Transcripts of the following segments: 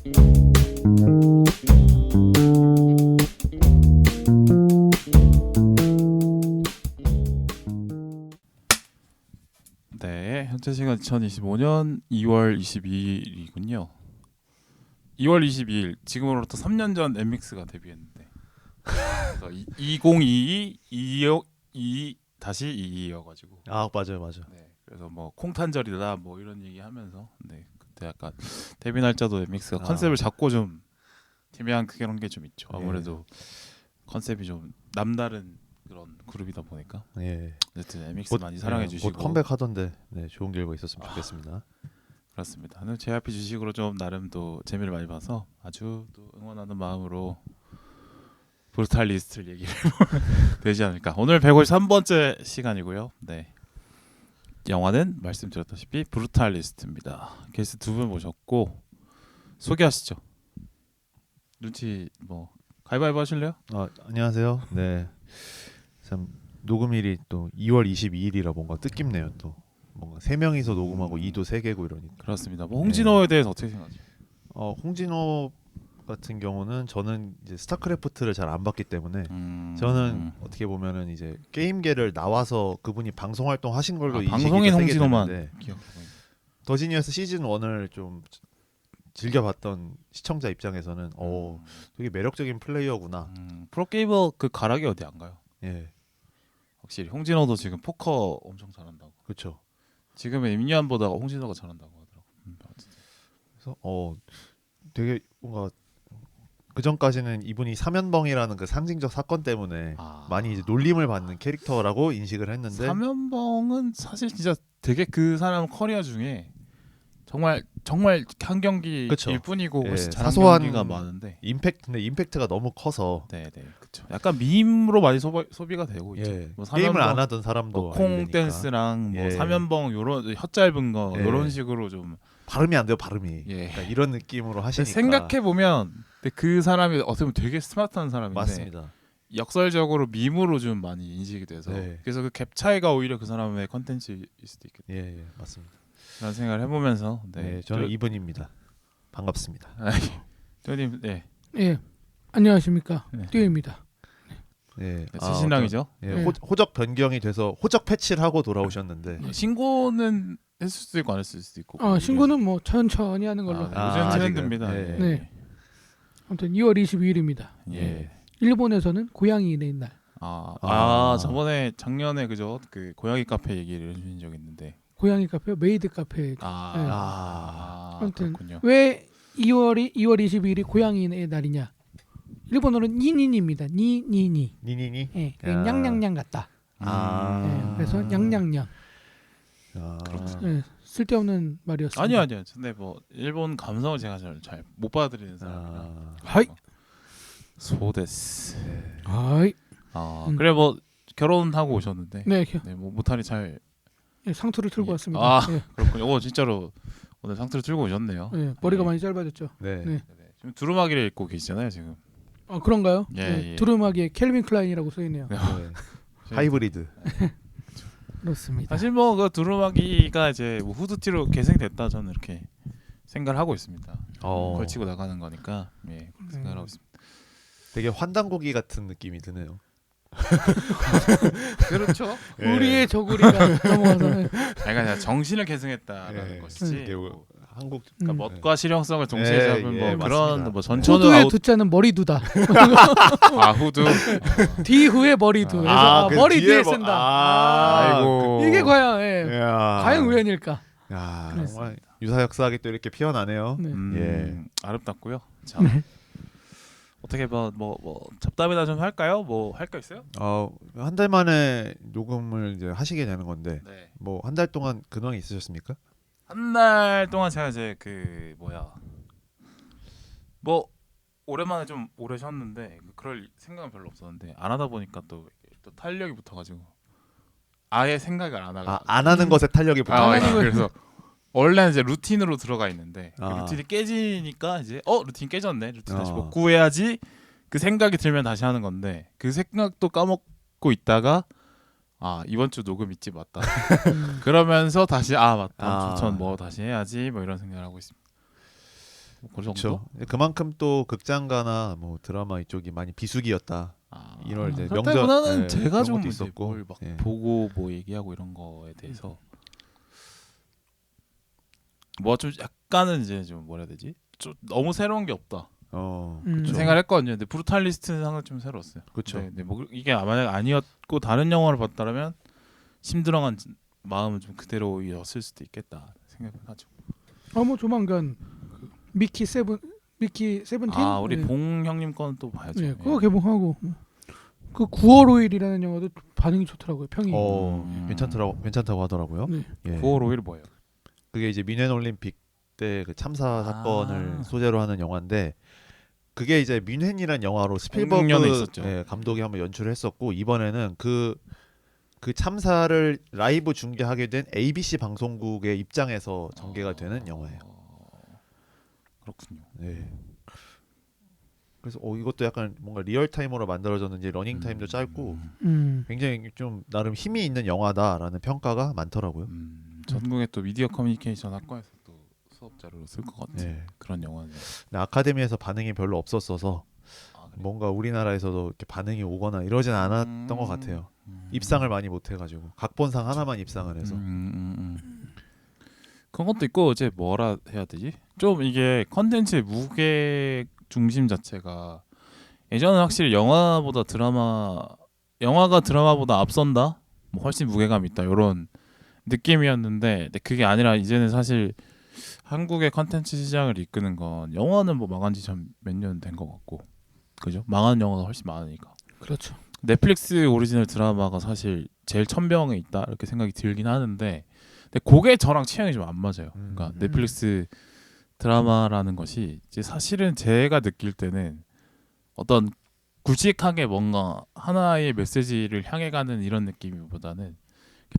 네, 현재 시간 2025년 2월 22일이군요. 2월 22일, 지금으로부터 3년 전 엠믹스가 데뷔했는데 그래서 2022 다시 22여가지고 맞아요. 네, 그래서 뭐 콩탄절이다 뭐 이런 얘기하면서 네, 그때 약간 데뷔 날짜도 엠믹스가 컨셉을 잡고 좀 팀이랑 그런 게 좀 있죠. 아무래도 컨셉이 좀 남다른 그런 그룹이다 보니까 어쨌든 엠믹스 많이 사랑해 주시고 곧 컴백하던데 좋은 결과 있었으면 좋겠습니다. 그렇습니다. JYP 주식으로 좀 나름 또 재미를 많이 봐서 아주 또 응원하는 마음으로 브루탈리스트를 얘기를 되지 않을까. 오늘 153번째 시간이고요. 네, 영화는 말씀드렸다시피 브루탈리스트입니다. 게스트 두 분 모셨고 소개하시죠. 눈치 뭐 가위바위보 하실래요? 안녕하세요. 네, 참 녹음일이 또 2월 22일이라 뭔가 뜻깊네요. 또 뭔가 3명이서 녹음하고 2도 3개고 이러니까. 그렇습니다. 뭐 홍진호에 대해서 어떻게 생각하세요? 홍진호 같은 경우는 저는 이제 스타크래프트를 잘 안 봤기 때문에 저는 어떻게 보면은 이제 게임계를 나와서 그분이 방송 활동 하신 걸로 인식이 방송인 되게 홍진호만 되는데 기억하고 더 지니어스 시즌 1을 좀 즐겨봤던 시청자 입장에서는 되게 매력적인 플레이어구나. 프로게이머 그 가락이 어디 안 가요? 예, 확실히 홍진호도 지금 포커 엄청 잘한다고. 그렇죠. 지금의 임요한보다 홍진호가 잘한다고 하더라고. 그래서 되게 뭔가 그 전까지는 이분이 사면벙이라는 그 상징적 사건 때문에 많이 이제 놀림을 받는 캐릭터라고 인식을 했는데 사면벙은 사실 진짜 되게 그 사람 커리어 중에 정말 한 경기일 그쵸. 뿐이고 훨씬 잘한 사소한 경기가 많은데 근데 임팩트가 너무 커서 네네 그렇죠. 약간 밈으로 많이 소비가 되고 있죠. 뭐 게임을 안 하던 사람도 뭐 콩 댄스랑 뭐 사면벙 요런 혀 짧은 거 요런 식으로 좀 발음이 안 돼요. 그러니까 이런 느낌으로 하시니까 생각해 보면 그 사람이 어떻게 보면 되게 스마트한 사람인데 맞습니다. 역설적으로 밈으로 좀 많이 인식이 돼서 그래서 그 갭 차이가 오히려 그 사람의 컨텐츠일 수도 있겠네요. 맞습니다. 그런 생각을 해보면서 저는 이분입니다. 반갑습니다. 님 안녕하십니까. 듀오입니다. 신랑이죠. 호적 변경이 돼서 호적 패치를 하고 돌아오셨는데 신고는 했을 수도 있고 안 했을 수도 있고. 신고는 뭐 천천히 하는 걸로. 요즘 트렌드입니다. 아무튼 2월 22일입니다. 일본에서는 고양이의 날. 저번에 작년에 그죠 그 고양이 카페 얘기를 해주신 적 있는데. 고양이 카페, 메이드 카페. 아무튼 그렇군요. 왜 2월 22일이 고양이의 날이냐? 일본어는 니니니입니다. 니니니. 니니니. 냥냥냥 같다. 그래서 냥냥냥. 쓸데없는 말이었습니다. 아니요. 근데 뭐 일본 감성을 제가 잘 못 받아들이는 사람이라. 하이. 소데스. 하이. 그래 뭐 결혼하고 오셨는데. 뭐 모탈이 잘. 상투를 틀고 왔습니다. 그렇군요. 진짜로 오늘 상투를 틀고 오셨네요. 머리가 많이 짧아졌죠. 지금 두루마기를 입고 계시잖아요 지금. 그런가요? 두루마기에 켈빈 클라인이라고 써 있네요. 하이브리드. 그렇습니다. 사실 뭐 그 두루마기가 이제 뭐 후드티로 계승됐다 저는 이렇게 생각을 하고 있습니다. 걸치고 나가는 거니까 그렇게 생각을 하고 있습니다. 되게 환단고기 같은 느낌이 드네요. 그렇죠. 우리의 저구리가 넘어가서는 그러니까 정신을 계승했다라는 것이지. 한국 그러니까 멋과 실용성을 동시에 잡은 뭐 그런 뭐 전천후 후두의 두자는 머리두다. 후두. 뒤후의 머리두. 그래서 머리 뒤에 쓴다. 아이고. 이게 과연 우연일까? 정말 유사역사하게 또 이렇게 피어나네요. 아름답고요. 참. 어떻게 뭐 잡담이나 좀 할까요? 뭐 할 거 있어요? 한 달 만에 녹음을 이제 하시게 되는 건데 뭐 한 달 동안 근황이 있으셨습니까? 한 달 동안 제가 이제 뭐 오랜만에 좀 오래 쉬었는데 그럴 생각은 별로 없었는데 안 하다 보니까 또 탄력이 붙어가지고 아예 생각을 안 하고 안 하는 것에 탄력이 붙어가지고 그래서 원래는 이제 루틴으로 들어가 있는데 루틴이 깨지니까 이제 루틴 깨졌네. 루틴 다시 복구해야지 그 생각이 들면 다시 하는 건데 그 생각도 까먹고 있다가 이번 주 녹음 있지 맞다. 그러면서 다시 맞다. 전 뭐 다시 해야지 뭐 이런 생각을 하고 있습니다. 그 정도. 그렇죠. 그만큼 또 극장가나 뭐 드라마 이쪽이 많이 비수기였다. 이럴 이제 명절 그때보다는 예, 제가 그런 좀 것도 이제 있었고 뭘막 예. 보고 뭐 얘기하고 이런 거에 대해서 뭐 좀 약간은 이제 좀 뭐라 해야 되지? 좀 너무 새로운 게 없다. 그쵸. 생각을 했거든요. 근데 브루탈리스트는 항상 좀 새로웠어요. 그쵸. 네, 뭐 이게 만약 아니었고 다른 영화를 봤다면 심드렁한 마음은 좀 그대로였을 수도 있겠다 생각을 하죠. 뭐 조만간 그 미키 세븐틴. 우리 봉 형님 거는 또 봐야죠. 네, 그거 개봉하고 그 9월 5일이라는 영화도 반응이 좋더라고요. 평이. 괜찮다고 하더라고요. 네. 예. 9월 5일 뭐예요? 그게 이제 뮌헨 올림픽 때 그 참사 사건을 소재로 하는 영화인데 그게 이제 뮌헨이란 영화로 스필버그 06년에 있었죠. 예, 감독이 한번 연출을 했었고 이번에는 그 참사를 라이브 중계하게 된 ABC 방송국의 입장에서 전개가 되는 영화예요. 그렇군요. 네. 그래서 이것도 약간 뭔가 리얼 타임으로 만들어졌는지 러닝 타임도 짧고 굉장히 좀 나름 힘이 있는 영화다라는 평가가 많더라고요. 전국의 또 미디어 커뮤니케이션 학과에서 또 수업자료로 쓸 것 같은 네. 그런 영화네요. 근데 아카데미에서 반응이 별로 없었어서 뭔가 우리나라에서도 이렇게 반응이 오거나 이러진 않았던 것 같아요. 입상을 많이 못 해가지고 각본상 하나만 입상을 해서. 그런 것도 있고 이제 뭐라 해야 되지? 좀 이게 컨텐츠의 무게 중심 자체가 예전은 확실히 영화가 드라마보다 앞선다, 뭐 훨씬 무게감 있다 이런 느낌이었는데 근데 그게 아니라 이제는 사실 한국의 컨텐츠 시장을 이끄는 건 영화는 뭐 망한 지 몇 년 된 것 같고 그죠? 망한 영화가 훨씬 많으니까. 그렇죠. 넷플릭스 오리지널 드라마가 사실 제일 천병에 있다 이렇게 생각이 들긴 하는데 근데 그게 저랑 취향이 좀 안 맞아요. 그러니까 넷플릭스 드라마라는 것이 이제 사실은 제가 느낄 때는 어떤 굵직하게 뭔가 하나의 메시지를 향해 가는 이런 느낌보다는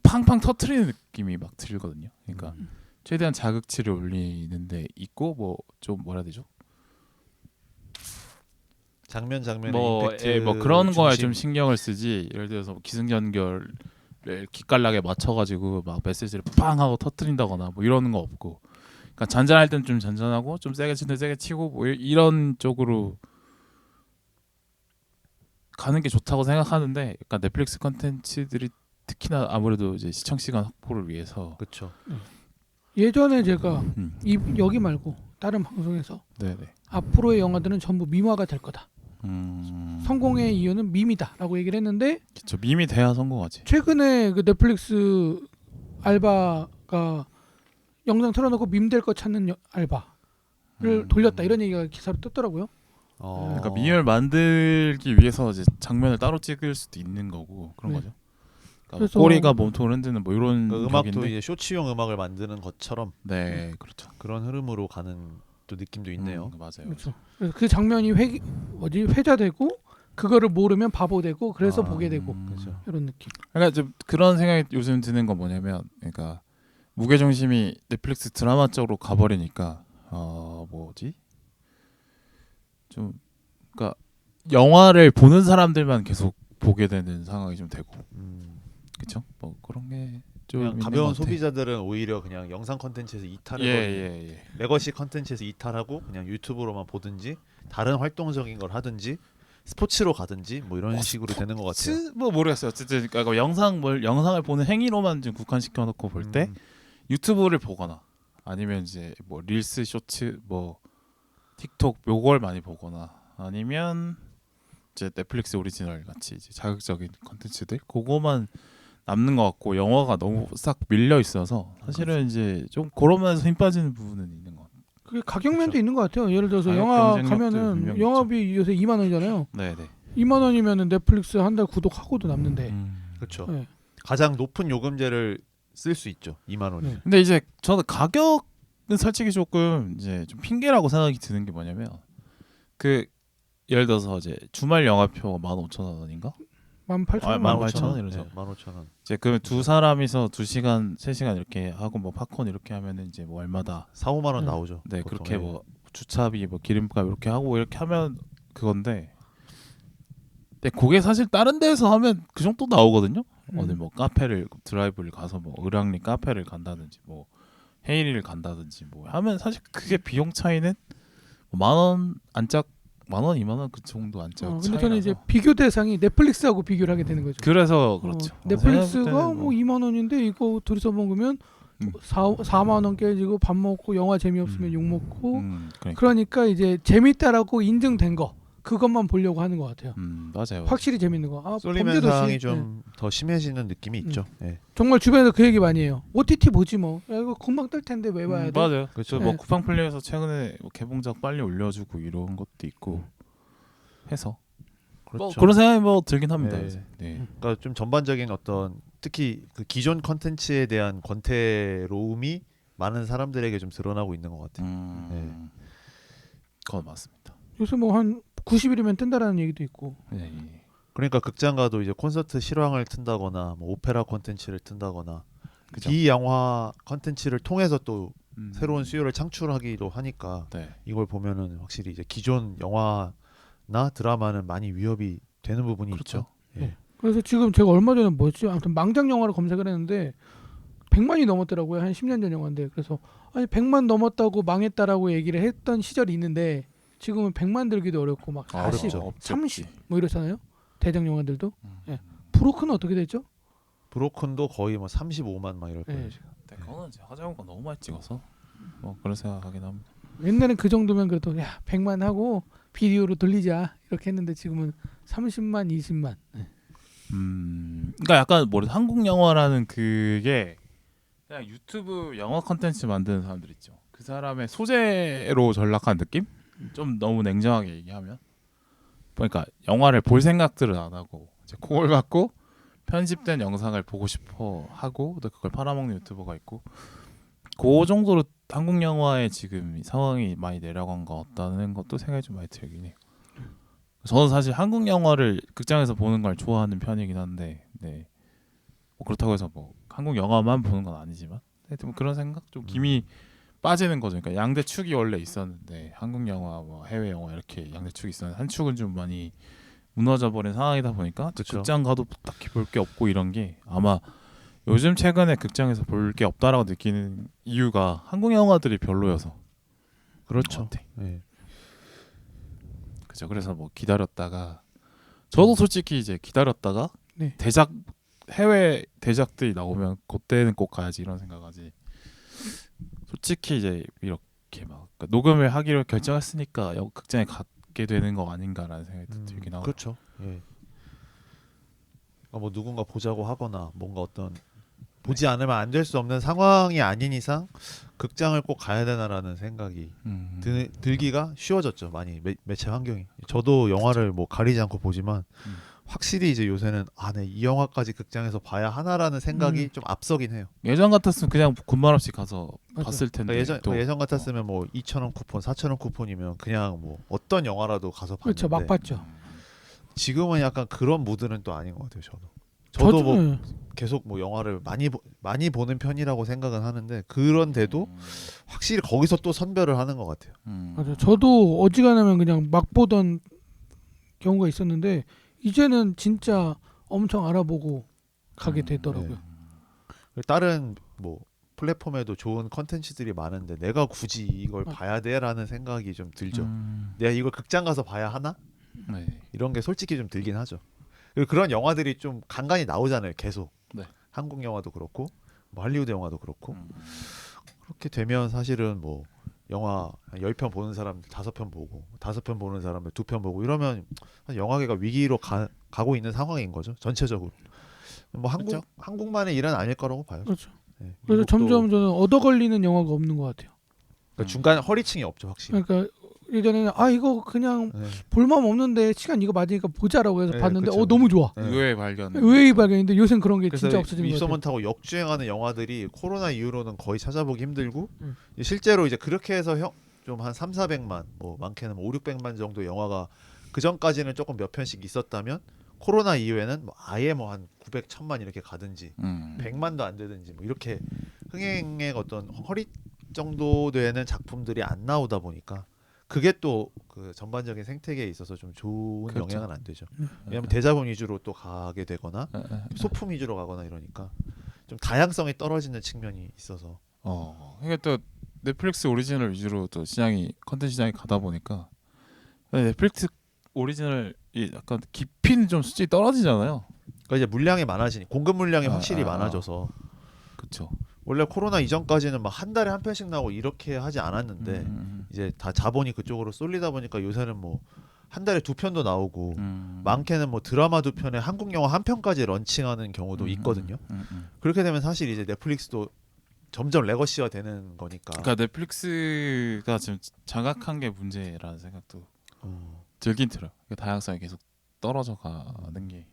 팡팡 터트리는 느낌이 막 들거든요. 그러니까 최대한 자극치를 올리는데 있고 뭐 좀 뭐라 해야 되죠? 장면의 뭐, 임팩트 뭐 그런 거에 중심. 좀 신경을 쓰지. 예를 들어서 뭐 기승전결을 기깔나게 맞춰가지고 막 메시지를 팡 하고 터트린다거나 뭐 이러는 거 없고. 그러니까 잔잔할 땐 좀 잔잔하고 좀 세게 치는 세게 치고 뭐 이런 쪽으로 가는 게 좋다고 생각하는데, 약간 넷플릭스 컨텐츠들이 특히나 아무래도 이제 시청 시간 확보를 위해서. 그렇죠. 예전에 제가 여기 말고 다른 방송에서 네네. 앞으로의 영화들은 전부 밈화가 될 거다. 성공의 이유는 밈이다라고 얘기를 했는데 그쵸, 밈이 돼야 성공하지. 최근에 그 넷플릭스 알바가 영상 틀어놓고 밈 될 거 찾는 알바를 돌렸다 이런 얘기가 기사로 떴더라고요. 그러니까 밈을 만들기 위해서 이제 장면을 따로 찍을 수도 있는 거고 그런 네. 거죠. 그러니까 그래서 꼬리가 몸통을 흔드는 뭐 이런 그 음악도 격인데. 이제 쇼츠용 음악을 만드는 것처럼 네, 그렇죠. 그런 흐름으로 가는 또 느낌도 있네요. 맞아요. 그렇죠. 그래서 그 장면이 회자되고 그거를 모르면 바보 되고 그래서 보게 되고 그렇죠. 이런 느낌. 그러니까 좀 그런 생각이 요즘 드는 건 뭐냐면, 그러니까 무게 중심이 넷플릭스 드라마 쪽으로 가버리니까 뭐지? 좀 그러니까 영화를 보는 사람들만 계속 보게 되는 상황이 좀 되고, 그렇죠? 뭐 그런 게 좀 그냥 가벼운 소비자들은 오히려 그냥 영상 컨텐츠에서 이탈을 버리는 레거시 컨텐츠에서 이탈하고 그냥 유튜브로만 보든지 다른 활동적인 걸 하든지 스포츠로 가든지 뭐 이런 식으로 되는 것 같아요. 뭐 모르겠어요. 어쨌든 그러니까 영상을 보는 행위로만 좀 국한시켜 놓고 볼 때 유튜브를 보거나 아니면 이제 뭐 릴스, 쇼츠, 뭐 틱톡 요걸 많이 보거나 아니면 이제 넷플릭스 오리지널 같이 이제 자극적인 컨텐츠들 그거만 남는 것 같고, 영화가 너무 싹 밀려 있어서 사실은 이제 좀 그러면서 힘 빠지는 부분은 있는 것 같아요. 그게 가격면도 그렇죠. 있는 것 같아요. 예를 들어서 가격 영화 경쟁력도 가면은 분명히 영화비 요새 2만 원이잖아요. 네네. 2만 원이면은 넷플릭스 한 달 구독하고도 남는데. 그렇죠. 네. 가장 높은 요금제를 쓸 수 있죠. 2만 원이. 네. 근데 이제 저는 가격은 솔직히 조금 이제 좀 핑계라고 생각이 드는 게 뭐냐면, 그 예를 들어서 이제 주말 영화표가 15,000원인가? 18,000원. 18,000원 이러죠. 네, 15,000원. 이제 그러면 두 사람이서 2시간, 3시간 이렇게 하고 뭐 팝콘 이렇게 하면은 이제 뭐 얼마다. 4-5만 원 나오죠. 네, 보통. 그렇게 뭐 주차비, 뭐 기름값 이렇게 하고 이렇게 하면 그건데. 근데 그게 사실 다른 데서 하면 그 정도 나오거든요. 어디 뭐 카페를 드라이브를 가서 뭐 을왕리 카페를 간다든지 뭐 헤이리를 간다든지 뭐 하면 사실 그게 비용 차이는 만원 안짝 10,000원 20,000원 그 정도 안짝 근데 차이라서. 저는 이제 비교 대상이 넷플릭스하고 비교를 하게 되는 거죠. 그래서 그렇죠. 넷플릭스가 생각할 뭐 때는 2만 원인데 이거 둘이서 먹으면 음. 4만 원 깨지고 밥 먹고 영화 재미없으면 욕 먹고 그러니까. 그러니까 이제 재밌다라고 인증된 거 그것만 보려고 하는 것 같아요. 맞아요. 확실히 재밌는 거. 아, 쏠림 범죄도시. 현상이 좀 더 심해지는 느낌이 있죠. 예. 정말 주변에서 그 얘기 많이 해요. OTT 보지 뭐. 야, 이거 금방 뜰 텐데 왜 봐야 돼? 맞아요. 그렇죠. 뭐 네. 쿠팡 플레이에서 최근에 뭐 개봉작 빨리 올려주고 이런 것도 있고 해서 그렇죠. 뭐 그런 생각이 뭐 들긴 합니다. 네. 이제. 네. 그러니까 좀 전반적인 어떤 특히 그 기존 컨텐츠에 대한 권태로움이 많은 사람들에게 좀 드러나고 있는 것 같아요. 그건 맞습니다. 요새 뭐 한 90일이면 뜬다라는 얘기도 있고. 네. 예. 그러니까 극장 가도 이제 콘서트 실황을 튼다거나 뭐 오페라 콘텐츠를 튼다거나 그죠. 비영화 컨텐츠를 통해서 또 새로운 수요. 수요를 창출하기도 하니까 네. 이걸 보면은 확실히 이제 기존 영화나 드라마는 많이 위협이 되는 부분이 그렇죠. 있죠. 예. 그래서 지금 제가 얼마 전에 뭐였지? 아무튼 망작 영화를 검색을 했는데 100만이 넘었더라고요. 한 10년 전 영화인데. 그래서 아니 100만 넘었다고 망했다라고 얘기를 했던 시절이 있는데 지금은 100만 들기도 어렵고 막 40, 어렵죠. 30 뭐 이렇잖아요. 대작 영화들도. 음. 예. 브로크는 어떻게 됐죠? 브로큰도 거의 뭐 35만 막 이럴 거예요. 네. 지금. 네, 그거는 이제 하자고가 너무 많이 찍어서 뭐 그런 생각하긴 합니다. 옛날엔 그 정도면 그래도 야 100만 하고 비디오로 돌리자 이렇게 했는데 지금은 30만, 20만. 그러니까 약간 뭐 한국 영화라는 그게 그냥 유튜브 영화 컨텐츠 만드는 사람들 있죠. 그 사람의 소재로 전락한 느낌? 좀 너무 냉정하게 얘기하면, 그러니까 영화를 볼 생각들을 안 하고 이제 그걸 갖고 편집된 영상을 보고 싶어 하고 또 그걸 팔아먹는 유튜버가 있고, 그 정도로 한국 영화의 지금 상황이 많이 내려간 것 같다는 것도 생각이 좀 많이 들긴 해요. 저는 사실 한국 영화를 극장에서 보는 걸 좋아하는 편이긴 한데, 네. 뭐 그렇다고 해서 뭐 한국 영화만 보는 건 아니지만, 하여튼 뭐 그런 생각 좀 김이 빠지는 거죠. 그러니까 양대축이 원래 있었는데 한국 영화, 뭐 해외 영화 이렇게 양대축이 있었는데 한 축은 좀 많이 무너져 버린 상황이다 보니까 그쵸. 극장 가도 딱히 볼 게 없고 이런 게 아마 요즘 최근에 극장에서 볼 게 없다라고 느끼는 이유가 한국 영화들이 별로여서 그렇죠. 그런 것 같아. 예. 그죠. 그래서 뭐 기다렸다가 저도 솔직히 이제 기다렸다가 네. 대작 해외 대작들이 나오면 그때는 꼭 가야지 이런 생각하지. 솔직히 이제 이렇게 막 그러니까 녹음을 하기로 결정했으니까 극장에 가게 되는 거 아닌가라는 생각이 들긴 하고. 그렇죠. 예. 뭐 누군가 보자고 하거나 뭔가 어떤 보지 않으면 안 될 수 없는 상황이 아닌 이상 극장을 꼭 가야 되나라는 생각이 들기가 쉬워졌죠. 많이 매체 환경이. 저도 영화를 뭐 가리지 않고 보지만 확실히 이제 요새는 네, 이 영화까지 극장에서 봐야 하나라는 생각이 좀 앞서긴 해요. 예전 같았으면 그냥 군말 없이 가서 맞아. 봤을 텐데. 그러니까 예전 같았으면 뭐 2,000원 쿠폰, 4,000원 쿠폰이면 그냥 뭐 어떤 영화라도 가서 봤는데 그렇죠. 막 봤죠. 지금은 약간 그런 무드는 또 아닌 것 같아요. 저도 뭐 네. 계속 뭐 영화를 많이 보는 편이라고 생각은 하는데 그런데도 확실히 거기서 또 선별을 하는 것 같아요. 맞아요. 저도 어지간하면 그냥 막 보던 경우가 있었는데 이제는 진짜 엄청 알아보고 가게 되더라고요. 다른 뭐 플랫폼에도 좋은 컨텐츠들이 많은데 내가 굳이 이걸 봐야 돼라는 생각이 좀 들죠. 내가 이걸 극장 가서 봐야 하나? 네. 이런 게 솔직히 좀 들긴 하죠. 그리고 그런 영화들이 좀 간간히 나오잖아요. 계속. 네. 한국 영화도 그렇고 뭐 할리우드 영화도 그렇고 그렇게 되면 사실은 뭐 영화 10편 보는 사람들 5편 보고 5편 보는 사람들 2편 보고 이러면 영화계가 위기로 가고 있는 상황인 거죠. 전체적으로. 뭐 그렇죠? 한국만의 일은 아닐 거라고 봐요. 그렇죠. 네, 그래서 미국도 점점 저는 얻어 걸리는 영화가 없는 것 같아요. 그러니까 중간 허리층이 없죠, 확실히. 그러니까 예전에는 이거 그냥 네. 볼마음 없는데 시간 이거 맞으니까 보자라고 해서 네, 봤는데 그쵸. 너무 좋아. 네. 의외의 발견. 의외의 발견인데 요새는 그런 게 그래서 진짜 없어진 것 입소문 같아요. 타고 역주행하는 영화들이 코로나 이후로는 거의 찾아보기 힘들고 음. 실제로 이제 그렇게 해서 좀 한 3,400만 뭐 많게는 5,600만 정도 영화가 그 전까지는 조금 몇 편씩 있었다면 코로나 이후에는 뭐 아예 뭐 한 900, 1,000만 이렇게 가든지 100만도 안 되든지 뭐 이렇게 흥행의 어떤 허리 정도 되는 작품들이 안 나오다 보니까 그게 또 그 전반적인 생태계에 있어서 좀 좋은 그렇죠. 영향은 안 되죠. 왜냐하면 대자본 위주로 또 가게 되거나 네. 소품 위주로 가거나 이러니까 좀 다양성이 떨어지는 측면이 있어서 이게 또 넷플릭스 오리지널 위주로 또 시장이 컨텐츠 시장이 가다 보니까 넷플릭스 오리지널이 약간 깊이는 좀 수준이 떨어지잖아요. 그러니까 이제 물량이 많아지니 공급 물량이 확실히 아. 많아져서 그렇죠. 원래 코로나 이전까지는 막 한 달에 한 편씩 나오고 이렇게 하지 않았는데 이제 다 자본이 그쪽으로 쏠리다 보니까 요새는 뭐 한 달에 2편도 나오고 많게는 뭐 드라마 2편에 한국 영화 1편까지 런칭하는 경우도 있거든요. 그렇게 되면 사실 이제 넷플릭스도 점점 레거시화 되는 거니까. 그러니까 넷플릭스가 지금 장악한 게 문제라는 생각도 들긴 들어요. 그 다양성이 계속 떨어져 가는 게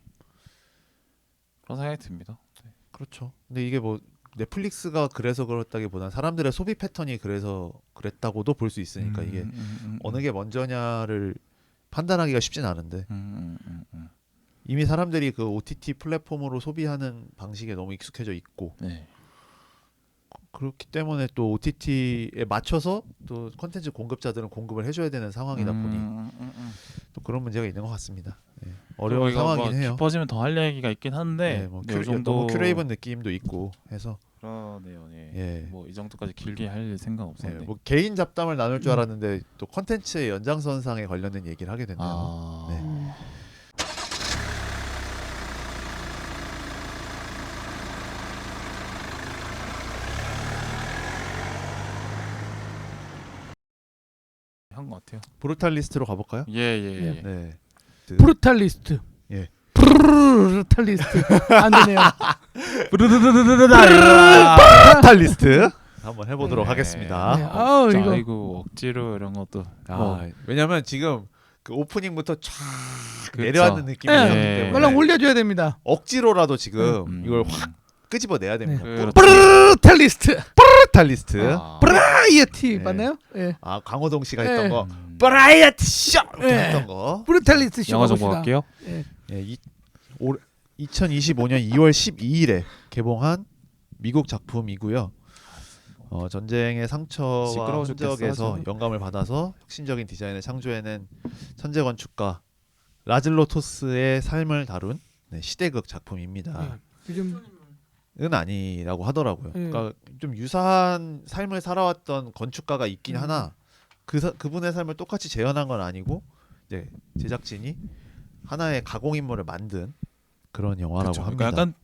그런 생각이 듭니다. 네. 그렇죠. 근데 이게 뭐 넷플릭스가 그래서 그렇다기보다는 사람들의 소비 패턴이 그래서 그랬다고도 볼 수 있으니까 이게 어느 게 먼저냐를 판단하기가 쉽진 않은데 이미 사람들이 그 OTT 플랫폼으로 소비하는 방식에 너무 익숙해져 있고 네. 그렇기 때문에 또 OTT에 맞춰서 또 콘텐츠 공급자들은 공급을 해줘야 되는 상황이다 보니 또 그런 문제가 있는 것 같습니다. 네. 어려운 상황이긴 뭐 해요. 깊어지면 더 할 얘기가 있긴 한데 네, 뭐 네, 이 정도 너무 큐레이븐 느낌도 있고 해서 그러네요. 예. 예. 뭐 이 정도까지 길게 할 생각 네, 없었는데. 뭐 개인 잡담을 나눌 줄 알았는데 또 콘텐츠의 연장선상에 관련된 얘기를 하게 됐네요. 아. 네. 한 것 같아요. 브루탈리스트로 가볼까요? 예예예. 예. 네. 브루탈리스트. 예. 브루탈리스트. 안 되네요. 브루탈리스트 한번 해보도록 네. 하겠습니다. 네. 아우, 이거. 이거 억지로 이런 것도. 아, 왜냐면 지금 그 오프닝부터 쫙 그쵸. 내려앉는 느낌이 예. 있기 예. 때문에 얼른 올려줘야 됩니다. 억지로라도 지금 이걸 확 확 끄집어내야 됩니다. 그렇죠. 브루탈리스트. 브루탈리스트. 브라이어티 네. 맞나요? 예. 아 강호동 씨가 예. 했던 거 브라이어티 쇼 이렇게 예. 했던 거. 브루탈리스트 쇼 영화 정보 봅시다. 갈게요. 예. 예, 2025년 2월 12일에 개봉한 미국 작품이고요. 전쟁의 상처와 시끄러워 흔적에서 죽겠어, 영감을 받아서 혁신적인 디자인을 창조해낸 천재 건축가 라즐로 토스의 삶을 다룬 시대극 작품입니다. 요즘 은 아니라고 하더라고요. 예. 그러니까 좀 유사한 삶을 살아왔던 건축가가 있긴 하나 그분의 삶을 똑같이 재현한 건 아니고 이제 제작진이 하나의 가공 인물을 만든 그런 영화라고 그쵸. 합니다. 그러니까 약간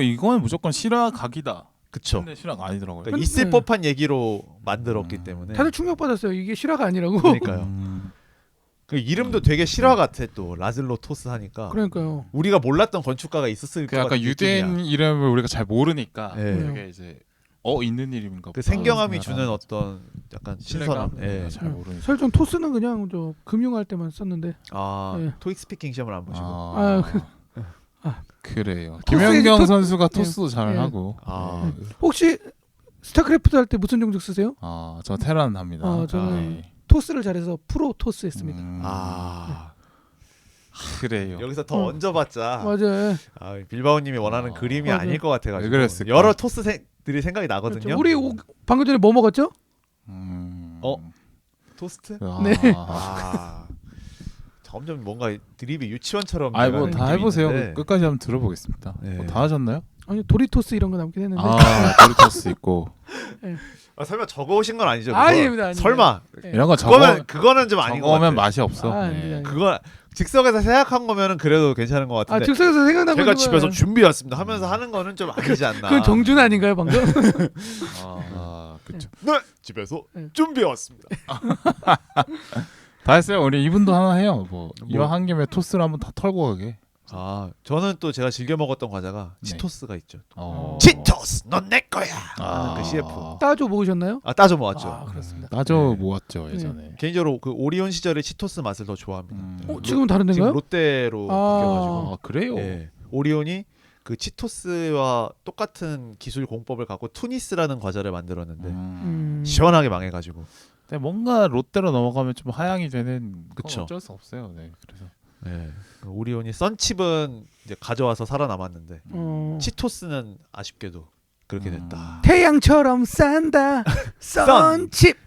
이건 무조건 실화각이다. 그쵸. 근데 실화가 아니더라고요. 그러니까 있을 네. 법한 얘기로 만들었기 때문에 다들 충격받았어요. 이게 실화가 아니라고. 그러니까요. 그 이름도 되게 실화 같아 또 라즐로 토스 하니까 그러니까요. 우리가 몰랐던 건축가가 있었을 것 그 약간 같은 유대인 느낌이야. 이름을 우리가 잘 모르니까 네. 되게 이제 있는 이름인가 그 보다. 생경함이 생각을 주는 하는 어떤 약간 신뢰감 신선함. 예. 잘 모르니까. 설정 토스는 그냥 저 금융할 때만 썼는데. 아 예. 토익 스피킹 시험을 안 보시고. 그래요. 토스의 김연경 토- 선수가 토스도 잘 예. 하고. 아, 혹시 스타크래프트 할 때 무슨 종족 쓰세요? 저 테란 합니다. 저는 네. 토스를 잘해서 프로 토스 했습니다. 아. 그래요. 여기서 더 얹어봤자 맞아요. 빌바오님이 원하는 그림이 맞아. 아닐 것 같아가지고 왜 그랬을까? 여러 토스들이 생각이 나거든요. 그렇죠. 우리 방금 전에 뭐 먹었죠? 토스트? 네. 아 점점 뭔가 드립이 유치원처럼. 뭐 나가는 다 느낌이 해보세요. 있는데. 끝까지 한번 들어보겠습니다. 네. 뭐 다 하셨나요? 아니 도리토스 이런 거 남긴 했는데. 도리토스 있고 설마 적어오신 건 아니죠? 그거? 아닙니다. 설마 예. 이런 거 그거는 좀 아닌 것 적으면 같아. 맛이 없어. 아닙니다. 그거 즉석에서 생각한 거면은 그래도 괜찮은 것 같은데. 즉석에서 생각나고 제가 있는 집에서 거예요. 준비했습니다 하면서 하는 거는 좀 아니지 않나. 그건 정준 아닌가요 방금? 그렇죠. 네, 집에서 네. 준비해왔습니다. 다 했어요. 우리 이분도 하나 해요. 이왕 한 김에 토스를 한번 다 털고 가게. 저는 또 제가 즐겨 먹었던 과자가 네. 치토스가 있죠. 치- 치토스, 넌 내 거야. 하는 그 CF. 따줘 먹으셨나요? 따져 모았죠. 아, 그렇습니다. 따져 네. 모았죠 예전에. 개인적으로 그 오리온 시절의 치토스 맛을 더 좋아합니다. 지금은 다른 지금 데인가요? 롯데로 바뀌어가지고. 그래요? 예. 오리온이 그 치토스와 똑같은 기술 공법을 갖고 투니스라는 과자를 만들었는데 시원하게 망해가지고. 근데 뭔가 롯데로 넘어가면 좀 하향이 되는 건 그쵸. 어쩔 수 없어요. 네, 그래서 예. 그 오리온이 썬칩은 이제 가져와서 살아남았는데 치토스는 아쉽게도 그렇게 됐다. 태양처럼 산다. 선칩.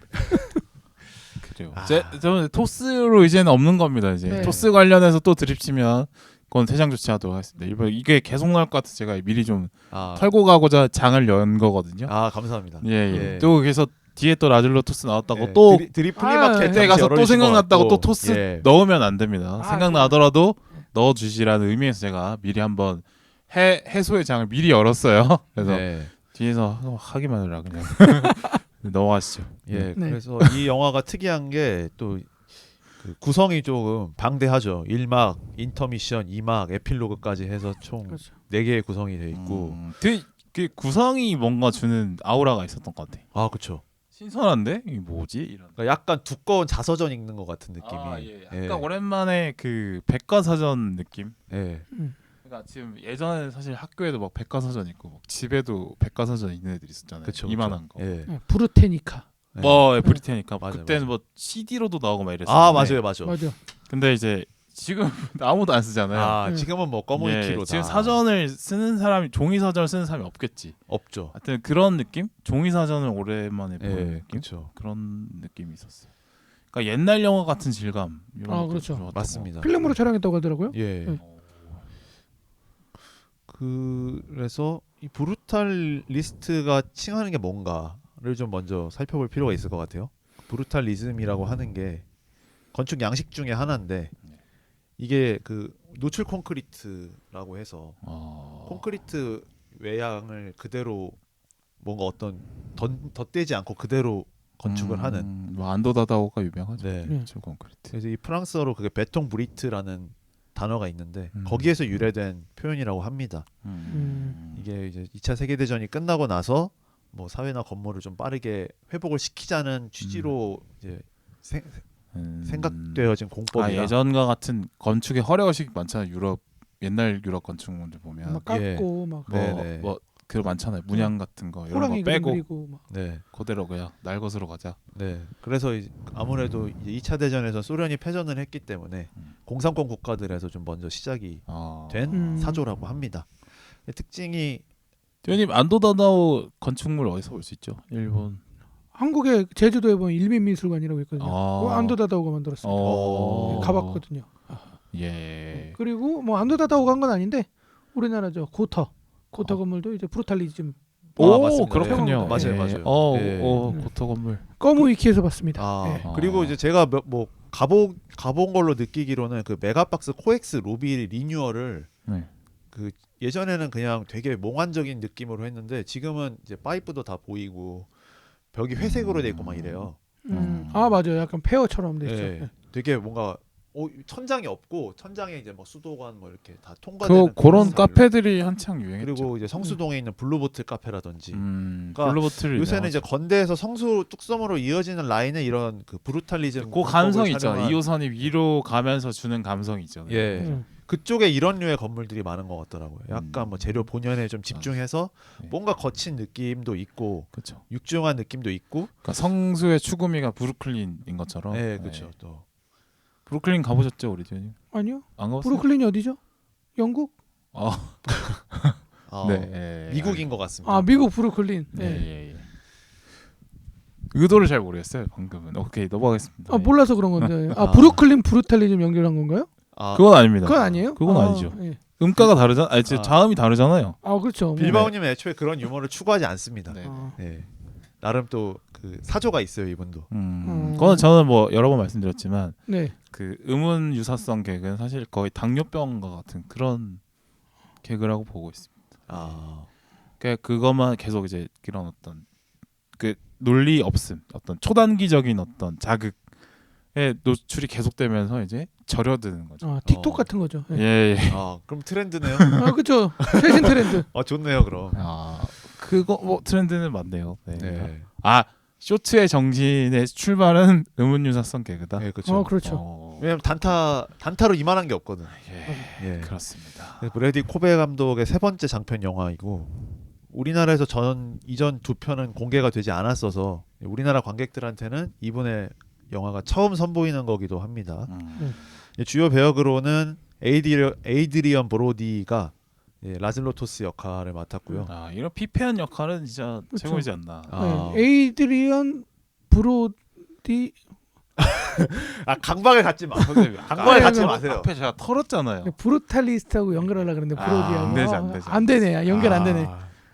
그래요. 아. 저는 토스로 이제는 없는 겁니다. 이제 네. 토스 관련해서 또 드립치면 그건 퇴장 조치하도록 하겠습니다. 이게 계속 나올 것 같아서 제가 미리 좀 털고 가고자 장을 연 거거든요. 감사합니다. 예. 또 그래서 뒤에 또 라즐로 토스 나왔다고 예, 또 드리플리마켓 그때 가서 또 생각났다고 또 토스 예. 넣으면 안 됩니다. 아, 생각나더라도 넣어주시라는 의미에서 제가 미리 한번 해소의 장을 미리 열었어요. 그래서 네. 뒤에서 하기만 해라 그냥 넘어가시죠. 예, 네. 그래서 이 영화가 특이한 게 또 그 구성이 조금 방대하죠. 1막, 인터미션, 2막, 에필로그까지 해서 총 그렇죠. 4개의 구성이 돼 있고. 되게 그 구성이 뭔가 주는 아우라가 있었던 것 같아. 아, 그렇죠. 신선한데 이게 뭐지 이런. 그러니까 약간 두꺼운 자서전 읽는 것 같은 느낌이. 예. 약간 오랜만에 그 백과사전 느낌. 예. 그러니까 지금 예전에 사실 학교에도 막 백과사전 있고 막 집에도 백과사전 있는 애들 있었잖아요. 그쵸, 이만한 거. 예. 네, 브루테니카. 예. 뭐 브리테니까 맞아요, 그때는 맞아요. 뭐 CD로도 나오고 막 이랬었는데. 아, 맞아요. 맞아. 근데 이제 지금 아무도 안 쓰잖아요. 아, 지금은 뭐 커뮤니티로 다 지금 사전을 쓰는 사람이 종이 사전을 쓰는 사람이 없겠지. 없죠. 하여튼 그런 느낌? 종이 사전을 오랜만에 보는 예, 느낌? 그렇죠. 그런 느낌이 있었어요. 그러니까 옛날 영화 같은 질감 이런 아, 것도 그렇죠. 좋았던 맞습니다. 필름으로 촬영했다고 하더라고요. 예. 네. 그래서 이 브루탈리스트가 칭하는 게 뭔가를 좀 먼저 살펴볼 필요가 있을 것 같아요. 브루탈리즘이라고 하는 게 건축 양식 중에 하나인데 이게 그 노출 콘크리트라고 해서 콘크리트 외양을 그대로 뭔가 어떤 덧대지 않고 그대로 건축을 하는. 뭐 안도다다오가 유명하죠. 네. 노출 콘크리트. 그래서 이 프랑스어로 그게 베통 브리트라는 단어가 있는데 음. 거기에서 유래된 표현이라고 합니다. 이게 이제 2차 세계 대전이 끝나고 나서 뭐 사회나 건물을 좀 빠르게 회복을 시키자는 취지로 이제 생각되어진 공법이라. 예전과 같은 건축의 허례허식 많잖아요. 옛날 유럽 건축물들 보면 막 깎고 막 네네. 그 많잖아요. 문양 같은 거 이런 호랑이 거 빼고 그리고 막. 네. 그대로 그냥 날 것으로 가자. 네. 그래서 아무래도 이제 2차 대전에서 소련이 패전을 했기 때문에 공산권 국가들에서 좀 먼저 시작이 된 사조라고 합니다. 특징이 대현님 안도다다오 건축물 어디서 볼 수 있죠? 일본. 한국에 제주도에 보면 일민미술관이라고 있거든요. 아. 안도다다오가 만들었습니다. 네, 가봤거든요. 예. 그리고 뭐 안도다다오가 한 건 아닌데 우리나라죠 고터 건물도 이제 브루탈리즘 맞습니다. 그렇군요. 맞아요, 예. 맞아요. 예. 고터 건물. 꺼무위키에서 봤습니다. 아, 네. 그리고 이제 제가 뭐 가본 걸로 느끼기로는 그 메가박스 코엑스 로비 리뉴얼을 네. 그 예전에는 그냥 되게 몽환적인 느낌으로 했는데 지금은 이제 파이프도 다 보이고 벽이 회색으로 돼 있고 막 이래요. 아 맞아요. 약간 페어처럼 돼 있죠. 네. 네. 되게 뭔가 천장이 없고 천장에 이제 뭐 수도관 뭐 이렇게 다 통과되는 그런 스타일로. 카페들이 한창 유행했죠. 그리고 이제 성수동에 있는 블루보트 카페라든지 그러니까 블루보틀 요새는 이제 건대에서 성수 뚝섬으로 이어지는 라인에 이런 그 브루탈리즘 그 감성 공법을 있잖아요. 촬영한- 2호선이 위로 가면서 주는 감성이 있잖아요. 예. 그쪽에 이런 류의 건물들이 많은 것 같더라고요. 약간 뭐 재료 본연에 좀 집중해서 네. 뭔가 거친 느낌도 있고 그렇죠. 육중한 느낌도 있고. 그러니까 성수의 추구미가 브루클린인 것처럼. 네, 그렇죠. 또 브루클린 가보셨죠, 우리 대현님? 아니요. 안 가봤어요? 브루클린이 어디죠? 영국? 네. 미국인 것 같습니다. 아 미국 브루클린. 네. 네. 예. 의도를 잘 모르겠어요. 방금은. 오케이 넘어가겠습니다. 아 몰라서 그런 건데. 아. 브루클린 브루탈리즘 연결한 건가요? 그건 아닙니다. 그건 아니에요? 그건 아니죠. 예. 음가가 다르잖아. 아니, 자음이 다르잖아요. 아 그렇죠. 빌바오님은 애초에 그런 유머를 추구하지 않습니다. 네. 네. 나름 또 그 사조가 있어요 이분도. 그거는 저는 뭐 여러 번 말씀드렸지만 네. 그 음운 유사성 개그는 사실 거의 당뇨병과 같은 그런 개그라고 보고 있습니다. 그러니까 그것만 계속 이제 이런 어떤 그 논리 없음, 어떤 초단기적인 어떤 자극에 노출이 계속되면서 이제 절여드는 거죠. 틱톡 같은 거죠. 예. 예. 그럼 트렌드네요. 그렇죠. 최신 트렌드. 좋네요 그럼. 그거 뭐 트렌드는 맞네요. 네. 네. 쇼츠의 정신의 출발은 음운유사성 개그다. 네, 그렇죠. 그렇죠. 왜냐면 단타로 이만한 게 없거든. 예. 그렇습니다. 브래디 코베 감독의 세 번째 장편 영화이고 우리나라에서 이전 두 편은 공개가 되지 않았어서 우리나라 관객들한테는 이분의 영화가 처음 선보이는 거기도 합니다. 주요 배역으로는 에이드리언 브로디가 라즐로 토스 역할을 맡았고요. 이런 피폐한 역할은 진짜 그쵸. 최고이지 않나. 네. 에이드리언 브로디 강박을 갖지 마. 선생님. 강박을 갖지 마세요. 앞에 제가 털었잖아요. 브루탈리스트하고 연결하려고 그랬는데 브로디하고 안 되지, 안 되지. 안 되네. 연결 안 되네.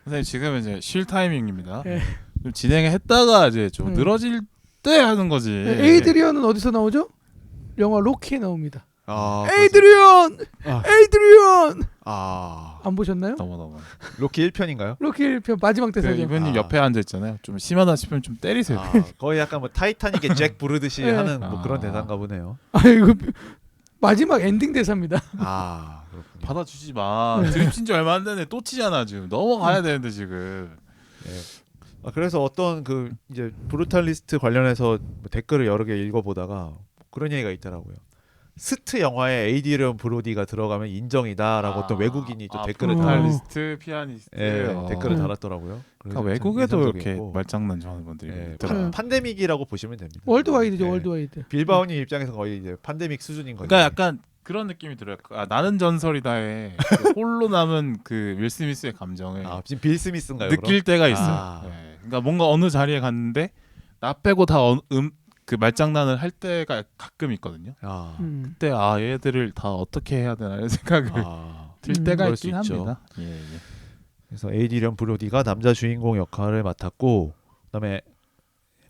선생님 지금 이제 쉴 타이밍입니다. 네. 좀 진행했다가 이제 좀 음. 늘어질 때 하는 거지. 에이드리언은 어디서 나오죠? 영화 로키에 나옵니다. 아, 에이드리언, 아. 에이드리언. 아, 안 보셨나요? 너무. 로키 1편인가요? 로키 1편 마지막 그 대사죠. 이분님 아. 옆에 앉아 있잖아요. 좀 심하다 싶으면 좀 때리세요. 아, 거의 약간 뭐 타이타닉의 잭 부르듯이 네. 하는 뭐 그런 아. 대사인가 보네요. 이거 마지막 엔딩 대사입니다. 아, 그렇군요. 받아주지 마. 드립 친지 얼마 안 되네. 또 치잖아 지금. 넘어가야 되는데 지금. 네. 그래서 어떤 그 이제 브루탈리스트 관련해서 뭐 댓글을 여러 개 읽어보다가 그런 얘기가 있더라고요. 스트 영화에 에이드리언 브로디가 들어가면 인정이다라고 어떤 외국인이 또 댓글을 브루탈리스트, 피아니스트. 댓글을 음. 달았더라고요. 그래서 그러니까 외국에도 참 이렇게 인상적이었고. 말장난 좋아하는 분들이 예, 있더라고요. 판데믹이라고 보시면 됩니다. 월드와이드죠, 예. 월드와이드. 빌바오님 입장에서 거의 이제 판데믹 수준인 거죠. 그러니까 약간 그런 느낌이 들어요. 나는 전설이다에 그 홀로 남은 그 윌 스미스의 감정을 지금 빌 스미스인가요? 느낄 때가 있어요. 아. 예. 그러니까 뭔가 어느 자리에 갔는데 나 빼고 다 그 말장난을 할 때가 가끔 있거든요. 그럼? 그때 얘들을 다 어떻게 해야 되나 이런 생각을 들 때가 그럴 수 있긴 있죠. 합니다. 예. 그래서 에이드리언 브로디가 남자 주인공 역할을 맡았고, 그다음에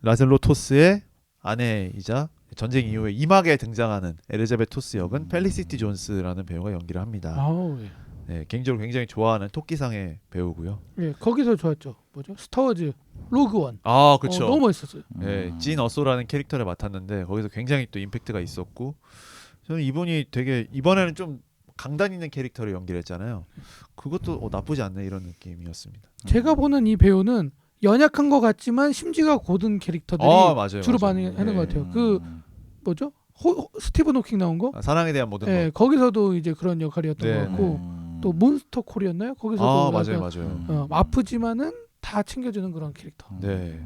라젤로 토스의 아내이자 전쟁 이후에 이막에 등장하는 엘리자베트 토스 역은 펠리시티 존스라는 배우가 연기를 합니다. 아우 예. 네, 개인적으로 굉장히 좋아하는 토끼상의 배우고요. 예, 거기서 좋았죠. 뭐죠? 스타워즈 로그원. 아, 그렇죠. 너무 멋있었어요. 네, 진 어소라는 캐릭터를 맡았는데 거기서 굉장히 또 임팩트가 있었고, 저는 이분이 되게 이번에는 좀 강단 있는 캐릭터를 연기를 했잖아요. 그것도 나쁘지 않네 이런 느낌이었습니다. 제가 보는 이 배우는 연약한 것 같지만 심지가 고든 캐릭터들이 맞아요. 주로 맞아요. 반응하는 예. 것 같아요. 그 뭐죠? 스티븐 호킹 나온 거? 사랑에 대한 모든 예, 거기서도 이제 그런 역할이었던 네, 것 같고 또 몬스터 콜이었나요? 거기서도 것. 약간, 맞아요. 아프지만은 다 챙겨주는 그런 캐릭터. 네.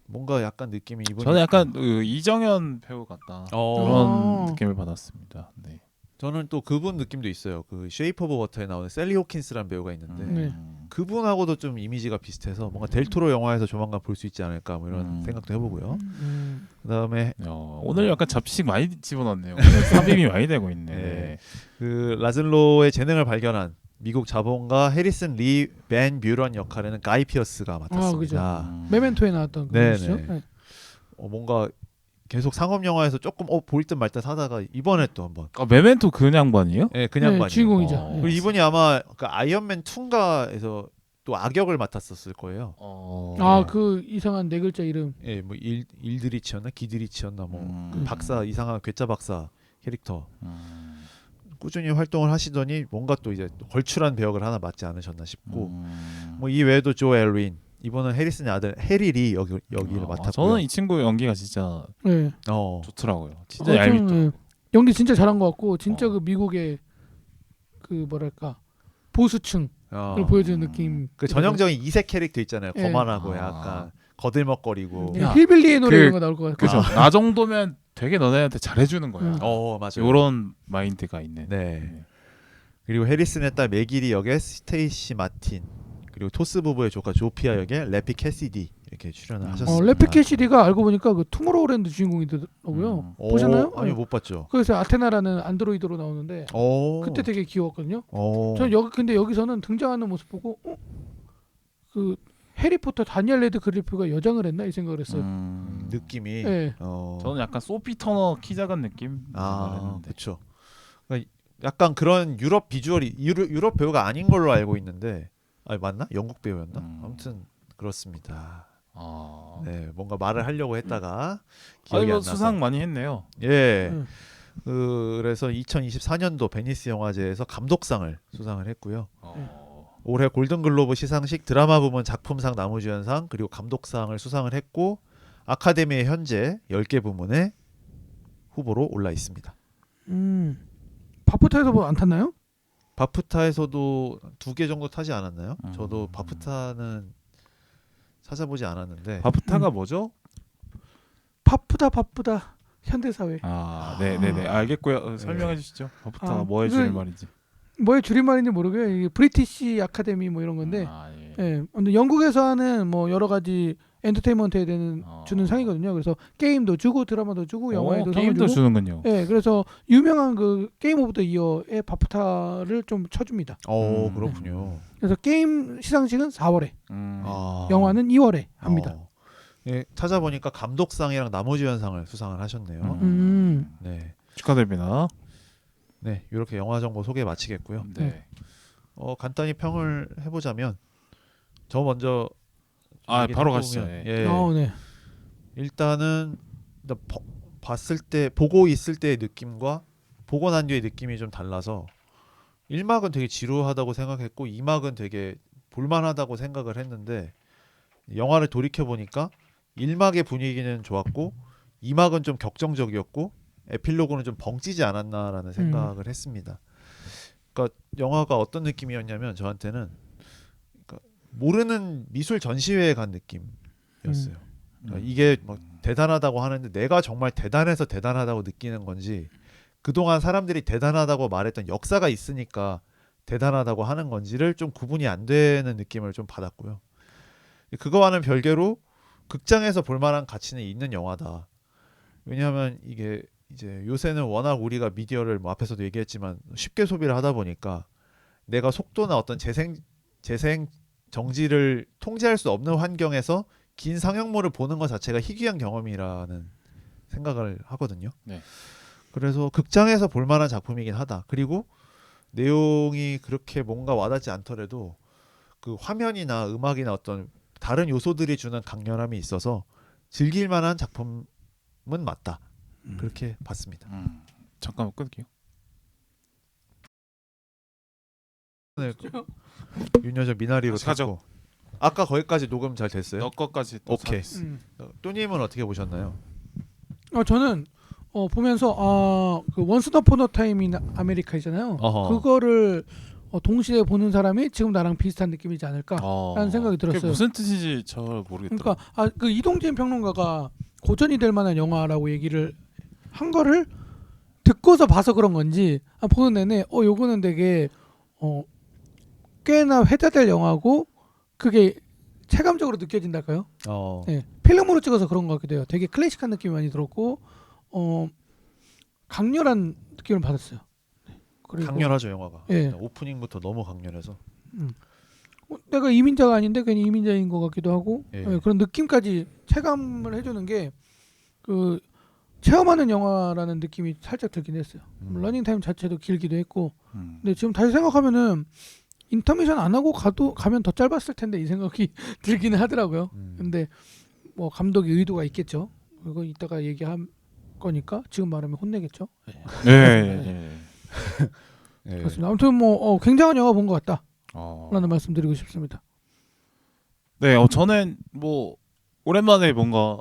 뭔가 약간 느낌이 이분이 저는 약간 이정현 배우 같다 어. 그런 느낌을 받았습니다. 네. 저는 또 그분 느낌도 있어요. 그 쉐이프 오브 워터에 나오는 셀리 호킨스라는 배우가 있는데 네. 그분하고도 좀 이미지가 비슷해서 뭔가 델토로 영화에서 조만간 볼 수 있지 않을까 뭐 이런 음. 생각도 해보고요. 음. 그다음에 오늘 약간 잡식 많이 집어넣네요. 오늘 삽입이 많이 되고 있네. 네. 그 라즐로의 재능을 발견한 미국 자본가 해리슨 리 벤 뮤런 역할에는 가이 피어스가 맡았습니다. 메멘토에 나왔던 그 네네. 분이시죠? 네. 뭔가 계속 상업 영화에서 조금 볼 듯 말 듯 하다가 이번에 또 한번 메멘토 그 양반이요? 네, 그냥 네, 주인공이죠. 어. 예. 그리고 이분이 아마 그 아이언맨 2인가에서 또 악역을 맡았었을 거예요. 그 이상한 네 글자 이름. 예, 뭐 일드리치였나 기드리치였나 뭐 그 박사 이상한 괴짜 박사 캐릭터 꾸준히 활동을 하시더니 뭔가 또 이제 걸출한 배역을 하나 맡지 않으셨나 싶고 뭐 이 외에도 조 엘윈 이번은 해리슨의 아들 해리 리 여기를 맡았고요. 저는 이 친구 연기가 진짜 네. 좋더라고요. 진짜 얄밉다. 예. 연기 진짜 잘한 것 같고 진짜 어. 그 미국의 그 뭐랄까 보수층을 보여주는 느낌. 그 전형적인 이색 캐릭터 있잖아요. 예. 거만하고 아. 약간 거들먹거리고. 예, 야, 힐빌리의 노래 그- 이런 거 나올 것 같고. 그죠. 나 정도면 되게 너네한테 잘해주는 거야. 맞아요. 이런 마인드가 있네. 네. 그리고 해리슨의 딸 매기리 역의 스테이시 마틴 그리고 토스 부부의 조카 조피아 역의 레피 캐시디 이렇게 출연을 하셨습니다. 레피 캐시디가 알고 보니까 그 투모로우랜드 주인공이더라고요. 보셨나요? 아니 못 봤죠. 그래서 아테나라는 안드로이드로 나오는데 그때 되게 귀여웠거든요. 저는 근데 여기서는 등장하는 모습 보고 그 해리포터 다니엘 레드클리프가 여장을 했나 이 생각을 했어요. 느낌이. 네. 저는 약간 소피 터너 키 작은 느낌. 그렇죠. 그러니까 약간 그런 유럽 비주얼이 유럽 배우가 아닌 걸로 알고 있는데, 맞나? 영국 배우였나? 아무튼 그렇습니다. 네, 뭔가 말을 하려고 했다가 기억이 안 나서. 수상 많이 했네요. 예. 그래서 2024년도 베니스 영화제에서 감독상을 수상을 했고요. 올해 골든글로브 시상식 드라마 부문 작품상 남우주연상 그리고 감독상을 수상을 했고 아카데미의 현재 10개 부문에 후보로 올라 있습니다. 바프타에서 뭐 안 탔나요? 바프타에서도 2개 정도 타지 않았나요? 저도 바프타는 찾아보지 않았는데. 바프타가 뭐죠? 바쁘다 현대사회. 네네네 알겠고요. 설명해 주시죠. 바프타가 뭐의 줄임말인지. 뭐의 줄임말인지 모르고요. 이게 브리티시 아카데미 뭐 이런 건데. 예. 예. 근데 영국에서 하는 뭐 여러 가지 엔터테인먼트에 대한 주는 상이거든요. 그래서 게임도 주고 드라마도 주고 영화에도 상을 게임도 주고. 주는군요. 네, 그래서 유명한 그 게임 오브 더 이어의 바프타를 좀 쳐줍니다. 그렇군요. 그래서 게임 시상식은 4월에, 아. 영화는 2월에 합니다. 예, 찾아보니까 감독상이랑 나무주연상을 수상을 하셨네요. 네, 축하드립니다. 네, 이렇게 영화 정보 소개 마치겠고요. 네. 간단히 평을 해보자면 저 먼저 얘기 바로 해보면, 가시죠. 예, 네. 일단은 봤을 때 보고 있을 때의 느낌과 보고 난 뒤의 느낌이 좀 달라서 1막은 되게 지루하다고 생각했고 2막은 되게 볼만하다고 생각을 했는데 영화를 돌이켜 보니까 1막의 분위기는 좋았고 2막은 좀 격정적이었고 에필로그는 좀 벙찌지 않았나라는 생각을 했습니다. 그러니까 영화가 어떤 느낌이었냐면 저한테는 그러니까 모르는 미술 전시회에 간 느낌이었어요. 그러니까 이게 뭐 대단하다고 하는데 내가 정말 대단해서 대단하다고 느끼는 건지 그동안 사람들이 대단하다고 말했던 역사가 있으니까 대단하다고 하는 건지를 좀 구분이 안 되는 느낌을 좀 받았고요. 그거와는 별개로 극장에서 볼만한 가치는 있는 영화다. 왜냐하면 이게 이제 요새는 워낙 우리가 미디어를 뭐 앞에서도 얘기했지만 쉽게 소비를 하다 보니까 내가 속도나 어떤 재생 정지를 통제할 수 없는 환경에서 긴 상영물을 보는 것 자체가 희귀한 경험이라는 생각을 하거든요. 네. 그래서 극장에서 볼만한 작품이긴 하다. 그리고 내용이 그렇게 뭔가 와닿지 않더라도 그 화면이나 음악이나 어떤 다른 요소들이 주는 강렬함이 있어서 즐길 만한 작품은 맞다. 그렇게 봤습니다. 잠깐만 끊을게요. 네, 윤여정 미나리로 가죠. 탔고 아까 거기까지 녹음 잘 됐어요? 너 거까지 또 오케이. 사- 또님은 어떻게 보셨나요? 저는 보면서 그 원스 어폰 어 타임 인 아메리카 있잖아요. 어허. 그거를 동시에 보는 사람이 지금 나랑 비슷한 느낌이지 않을까라는 생각이 그게 들었어요. 무슨 뜻인지 잘 모르겠더라고요. 그러니까 그 이동진 평론가가 고전이 될 만한 영화라고 얘기를 한 거를 듣고서 봐서 그런 건지 보는 내내 요거는 되게 꽤나 회자될 영화고 그게 체감적으로 느껴진달까요? 네, 필름으로 찍어서 그런 것 같기도 해요. 되게 클래식한 느낌이 많이 들었고 강렬한 느낌을 받았어요. 그리고 강렬하죠 영화가. 예. 오프닝부터 너무 강렬해서. 내가 이민자가 아닌데 괜히 이민자인 것 같기도 하고 예. 그런 느낌까지 체감을 해주는 게 그 체험하는 영화라는 느낌이 살짝 들긴 했어요. 러닝 타임 자체도 길기도 했고 근데 지금 다시 생각하면은 인터미션 안 하고 가면 더 짧았을 텐데 이 생각이 들기는 하더라고요. 근데 뭐 감독의 의도가 있겠죠. 그거 이따가 얘기할 거니까 지금 말하면 혼내겠죠. 네. 예. 그렇습니다. 아무튼 뭐 굉장한 영화 본 것 어. 같다라는 말씀드리고 싶습니다. 네, 저는 뭐 오랜만에 뭔가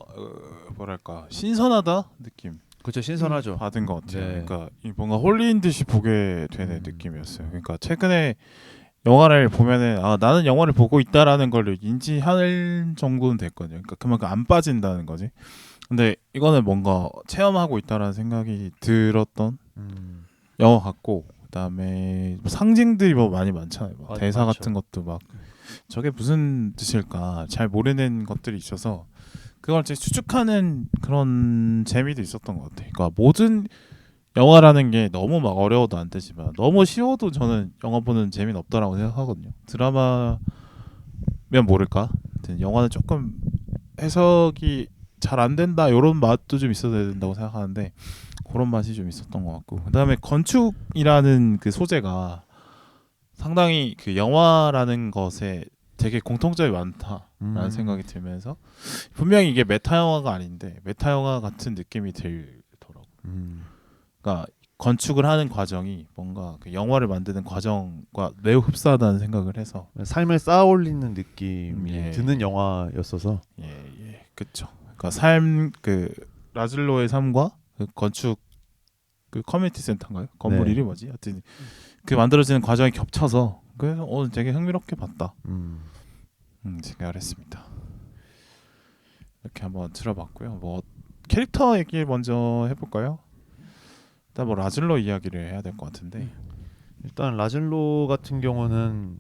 뭐랄까 신선하다 느낌 그렇죠 신선하죠. 받은 것 같아요. 네. 그러니까 뭔가 홀린 듯이 보게 되는 느낌이었어요. 그러니까 최근에 영화를 보면은 나는 영화를 보고 있다라는 걸 인지할 정도는 됐거든요. 그러니까 그만큼 안 빠진다는 거지. 근데 이거는 뭔가 체험하고 있다라는 생각이 들었던 영화 같고 그다음에 뭐 상징들이 뭐 많이 많잖아요. 막 대사 많죠. 같은 것도 막 저게 무슨 뜻일까 잘 모르는 것들이 있어서 그걸 이제 추측하는 그런 재미도 있었던 것 같아요. 그러니까 모든 영화라는 게 너무 막 어려워도 안 되지만 너무 쉬워도 저는 영화 보는 재미는 없다라고 생각하거든요. 드라마면 모를까? 아무튼 영화는 조금 해석이 잘 안 된다 이런 맛도 좀 있어야 된다고 생각하는데 그런 맛이 좀 있었던 것 같고 그다음에 건축이라는 그 소재가 상당히 그 영화라는 것에 되게 공통점이 많다라는 생각이 들면서 분명히 이게 메타 영화가 아닌데 메타 영화 같은 느낌이 들더라고. 그러니까 건축을 하는 과정이 뭔가 그 영화를 만드는 과정과 매우 흡사하다는 생각을 해서 삶을 쌓아올리는 느낌이 예. 드는 영화였어서 예, 그렇죠. 그러니까 삶 그 라즐로의 삶과 그 건축 그 커뮤니티 센터인가요? 건물 네. 이름이 뭐지? 하여튼 그 만들어지는 과정이 겹쳐서 그래서 되게 흥미롭게 봤다. 생각을 했습니다. 이렇게 한번 들어봤고요. 뭐 캐릭터 얘기 먼저 해볼까요? 일단 뭐 라즐로 이야기를 해야 될 것 같은데 일단 라즐로 같은 경우는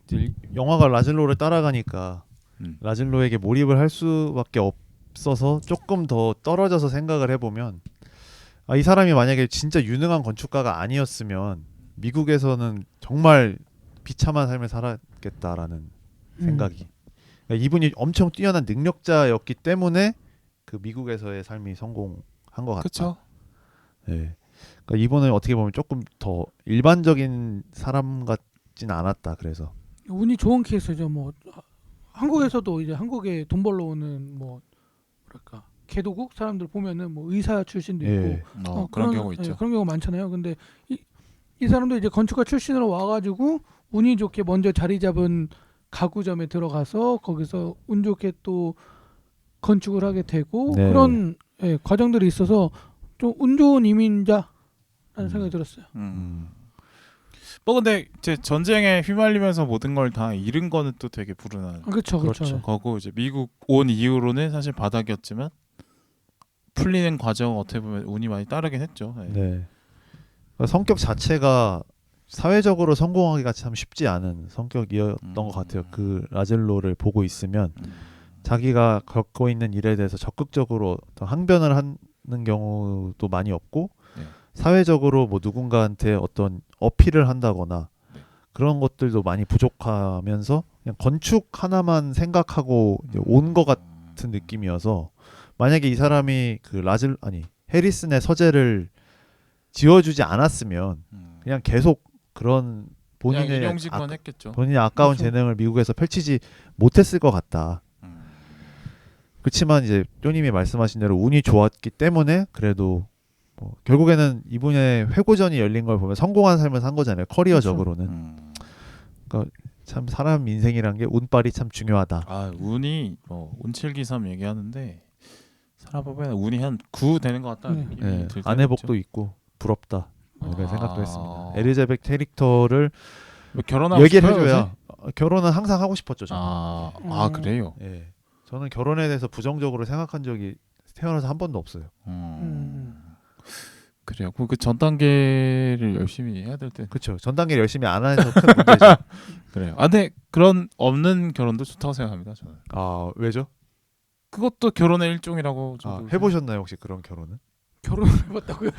이제 영화가 라즐로를 따라가니까 라즐로에게 몰입을 할 수밖에 없어서 조금 더 떨어져서 생각을 해보면 이 사람이 만약에 진짜 유능한 건축가가 아니었으면 미국에서는 정말 비참한 삶을 살았겠다라는 생각이. 그러니까 이분이 엄청 뛰어난 능력자였기 때문에 그 미국에서의 삶이 성공한 것 같다. 그렇죠. 네. 그러니까 이분은 어떻게 보면 조금 더 일반적인 사람 같진 않았다. 그래서 운이 좋은 케이스죠. 뭐 한국에서도 이제 한국에 돈 벌러 오는 뭐 뭐랄까 개도국 사람들 보면은 뭐 의사 출신도 있고 예. 그런 경우 있죠. 그런 경우 많잖아요. 근데 이 사람도 이제 건축가 출신으로 와가지고 운이 좋게 먼저 자리 잡은 가구점에 들어가서 거기서 운 좋게 또 건축을 하게 되고 네. 그런 과정들이 있어서 좀 운 좋은 이민자라는 생각이 들었어요. 뭐 근데 이제 전쟁에 휘말리면서 모든 걸 다 잃은 거는 또 되게 불운한 그렇죠. 거고 이제 미국 온 이후로는 사실 바닥이었지만 풀리는 과정 어떻게 보면 운이 많이 따르긴 했죠. 네. 네. 그러니까 성격 자체가 사회적으로 성공하기가 참 쉽지 않은 성격이었던 것 같아요. 그 라젤로를 보고 있으면 자기가 겪고 있는 일에 대해서 적극적으로 어떤 항변을 하는 경우도 많이 없고 네. 사회적으로 뭐 누군가한테 어떤 어필을 한다거나 네. 그런 것들도 많이 부족하면서 그냥 건축 하나만 생각하고 온 것 같은 느낌이어서 만약에 이 사람이 그 해리슨의 서재를 지어주지 않았으면 그냥 계속 그런 본인의 일용직관 했겠죠. 본인의 아까운 그렇죠. 재능을 미국에서 펼치지 못했을 것 같다. 그렇지만 이제 쪼님이 말씀하신 대로 운이 좋았기 때문에 그래도 뭐 결국에는 이분의 회고전이 열린 걸 보면 성공한 삶을 산 거잖아요. 커리어적으로는. 그러니까 참 사람 인생이란 게 운빨이 참 중요하다. 운이 운칠기삼 얘기하는데 사람 보면 운이 한 9 되는 것 같다는 느낌이 들 때가 아내복도 있죠. 있고 부럽다. 이런 생각도 했습니다. 아. 엘리자벳 캐릭터를 결혼하고 얘기를 싶어요, 해줘야 결혼은 항상 하고 싶었죠. 저는. 그래요. 예. 저는 결혼에 대해서 부정적으로 생각한 적이 태어나서 한 번도 없어요. 그래요. 그 전 단계를 열심히 해야 될 때. 그렇죠. 전 단계 열심히 안 해서 큰 문제죠. 그래요. 근데 그런 없는 결혼도 좋다고 생각합니다. 저는. 왜죠? 그것도 결혼의 일종이라고. 저도 해보셨나요 혹시 그런 결혼은? 결혼을 해봤다고요?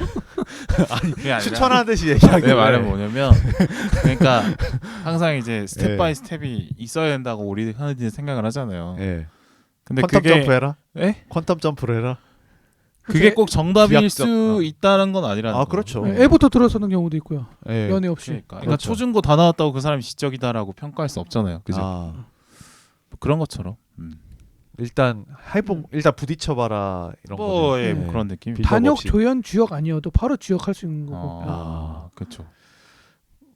아니 그게 아니라 추천하듯이 얘기하길래. 내 말은 뭐냐면 그러니까 항상 이제 스텝 바이 스텝이 있어야 된다고 우리 흔히 생각을 하잖아요. 예. 근데 퀀텀 그게 점프 해라. 예? 퀀텀 점프를 해라. 그게 꼭 정답일 비약적- 수 있다는 건 아니라는 거예요. 그렇죠. 애부터 들어서는 경우도 있고요. 예. 연애 없이. 그러니까 그렇죠. 초중고 다 나왔다고 그 사람이 지적이다라고 평가할 수 없잖아요. 그죠? 아, 뭐 그런 것처럼. 일단 일단 부딪혀봐라 이런 거. 뭐, 예, 네. 뭐 그런 느낌. 빌드업 단역, 없이. 조연, 주역 아니어도 바로 주역할 수 있는 거고. 그렇죠.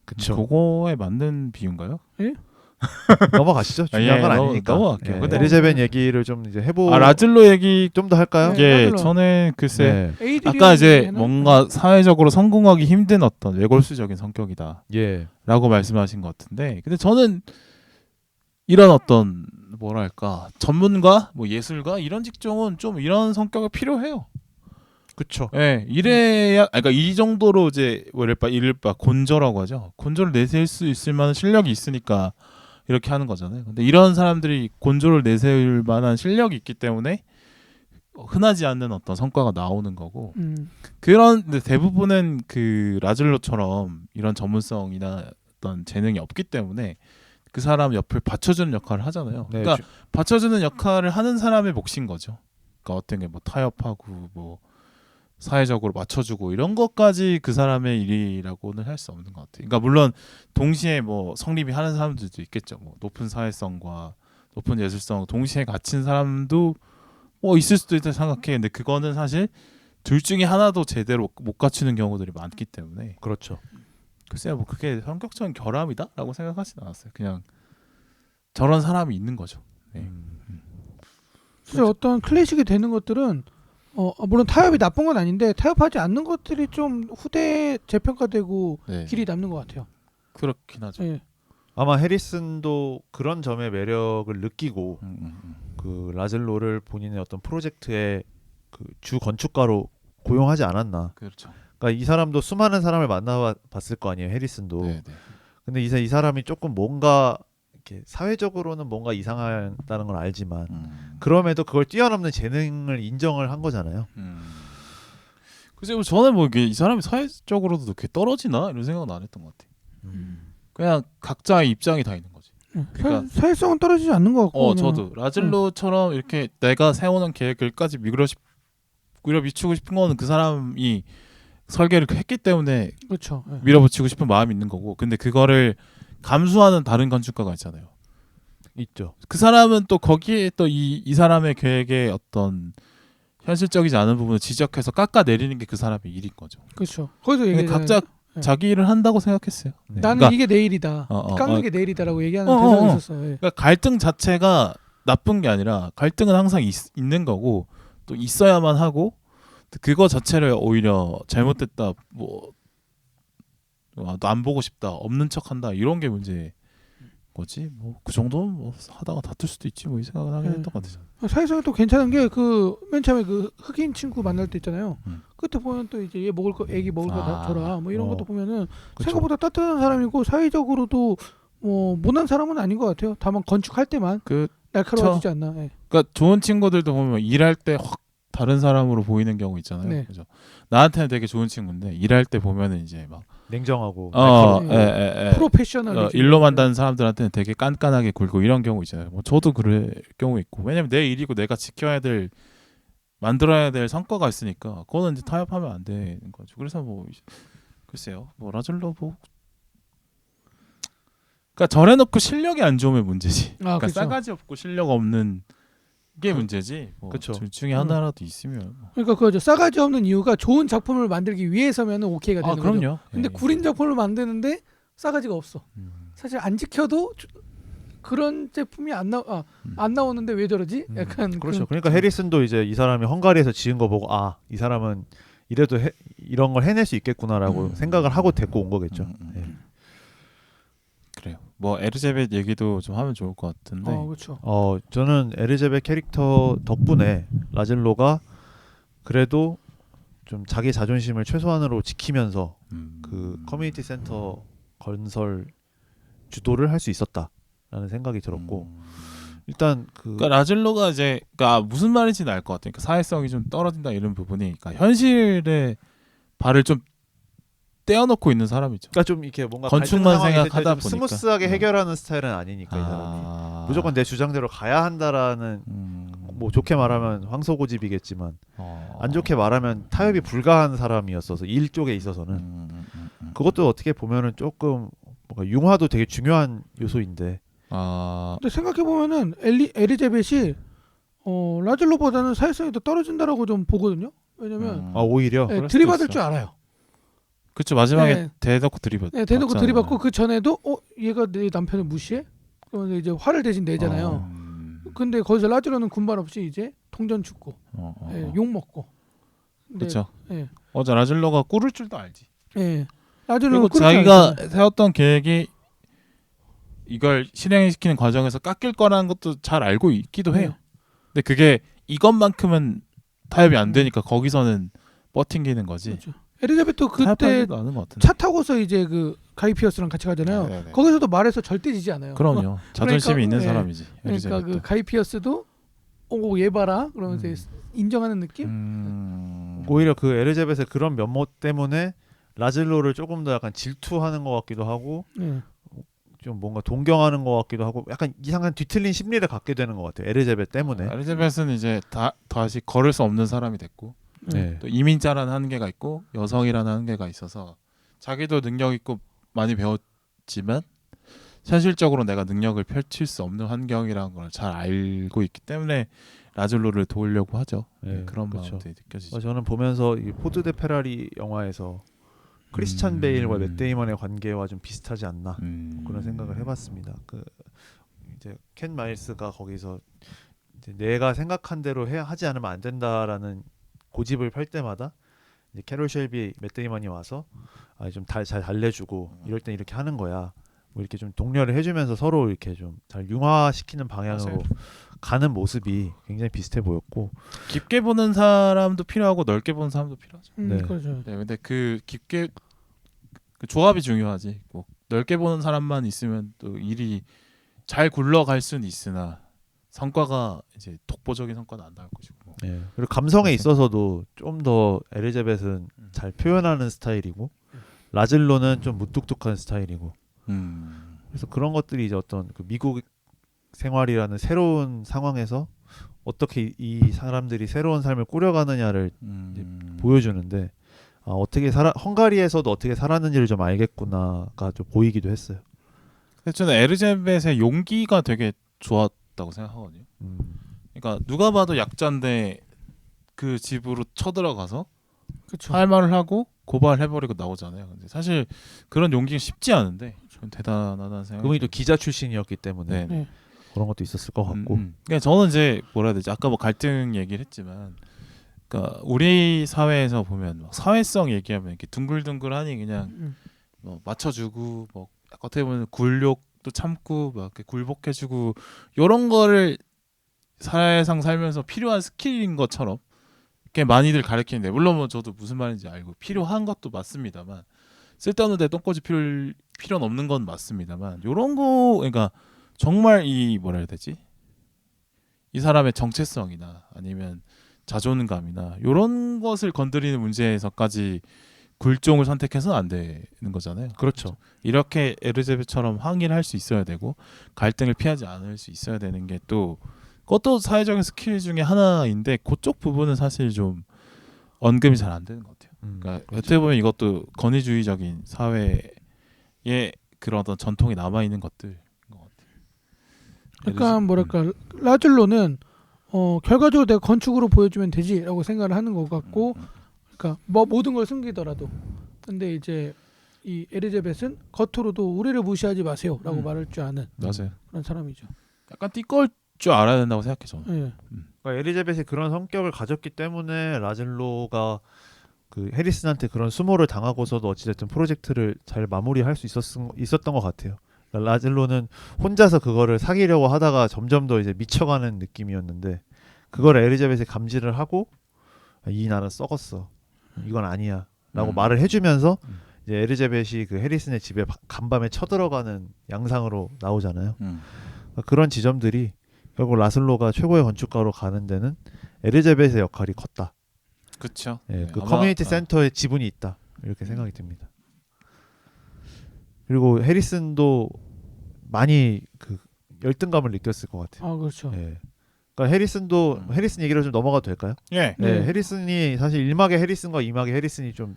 그쵸. 그거에 맞는 비유인가요? 넘어가시죠. 중요한 건 아니니까. 넘어갈게요. 근데 엘리자벳 얘기를 좀 이제 해보. 라즐로 얘기 좀 더 할까요? 네. 라즐로. 저는 글쎄 네. 에이드리언 아까 이제 얘기는? 뭔가 사회적으로 성공하기 힘든 어떤 외골수적인 성격이다라고 예. 말씀하신 것 같은데, 근데 저는 이런 어떤 뭐랄까 전문가, 뭐 예술가 이런 직종은 좀 이런 성격이 필요해요. 그쵸. 예, 이래야 그러니까 이 정도로 이제 이를바 곤조라고 하죠. 곤조를 내세울 수 있을 만한 실력이 있으니까 이렇게 하는 거잖아요. 근데 이런 사람들이 곤조를 내세울 만한 실력이 있기 때문에 흔하지 않는 어떤 성과가 나오는 거고, 그런데 대부분은 그 라즐로처럼 이런 전문성이나 어떤 재능이 없기 때문에 그 사람 옆을 받쳐주는 역할을 하잖아요. 네, 그러니까 받쳐주는 역할을 하는 사람의 몫인 거죠. 그러니까 어떤 게 뭐 타협하고 뭐 사회적으로 맞춰주고 이런 것까지 그 사람의 일이라고는 할 수 없는 것 같아요. 그러니까 물론 동시에 뭐 성립이 하는 사람들도 있겠죠. 뭐 높은 사회성과 높은 예술성 동시에 갖춘 사람도 뭐 있을 수도 있다 생각해. 근데 그거는 사실 둘 중에 하나도 제대로 못 갖추는 경우들이 많기 때문에. 그렇죠. 글쎄요, 뭐 그게 성격적인 결함이다라고 생각하진 않았어요. 그냥 저런 사람이 있는 거죠. 네. 사실 어떤 클래식이 되는 것들은 물론 타협이 나쁜 건 아닌데 타협하지 않는 것들이 좀 후대에 재평가되고 네. 길이 남는 것 같아요. 그렇긴 하죠. 예. 아마 해리슨도 그런 점의 매력을 느끼고 그 라즐로를 본인의 어떤 프로젝트의 그 주 건축가로 고용하지 않았나. 그렇죠. 그러니까 이 사람도 수많은 사람을 만나봤을 거 아니에요. 해리슨도. 네, 네. 근데 이 사람이 조금 뭔가 이렇게 사회적으로는 뭔가 이상하다는 걸 알지만 그럼에도 그걸 뛰어넘는 재능을 인정을 한 거잖아요. 글쎄 뭐 저는 뭐 이게 이 사람이 사회적으로도 그렇게 떨어지나 이런 생각은 안 했던 것 같아. 그냥 각자의 입장이 다 있는 거지. 그러니까 사회성은 떨어지지 않는 것 같고. 그냥. 저도 라즐로처럼 이렇게 내가 세워놓은 계획을까지 밀어붙이고 싶은 거는 그 사람이 설계를 했기 때문에 그렇죠. 밀어붙이고 싶은 마음이 있는 거고, 근데 그거를 감수하는 다른 건축가가 있잖아요. 있죠. 그 사람은 또 거기에 또 이 사람의 계획의 어떤 현실적이지 않은 부분을 지적해서 깎아내리는 게 그 사람의 일인 거죠. 그렇죠. 거기서 그러니까 얘기 각자 자기 일을 한다고 생각했어요. 네. 나는 그러니까 이게 내 일이다. 깎는 게 내 일이다라고 얘기하는 대상이 있었어요. 예. 그러니까 갈등 자체가 나쁜 게 아니라 갈등은 항상 있는 거고 또 있어야만 하고, 그거 자체를 오히려 잘못됐다, 뭐 안 보고 싶다, 없는 척한다, 이런 게 문제 거지. 뭐 그 정도는 뭐 하다가 다툴 수도 있지 뭐 이 생각은 하긴 했던 것 같아요. 사회성이 또 괜찮은 게 그 맨 처음에 그 흑인 친구 만날 때 있잖아요. 그때 보면 또 이제 얘 먹을 거, 애기 먹을 거 다 줘라, 뭐 이런 것도 보면은 그쵸. 생각보다 따뜻한 사람이고 사회적으로도 뭐 못난 사람은 아닌 것 같아요. 다만 건축할 때만 날카로워지지 않나. 예. 그러니까 좋은 친구들도 보면 일할 때 확 다른 사람으로 보이는 경우 있잖아요. 네. 그죠? 나한테는 되게 좋은 친구인데 일할 때 보면은 이제 막 냉정하고 프로페셔널 일로 만다는 사람들한테는 되게 깐깐하게 굴고 이런 경우 있잖아요. 뭐 저도 그럴 경우 있고, 왜냐면 내 일이고 내가 지켜야 될, 만들어야 될 성과가 있으니까 그거는 이제 타협하면 안 되는 거죠. 그래서 뭐 글쎄요, 뭐 라즐로 뭐 그러니까 저래놓고 실력이 안 좋으면 문제지. 그러니까 그렇죠. 싸가지 없고 실력 없는 게 문제지. 뭐 그쵸. 둘 중에 하나라도 있으면. 뭐. 그러니까 그거죠. 싸가지 없는 이유가 좋은 작품을 만들기 위해서면 오케이가 되는 거죠. 그럼요. 근데 구린 작품을 만드는데 싸가지가 없어. 사실 안 지켜도 그런 제품이 안 나오는데 왜 저러지? 약간 그렇죠. 그러니까 해리슨도 이제 이 사람이 헝가리에서 지은 거 보고 이 사람은 이래도 이런 걸 해낼 수 있겠구나라고 생각을 하고 데리고 온 거겠죠. 예. 그래요. 뭐 에르제벳 얘기도 좀 하면 좋을 것 같은데. 그렇죠. 저는 에르제벳 캐릭터 덕분에 라즐로가 그래도 좀 자기 자존심을 최소한으로 지키면서 그 커뮤니티 센터 건설 주도를 할 수 있었다라는 생각이 들었고, 일단 그러니까 라즐로가 이제 그러니까 무슨 말인지는 알 것 같아요. 그러니까 사회성이 좀 떨어진다 이런 부분이, 그러니까 현실에 발을 좀 떼어놓고 있는 사람이죠. 그러니까 좀 이렇게 뭔가 건축만 갈등 상황이 있을 때 생각하다 좀 보니까. 스무스하게 해결하는 스타일은 아니니까 이 사람이 무조건 내 주장대로 가야 한다라는, 뭐 좋게 말하면 황소고집이겠지만 안 좋게 말하면 타협이 불가한 사람이었어서 일 쪽에 있어서는 그것도 어떻게 보면은 조금 뭔가 융화도 되게 중요한 요소인데. 근데 생각해 보면은 에리제벳이 라즐로보다는 사회성이 더 떨어진다라고 좀 보거든요. 왜냐면 오히려 들이받을 줄 알아요. 그렇죠. 마지막에 대놓고 들이받. 대놓고 들이받고 그 전에도 얘가 내 남편을 무시해? 그러면 이제 화를 대신 내잖아요. 근데 거기서 라즐로는 군말 없이 이제 통전 죽고 욕 먹고. 그렇죠. 예. 라즐로가 꿇을 줄도 알지. 예. 그리고 자기가 세웠던 계획이 이걸 실행시키는 과정에서 깎일 거라는 것도 잘 알고 있기도 해요. 근데 그게 이것만큼은 타협이 안 되니까 거기서는 버팅기는 거지. 그렇죠. 에리자베트 그때 차 타고서 이제 그 가이 피어스랑 같이 가잖아요. 네네. 거기서도 말해서 절대 지지 않아요. 그럼요. 자존심이 있는 사람이지. 그러니까 그 가이 피어스도 얘 봐라 그러면서 인정하는 느낌. 오히려 그 에리자벳의 그런 면모 때문에 라즐로를 조금 더 약간 질투하는 것 같기도 하고, 좀 뭔가 동경하는 것 같기도 하고, 약간 이상한 뒤틀린 심리를 갖게 되는 것 같아요. 에리자벳 때문에. 에리자벳은 이제 다시 걸을 수 없는 사람이 됐고, 또 이민자라는 한계가 있고 여성이라는 한계가 있어서 자기도 능력 있고 많이 배웠지만 현실적으로 내가 능력을 펼칠 수 없는 환경이라는 걸 잘 알고 있기 때문에 라즐로를 도우려고 하죠. 그런 마음도 느껴지죠. 저는 보면서 이 포드 대 페라리 영화에서 크리스찬 베일과 맷 데이먼의 관계와 좀 비슷하지 않나 그런 생각을 해봤습니다. 그 이제 켄 마일스가 거기서 이제 내가 생각한 대로 하지 않으면 안 된다라는 고집을 펼 때마다 이제 캐롤 쉘비, 맷 데이먼이 와서 좀 잘 달래주고 이럴 땐 이렇게 하는 거야. 뭐 이렇게 좀 독려를 해주면서 서로 이렇게 좀 잘 융화시키는 방향으로 가는 모습이 굉장히 비슷해 보였고, 깊게 보는 사람도 필요하고 넓게 보는 사람도 필요하죠. 그렇죠. 근데 그 깊게 그 조합이 중요하지. 뭐 넓게 보는 사람만 있으면 또 일이 잘 굴러갈 수는 있으나 성과가 이제 독보적인 성과는 안 나올 것이고. 예. 그리고 감성에 그래서- 있어서도 좀 더 엘리자벳은 잘 표현하는 스타일이고 라즐로는 좀 무뚝뚝한 스타일이고. 그래서 그런 것들이 이제 어떤 그 미국 생활이라는 새로운 상황에서 어떻게 이 사람들이 새로운 삶을 꾸려가느냐를 보여주는데 어떻게 헝가리에서도 어떻게 살았는지를 좀 알겠구나가 좀 보이기도 했어요. 근데 저는 엘리자벳의 용기가 되게 좋았다고 생각하거든요. 그러니까 누가 봐도 약자인데 그 집으로 쳐들어가서 그렇죠. 할 말을 하고 고발해버리고 나오잖아요. 근데 사실 그런 용기가 쉽지 않은데 좀 대단하다는 생각이. 그분이 또 기자 출신이었기 때문에 네. 네. 그런 것도 있었을 것 같고. 그러니까 저는 이제 뭐라 해야 되지? 아까 뭐 갈등 얘기를 했지만, 그러니까 우리 사회에서 보면 막 사회성 얘기하면 이렇게 둥글둥글하니 그냥 뭐 맞춰주고 뭐 어떻게 보면 굴욕도 참고 막 이렇게 굴복해주고 이런 거를 사회상 살면서 필요한 스킬인 것처럼 이렇게 많이들 가르치는데, 물론 뭐 저도 무슨 말인지 알고 필요한 것도 맞습니다만 쓸데없는데 똥꼬지 필요는 없는 건 맞습니다만, 요런 거 그러니까 정말 이 뭐라 해야 되지? 이 사람의 정체성이나 아니면 자존감이나 요런 것을 건드리는 문제에서까지 굴종을 선택해서는 안 되는 거잖아요. 그렇죠. 이렇게 엘리자벳처럼 항의를 할 수 있어야 되고 갈등을 피하지 않을 수 있어야 되는 게 또 그것도 사회적인 스킬 중에 하나인데, 그쪽 부분은 사실 좀 언급이 잘 안 되는 것 같아요. 그러니까 그렇죠. 어떻게 보면 이것도 권위주의적인 사회의 그런 어떤 전통이 남아 있는 것들인 것 같아요. 약간 뭐랄까 라즐로는 결과적으로 내가 건축으로 보여주면 되지라고 생각을 하는 것 같고, 그러니까 뭐 모든 걸 숨기더라도. 근데 이제 이 엘리자벳은 겉으로도 우리를 무시하지 마세요라고 말할 줄 아는 맞아요. 그런 사람이죠. 약간 띠걸 줄 알아야 된다고 생각해 저는. 예. 그러니까 엘리자벳이 그런 성격을 가졌기 때문에 라즐로가 그 해리슨한테 그런 수모를 당하고서도 어찌됐든 프로젝트를 잘 마무리할 수 있었던 것 같아요. 라즐로는 혼자서 그거를 사귀려고 하다가 점점 더 이제 미쳐가는 느낌이었는데, 그걸 엘리자벳이 감지를 하고 이 나는 썩었어, 이건 아니야 라고 말을 해주면서 이제 엘리자벳이 그 해리슨의 집에 간밤에 쳐들어가는 양상으로 나오잖아요. 그러니까 그런 지점들이 결국 라슬로가 최고의 건축가로 가는 데는 엘리자벳의 역할이 컸다. 그렇죠. 예, 그 커뮤니티 센터에 지분이 있다, 이렇게 생각이 듭니다. 그리고 해리슨도 많이 그 열등감을 느꼈을 것 같아요. 아 그렇죠. 예. 그러니까 해리슨 얘기로 좀 넘어가도 될까요? 예. 네. 해리슨이 사실 1막의 해리슨과 2막의 해리슨이 좀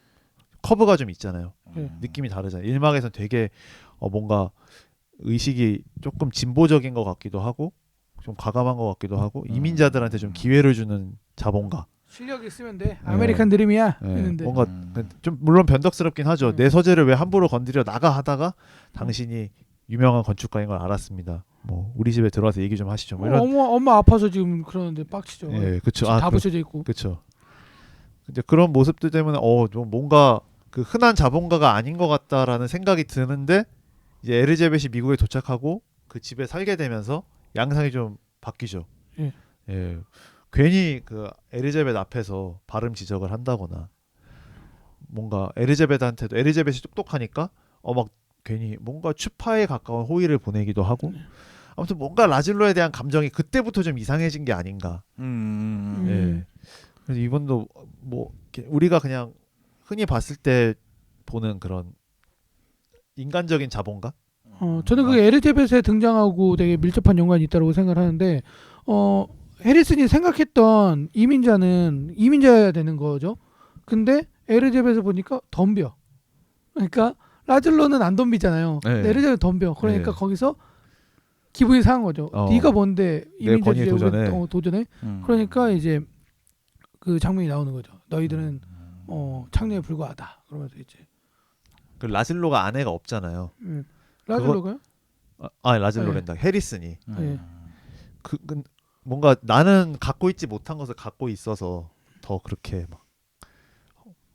커브가 좀 있잖아요. 느낌이 다르잖아요. 1막에서는 되게 뭔가 의식이 조금 진보적인 것 같기도 하고 좀 과감한 것 같기도 하고 이민자들한테 좀 기회를 주는 자본가. 실력 있으면 돼. 아메리칸 드림이야. 네. 했는데. 뭔가 좀 물론 변덕스럽긴 하죠. 내 소재를 왜 함부로 건드려 나가 하다가 당신이 유명한 건축가인 걸 알았습니다. 뭐 우리 집에 들어와서 얘기 좀 하시죠. 뭐 이런. 엄마 아파서 지금 그러는데 빡치죠. 예, 그렇죠. 다 붙여져 있고. 그렇죠. 이제 그런 모습들 때문에 좀 뭔가 그 흔한 자본가가 아닌 것 같다라는 생각이 드는데, 이제 엘리자벳이 미국에 도착하고 그 집에 살게 되면서 양상이 좀 바뀌죠. 예. 예. 괜히 그 엘리자벳 앞에서 발음 지적을 한다거나 뭔가 엘리자벳이 똑똑하니까 막 괜히 뭔가 추파에 가까운 호의를 보내기도 하고, 아무튼 뭔가 라즐로에 대한 감정이 그때부터 좀 이상해진 게 아닌가. 예. 그래서 이분도 뭐 우리가 그냥 흔히 봤을 때 보는 그런 인간적인 자본가? 저는 그게 엘리자벳에 등장하고 되게 밀접한 연관이 있다고 생각을 하는데, 해리슨이 생각했던 이민자는 이민자여야 되는 거죠. 근데 엘리자벳을 보니까 덤벼. 그러니까 라즐로는 안 덤비잖아요. 네. 엘리자벳 덤벼. 그러니까 네. 거기서 기분이 상한 거죠. 네가 뭔데 이민자 권위에 주제에 도전해. 도전해? 그러니까 이제 그 장면이 나오는 거죠. 너희들은 창녀에 불과하다. 그러면서 이제 그 라즐로가 아내가 없잖아요. 라즐로가요? 라즐로랜다. 해리슨이 네. 뭔가 나는 갖고 있지 못한 것을 갖고 있어서 더 그렇게 막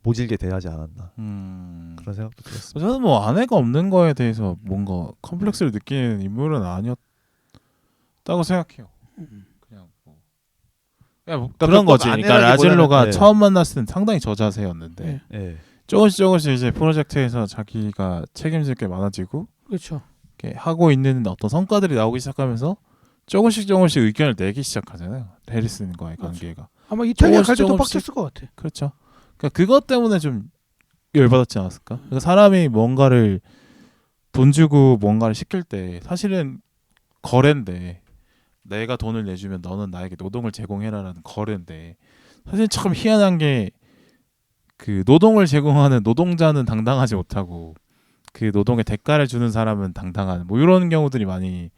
모질게 대하지 않았나, 그런 생각도 들었습니다. 저는 뭐 아내가 없는 거에 대해서 뭔가 컴플렉스를 느끼는 인물은 아니었다고 생각해요. 그냥 뭐 그런 거지. 그러니까 라즐로가 네. 처음 만났을 땐 상당히 저자세였는데 네. 조금씩 이제 프로젝트에서 자기가 책임질 게 많아지고 그렇죠. 이렇게 하고 있는 어떤 성과들이 나오기 시작하면서 조금씩 의견을 내기 시작하잖아요. 해리슨과의 관계가. 아마 이탈리아 갈 조금씩 때도 빡쳤을 것 같아. 그렇죠. 그러니까 그것 때문에 좀 열받았지 않았을까? 그러니까 사람이 뭔가를 돈 주고 뭔가를 시킬 때 사실은 거래인데 내가 돈을 내주면 너는 나에게 노동을 제공해라라는 거래인데 사실 참 희한한 게 그 노동을 제공하는 노동자는 당당하지 못하고 그 노동의 대가를 주는 사람은 당당한 뭐 이런 경우들이 많이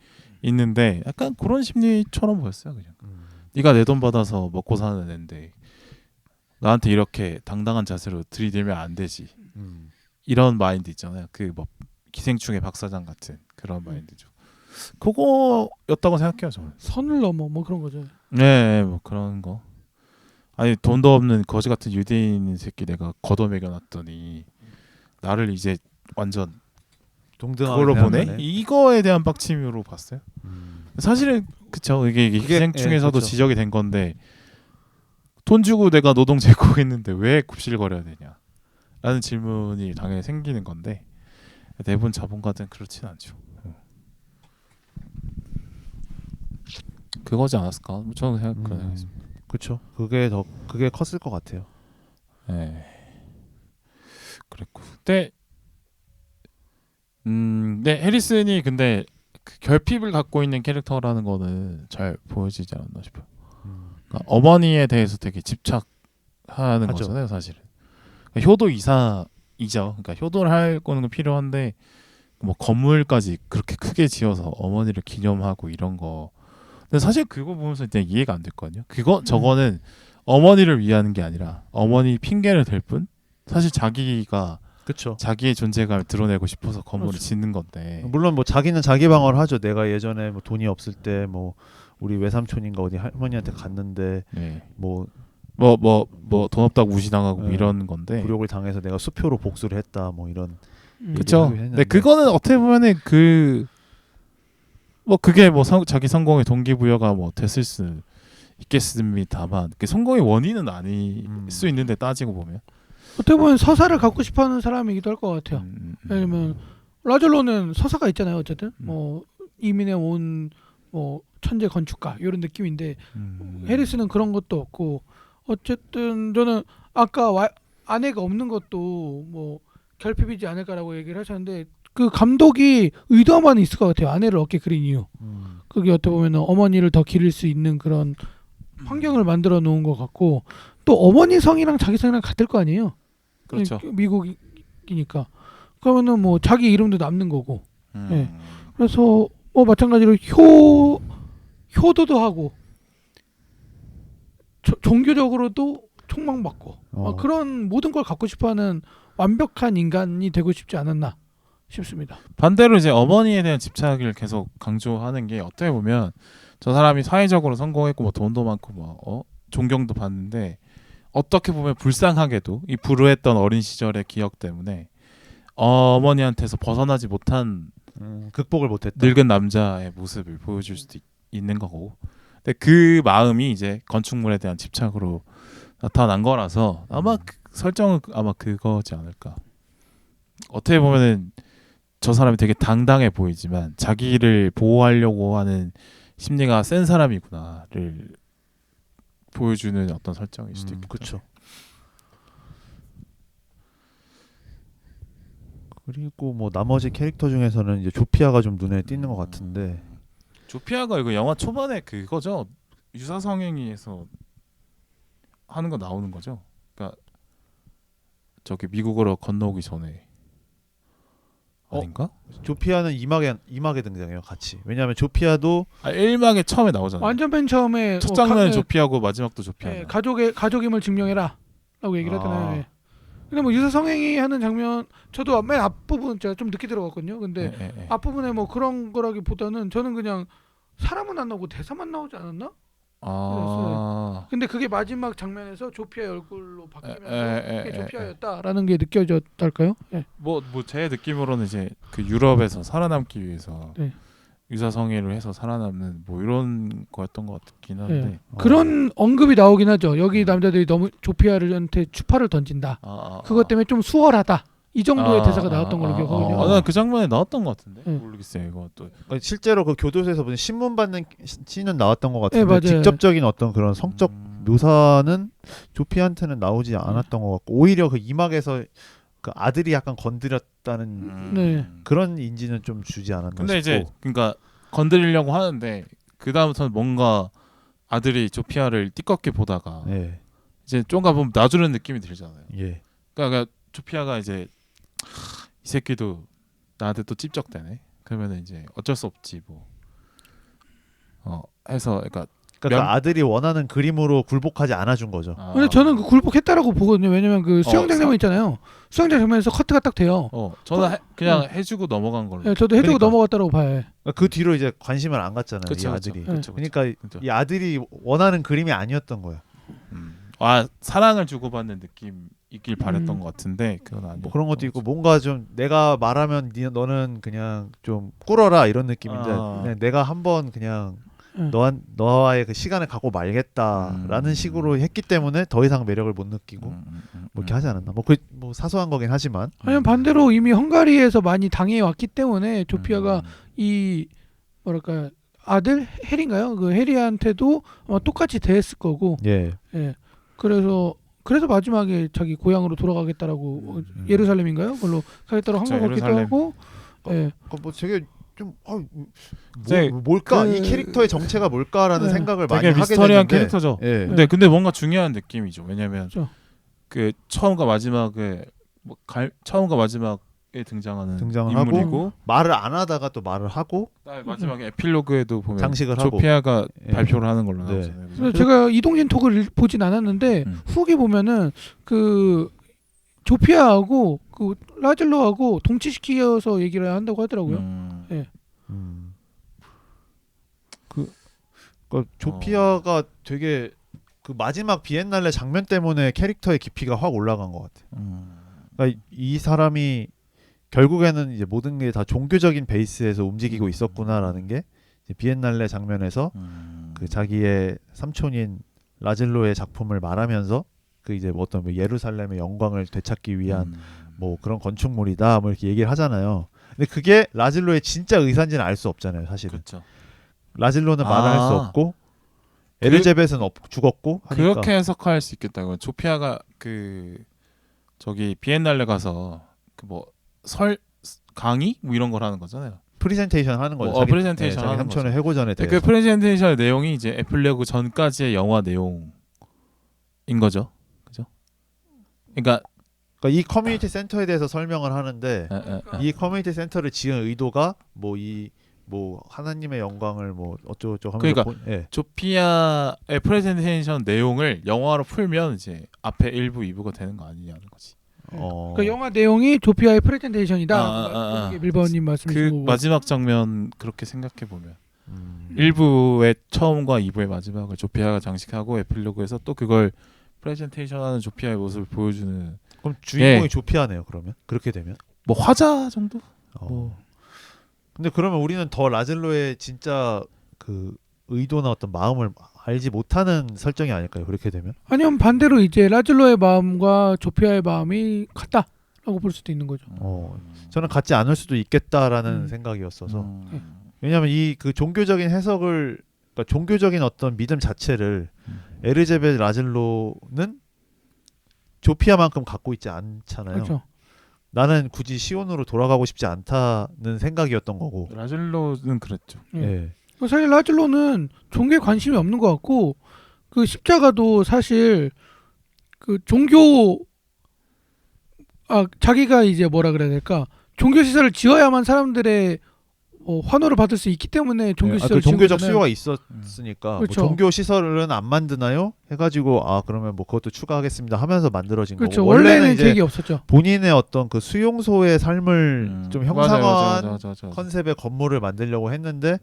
있는데 약간 그런 심리처럼 보였어요. 그냥 네가 내 돈 받아서 먹고 사는 애인데 나한테 이렇게 당당한 자세로 들이대면 안 되지. 이런 마인드 있잖아요. 그 뭐 기생충의 박사장 같은 그런 마인드죠. 그거였다고 생각해요, 저는. 선을 넘어 뭐 그런 거죠. 네, 뭐 그런 거. 아니 돈도 없는 거지 같은 유대인 새끼 내가 걷어먹여놨더니 나를 이제 완전 동등하게 그걸로 보내? 생각하네. 이거에 대한 빡침으로 봤어요. 사실은 그쵸. 이게 기생충에서도 그쵸. 지적이 된 건데 돈 주고 내가 노동 제공했는데 왜 굽실거려야 되냐? 라는 질문이 당연히 생기는 건데 대부분 자본가들은 그렇진 않죠. 그거지 않았을까? 뭐 저는 생각했습니다. 그렇죠. 그게 컸을 것 같아요. 네. 그랬고. 근데 네 해리슨이 근데 그 결핍을 갖고 있는 캐릭터라는 거는 잘 보여지지 않았나 싶어요. 그러니까 어머니에 대해서 되게 집착하는 하죠. 거잖아요, 사실은. 그러니까 효도 이사이죠. 그러니까 효도를 할 거는 필요한데 뭐 건물까지 그렇게 크게 지어서 어머니를 기념하고 이런 거. 근데 사실 그거 보면서 일단 이해가 안 됐거든요. 저거는 어머니를 위하는 게 아니라 어머니 핑계를 댈 뿐 사실 자기가 그렇죠. 자기의 존재감을 드러내고 싶어서 건물을 그렇죠. 짓는 건데. 물론 뭐 자기는 자기 방어를 하죠. 내가 예전에 뭐 돈이 없을 때 뭐 우리 외삼촌인가 어디 할머니한테 갔는데 네. 뭐 돈 없다고 무시당하고 뭐 네. 이런 건데. 굴욕을 당해서 내가 수표로 복수를 했다 뭐 이런. 그렇죠. 얘기를 근데 했는데. 그거는 어떻게 보면은 그게 뭐 자기 성공의 동기부여가 뭐 됐을 수 있겠습니다만 그 성공의 원인은 아닐 수 있는데 따지고 보면. 어떻게 보면 서사를 갖고 싶어하는 사람이기도 할 것 같아요. 왜냐면 라젤로는 서사가 있잖아요. 어쨌든 뭐 이민해 온 뭐 천재 건축가 이런 느낌인데 해리스는 그런 것도 없고 어쨌든 저는 아까 아내가 없는 것도 뭐 결핍이지 않을까라고 얘기를 하셨는데 그 감독이 의도한 바는 있을 것 같아요. 아내를 없게 그린 이유. 그게 어떻게 보면 어머니를 더 기를 수 있는 그런 환경을 만들어 놓은 것 같고 또 어머니 성이랑 자기 성이랑 같을 거 아니에요. 그렇죠. 미국이니까 그러면은 뭐 자기 이름도 남는 거고. 네. 음. 그래서 뭐 마찬가지로 효도도 하고 종교적으로도 촉망받고 그런 모든 걸 갖고 싶어하는 완벽한 인간이 되고 싶지 않았나 싶습니다. 반대로 이제 어머니에 대한 집착을 계속 강조하는 게 어떻게 보면 저 사람이 사회적으로 성공했고 뭐 돈도 많고 뭐 존경도 받는데 어떻게 보면 불쌍하게도 이 불우했던 어린 시절의 기억 때문에 어머니한테서 벗어나지 못한 극복을 못했다. 늙은 남자의 모습을 보여줄 수도 있는 거고. 근데 그 마음이 이제 건축물에 대한 집착으로 나타난 거라서 아마 설정은 아마 그거지 않을까. 어떻게 보면은 저 사람이 되게 당당해 보이지만 자기를 보호하려고 하는 심리가 센 사람이구나를 보여주는 어떤 설정일 수도 있고. 그렇죠. 그리고 뭐 나머지 캐릭터 중에서는 이제 조피아가 좀 눈에 띄는 것 같은데. 조피아가 이거 영화 초반에 그거죠. 유사성행위에서 하는 거 나오는 거죠. 그러니까 저기 미국으로 건너오기 전에 아닌가? 조피아는 2막에 등장해요, 같이. 왜냐하면 조피아도 1막에 처음에 나오잖아요. 완전 맨 처음에 첫 장면은 조피아고 마지막도 조피아. 네, 가족임을 증명해라라고 얘기를 하잖아요. 네. 근데 뭐 유사 성행위 하는 장면 저도 맨 앞부분 제가 좀 늦게 들어갔거든요. 근데 앞부분에 뭐 그런 거라기보다는 저는 그냥 사람은 안 나오고 대사만 나오지 않았나? 근데 그게 마지막 장면에서 조피아 얼굴로 바뀌면서 그게 조피아였다라는 게 느껴졌달까요? 네. 뭐 제 느낌으로는 이제 그 유럽에서 살아남기 위해서 유사성애를 해서 살아남는 뭐 이런 거였던 것 같긴 한데 네. 그런 언급이 나오긴 하죠. 여기 남자들이 너무 조피아한테 추파를 던진다. 그것 때문에 좀 수월하다. 이 정도의 대사가 나왔던 걸로 기억하거든요. 나는 그 장면에 나왔던 것 같은데 네. 모르겠어요 이거 또. 실제로 그 교도소에서 무슨 신문 받는 씬은 나왔던 것 네, 같은데 맞아요. 직접적인 어떤 그런 성적 묘사는 조피한테는 나오지 않았던 것 같고 오히려 그 이막에서 그 아들이 약간 건드렸다는 네. 그런 인지는 좀 주지 않았나 근데 이제 싶고. 그러니까 건드리려고 하는데 그 다음부터는 뭔가 아들이 조피아를 띠껍게 보다가 예. 이제 좀 가보면 놔주는 느낌이 들잖아요. 예. 그러니까 조피아가 이제 이 새끼도 나한테 또 찝적대네. 그러면 이제 어쩔 수 없지 뭐. 해서 그러니까 그러니까 아들이 원하는 그림으로 굴복하지 않아준 거죠. 근데 저는 그 굴복했다라고 보거든요. 왜냐면 그 수영장 장면 있잖아요. 수영장 장면에서 커트가 딱 돼요. 저는 그냥 해주고 넘어간 걸로. 네, 저도 해주고 그러니까. 넘어갔다라고 봐요. 그 뒤로 이제 관심을 안 갖잖아요. 그쵸, 이 아들이. 그쵸. 그러니까 그쵸. 이 아들이 원하는 그림이 아니었던 거야. 사랑을 주고받는 느낌이길 바랬던 것 같은데 그건 아니고. 뭐 그런 것도 있고 뭔가 좀 내가 말하면 너는 그냥 좀 꿇어라 이런 느낌인데 그냥 내가 한번 그냥 너와의 그 시간을 갖고 말겠다라는 식으로 했기 때문에 더 이상 매력을 못 느끼고 뭐 이렇게 하지 않았나. 뭐 사소한 거긴 하지만. 아니면 반대로 이미 헝가리에서 많이 당해 왔기 때문에 조피아가 이 뭐랄까 아들 해리인가요? 그 해리한테도 아마 똑같이 대했을 거고. 예. 예. 그래서 마지막에 자기 고향으로 돌아가겠다라고 예루살렘인가요? 그걸로 가겠다고 한 것 같기도 예루살렘. 하고. 예. 뭐 되게 좀 되게 뭘까 이 캐릭터의 정체가 뭘까라는 네. 생각을 많이 되게 하게 미스터리한 되는데. 캐릭터죠. 예. 근데 뭔가 중요한 느낌이죠. 왜냐면 그렇죠. 그 처음과 마지막에 처음과 마지막에 등장하는 등장을 인물이고 말을 안 하다가 또 말을 하고 마지막에 에필로그에도 보면 장식을 하고. 조피아가 예. 발표를 하는 걸로 네. 나오잖아요. 그죠? 그래서 제가 이동진 톡을 보진 않았는데 후기 보면은 그 조피아하고 그 라즐로하고 동치시키어서 얘기를 한다고 하더라고요. 그러니까 조피아가 되게 그 마지막 비엔날레 장면 때문에 캐릭터의 깊이가 확 올라간 것 같아요. 그러니까 이 사람이 결국에는 이제 모든 게 다 종교적인 베이스에서 움직이고 있었구나라는 게 이제 비엔날레 장면에서 그 자기의 삼촌인 라젤로의 작품을 말하면서 그 이제 뭐 어떤 뭐 예루살렘의 영광을 되찾기 위한 뭐 그런 건축물이다 뭐 이렇게 얘기를 하잖아요. 근데 그게 라젤로의 진짜 의사인지는 알 수 없잖아요, 사실은. 그렇죠. 라젤로는 말을 할 수 없고 엘리자벳은 죽었고 하니까. 그렇게 해석할 수 있겠다고. 조피아가 그 저기 비엔날레 가서 그 뭐 강의 뭐 이런 걸 하는 거잖아요. 프리젠테이션 하는 거죠. 프레젠테이션 자기 하는 삼촌의 거죠. 해고전에 대해서. 그 프레젠테이션의 내용이 이제 에필레그 전까지의 영화 내용인 거죠. 그죠? 그러니까 이 커뮤니티 센터에 대해서 설명을 하는데 이 커뮤니티 센터를 지은 의도가 뭐 하나님의 영광을 뭐 어쩌고저쩌고 하면서 그러니까 조피아의 프레젠테이션 내용을 영화로 풀면 이제 앞에 1부, 2부가 되는 거 아니냐는 거지. 그 영화 내용이 조피아의 프레젠테이션이다. 밀버님 말씀이시고 그 마지막 장면 그렇게 생각해 보면 1부의 처음과 2부의 마지막을 조피아가 장식하고 에필로그에서 또 그걸 프레젠테이션하는 조피아의 모습을 보여주는. 그럼 주인공이 조피아네요. 그러면 그렇게 되면 뭐 화자 정도? 근데 그러면 우리는 더 라젤로의 진짜 그 의도나 어떤 마음을 알지 못하는 설정이 아닐까요? 그렇게 되면? 아니면 반대로 이제 라즐로의 마음과 조피아의 마음이 같다라고 볼 수도 있는 거죠. 저는 같지 않을 수도 있겠다라는 생각이었어서. 왜냐하면 이 그 종교적인 해석을, 그러니까 종교적인 어떤 믿음 자체를 에르제벳 라젤로는 조피아만큼 갖고 있지 않잖아요. 그렇죠. 나는 굳이 시온으로 돌아가고 싶지 않다는 생각이었던 거고. 라젤로는 그랬죠. 예. 사실 라즐로는 종교에 관심이 없는 것 같고 그 십자가도 사실 그 자기가 이제 뭐라 그래야 될까 종교 시설을 지어야만 사람들의 환호를 받을 수 있기 때문에 종교 시설을 그 종교적 지은 수요가 있었으니까 그렇죠. 뭐 종교 시설은 안 만드나요? 해가지고 그러면 뭐 그것도 추가하겠습니다 하면서 만들어진 그렇죠. 거고. 원래는 이제 계획이 없었죠. 본인의 어떤 그 수용소의 삶을 좀 형상화한 맞아. 컨셉의 건물을 만들려고 했는데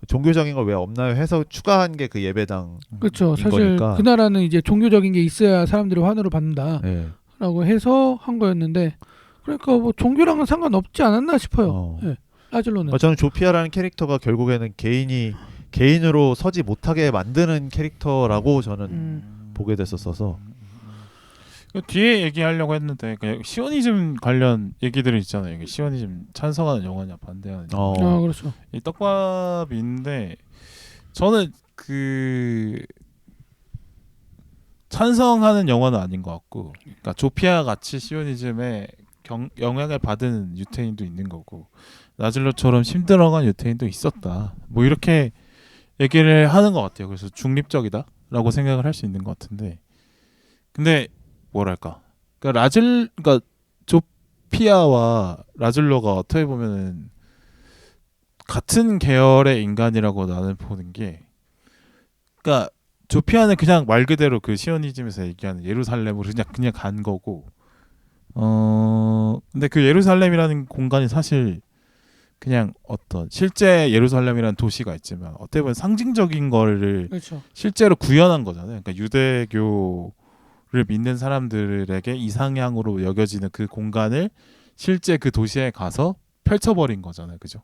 종교적인 걸 왜 없나요? 해서 추가한 게 그 예배당. 그렇죠. 사실 거니까. 그 나라는 이제 종교적인 게 있어야 사람들이 환호를 받는다라고 해서 한 거였는데 그러니까 뭐 종교랑은 상관없지 않았나 싶어요. 네. 라즐로는. 저는 조피아라는 캐릭터가 결국에는 개인으로 서지 못하게 만드는 캐릭터라고 저는 보게 됐었어서. 뒤에 얘기하려고 했는데 그냥 시오니즘 관련 얘기들이 있잖아요. 이게 시오니즘 찬성하는 영화냐 반대하는 영화. 아 그렇죠. 이 떡밥인데 저는 그 찬성하는 영화는 아닌 것 같고, 그러니까 조피아 같이 시오니즘에 영향을 받은 유태인도 있는 거고 나즐로처럼 힘들어간 유태인도 있었다. 뭐 이렇게 얘기를 하는 것 같아요. 그래서 중립적이다라고 생각을 할 수 있는 것 같은데, 근데 뭐랄까, 그러니까 조피아와 라즐로가 어떻게 보면은 같은 계열의 인간이라고 나는 보는 게, 그러니까 조피아는 그냥 말 그대로 그 시오니즘에서 얘기하는 예루살렘으로 그냥 간 거고, 근데 그 예루살렘이라는 공간이 사실 그냥 어떤 실제 예루살렘이라는 도시가 있지만 어떻게 보면 상징적인 거를 그렇죠. 실제로 구현한 거잖아요. 그러니까 유대교를 믿는 사람들에게 이상향으로 여겨지는 그 공간을 실제 그 도시에 가서 펼쳐버린 거잖아요. 그죠?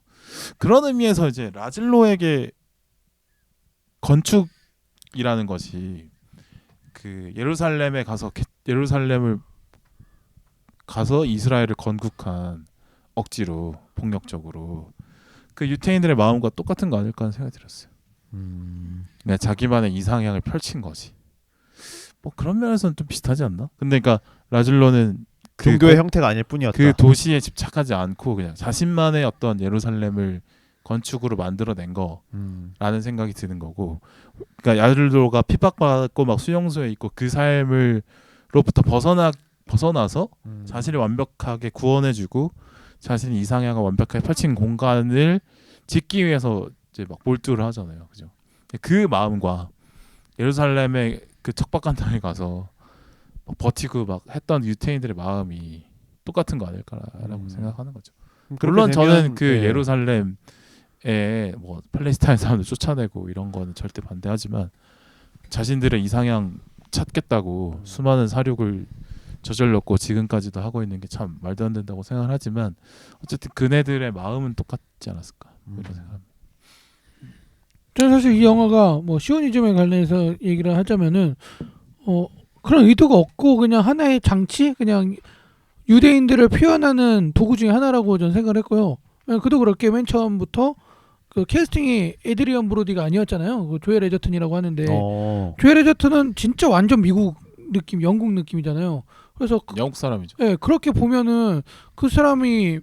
그런 의미에서 이제 라즐로에게 건축이라는 것이 그 예루살렘을 가서 이스라엘을 건국한, 억지로 폭력적으로 그 유태인들의 마음과 똑같은 거 아닐까 하는 생각이 들었어요. 그냥 자기만의 이상향을 펼친 거지. 뭐 그런 면에서는 좀 비슷하지 않나? 근데 그러니까 라즐로는 종교의 형태가 아닐 뿐이었다. 그 도시에 집착하지 않고 그냥 자신만의 어떤 예루살렘을 건축으로 만들어낸 거라는 생각이 드는 거고, 그러니까 라즐로가 핍박받고 막 수용소에 있고 그 삶을로부터 벗어나서 자신을 완벽하게 구원해주고 자신이 이상향을 완벽하게 펼친 공간을 짓기 위해서 이제 막 몰두를 하잖아요. 그죠? 그 마음과 예루살렘의 그 척박한 땅에 가서 막 버티고 막 했던 유태인들의 마음이 똑같은 거 아닐까라고 생각하는 거죠. 물론 저는 그 예. 예루살렘에 뭐 팔레스타인 사람들 쫓아내고 이런 거는 절대 반대하지만, 자신들의 이상향 찾겠다고 수많은 사륙을 저질렀고 지금까지도 하고 있는 게 참 말도 안 된다고 생각을 하지만, 어쨌든 그네들의 마음은 똑같지 않았을까 이런 생각합니다. 저는 사실 이 영화가 뭐 시오니즘에 관련해서 얘기를 하자면은 그런 의도가 없고 그냥 하나의 장치, 그냥 유대인들을 표현하는 도구 중에 하나라고 저는 생각을 했고요. 그도 그렇게 맨 처음부터 그 캐스팅이 에드리언 브로디가 아니었잖아요. 그 조엘 에저튼이라고 하는데 조엘 에저튼은 진짜 완전 미국 느낌, 영국 느낌이잖아요. 그래서 영국 사람이죠. 예, 그렇게 보면은 그 사람이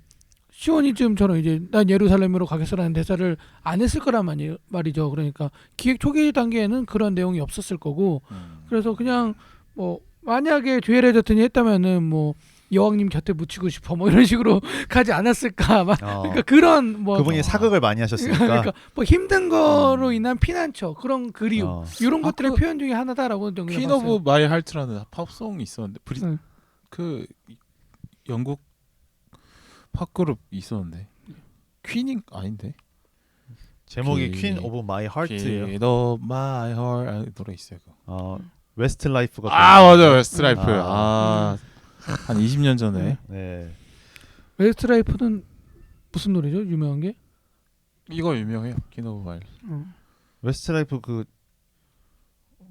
시오니즘처럼 이제 난 예루살렘으로 가겠어라는 대사를 안 했을 거란 말이죠. 그러니까 기획 초기 단계에는 그런 내용이 없었을 거고, 그래서 그냥 뭐 만약에 조엘 에저튼이 했다면은 뭐 여왕님 곁에 묻히고 싶어 뭐 이런 식으로 가지 않았을까. 그러니까 그런 뭐 그분이 사극을 많이 하셨으니까. 그러니까 뭐 힘든 거로 인한 피난처, 그런 그리움 이런 것들의 표현 중에 하나다라고 저는 퀸 봤어요. 오브 마이 하트라는 팝송이 있었는데 그 영국 팝그룹 있었는데 퀸이 아닌데 제목이 퀸 오브 마이 하트예요. 퀸 오브 마이 하트 노래 있어요. 웨스트 라이프가 맞아, 웨스트라이프. 한 20년 전에. 네. 웨스트라이프는 무슨 노래죠? 유명한 게? 이거 유명해요. 퀸 오브 마이. 웨스트 라이프 그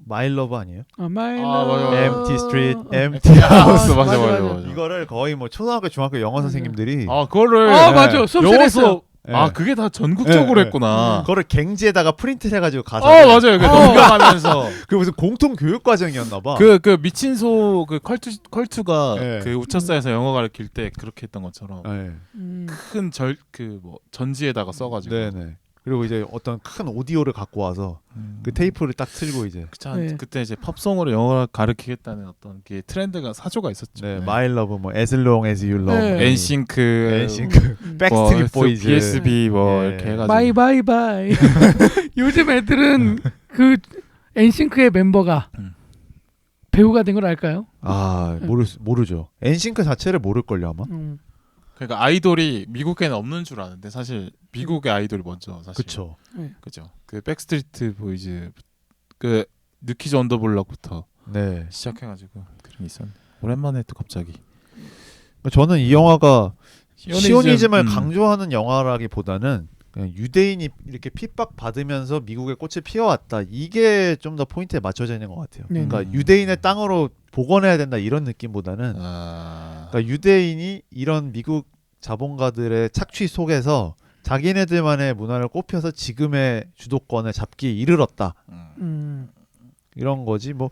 마이 러브 아니에요? 마이 맞아. Empty Street, Empty House. 맞아. 이거를 거의 뭐 초등학교, 중학교 영어 선생님들이 그거를 맞아. 영어서 네. 그게 다 전국적으로 네. 했구나. 그거를 갱지에다가 프린트를 해가지고 가서 맞아요. 그 넘겨가면서 그 무슨 공통 교육 과정이었나봐. 그 미친 소 그 컬투가 네. 그 우차사에서 영어 가르칠 때 그렇게 했던 것처럼 네. 큰 전지에다가 써가지고. 네네. 그리고 이제 어떤 큰 오디오를 갖고 와서 그 테이프를 딱 틀고 이제 그때 이제 팝송으로 영어 가르치겠다는 어떤 게 트렌드가 사조가 있었죠. 네, My Love, 뭐 As Long As You Love, 네. 엔싱크, Backstreet Boys, BSB 뭐 이렇게 해가지고. 바이. 요즘 애들은 그 엔싱크의 멤버가 배우가 된 걸 알까요? 모르죠. 엔싱크 자체를 모를걸요 아마. 그러니까 아이돌이 미국에는 없는 줄 아는데 사실 미국의 아이돌이 먼저 사실. 그쵸. 그죠. 그 백스트리트 보이즈, 그 뉴키즈 언더 블럭부터 네. 시작해가지고 그런 게 있었는데 오랜만에 또 갑자기. 저는 이 영화가 시오니즘을 시오니즘, 강조하는 영화라기보다는 그냥 유대인이 이렇게 핍박 받으면서 미국의 꽃을 피워왔다. 이게 좀 더 포인트에 맞춰져 있는 것 같아요. 네. 그러니까 유대인의 땅으로 복원해야 된다 이런 느낌보다는 그러니까 유대인이 이런 미국 자본가들의 착취 속에서 자기네들만의 문화를 꼽혀서 지금의 주도권을 잡기에 이르렀다. 이런 거지. 뭐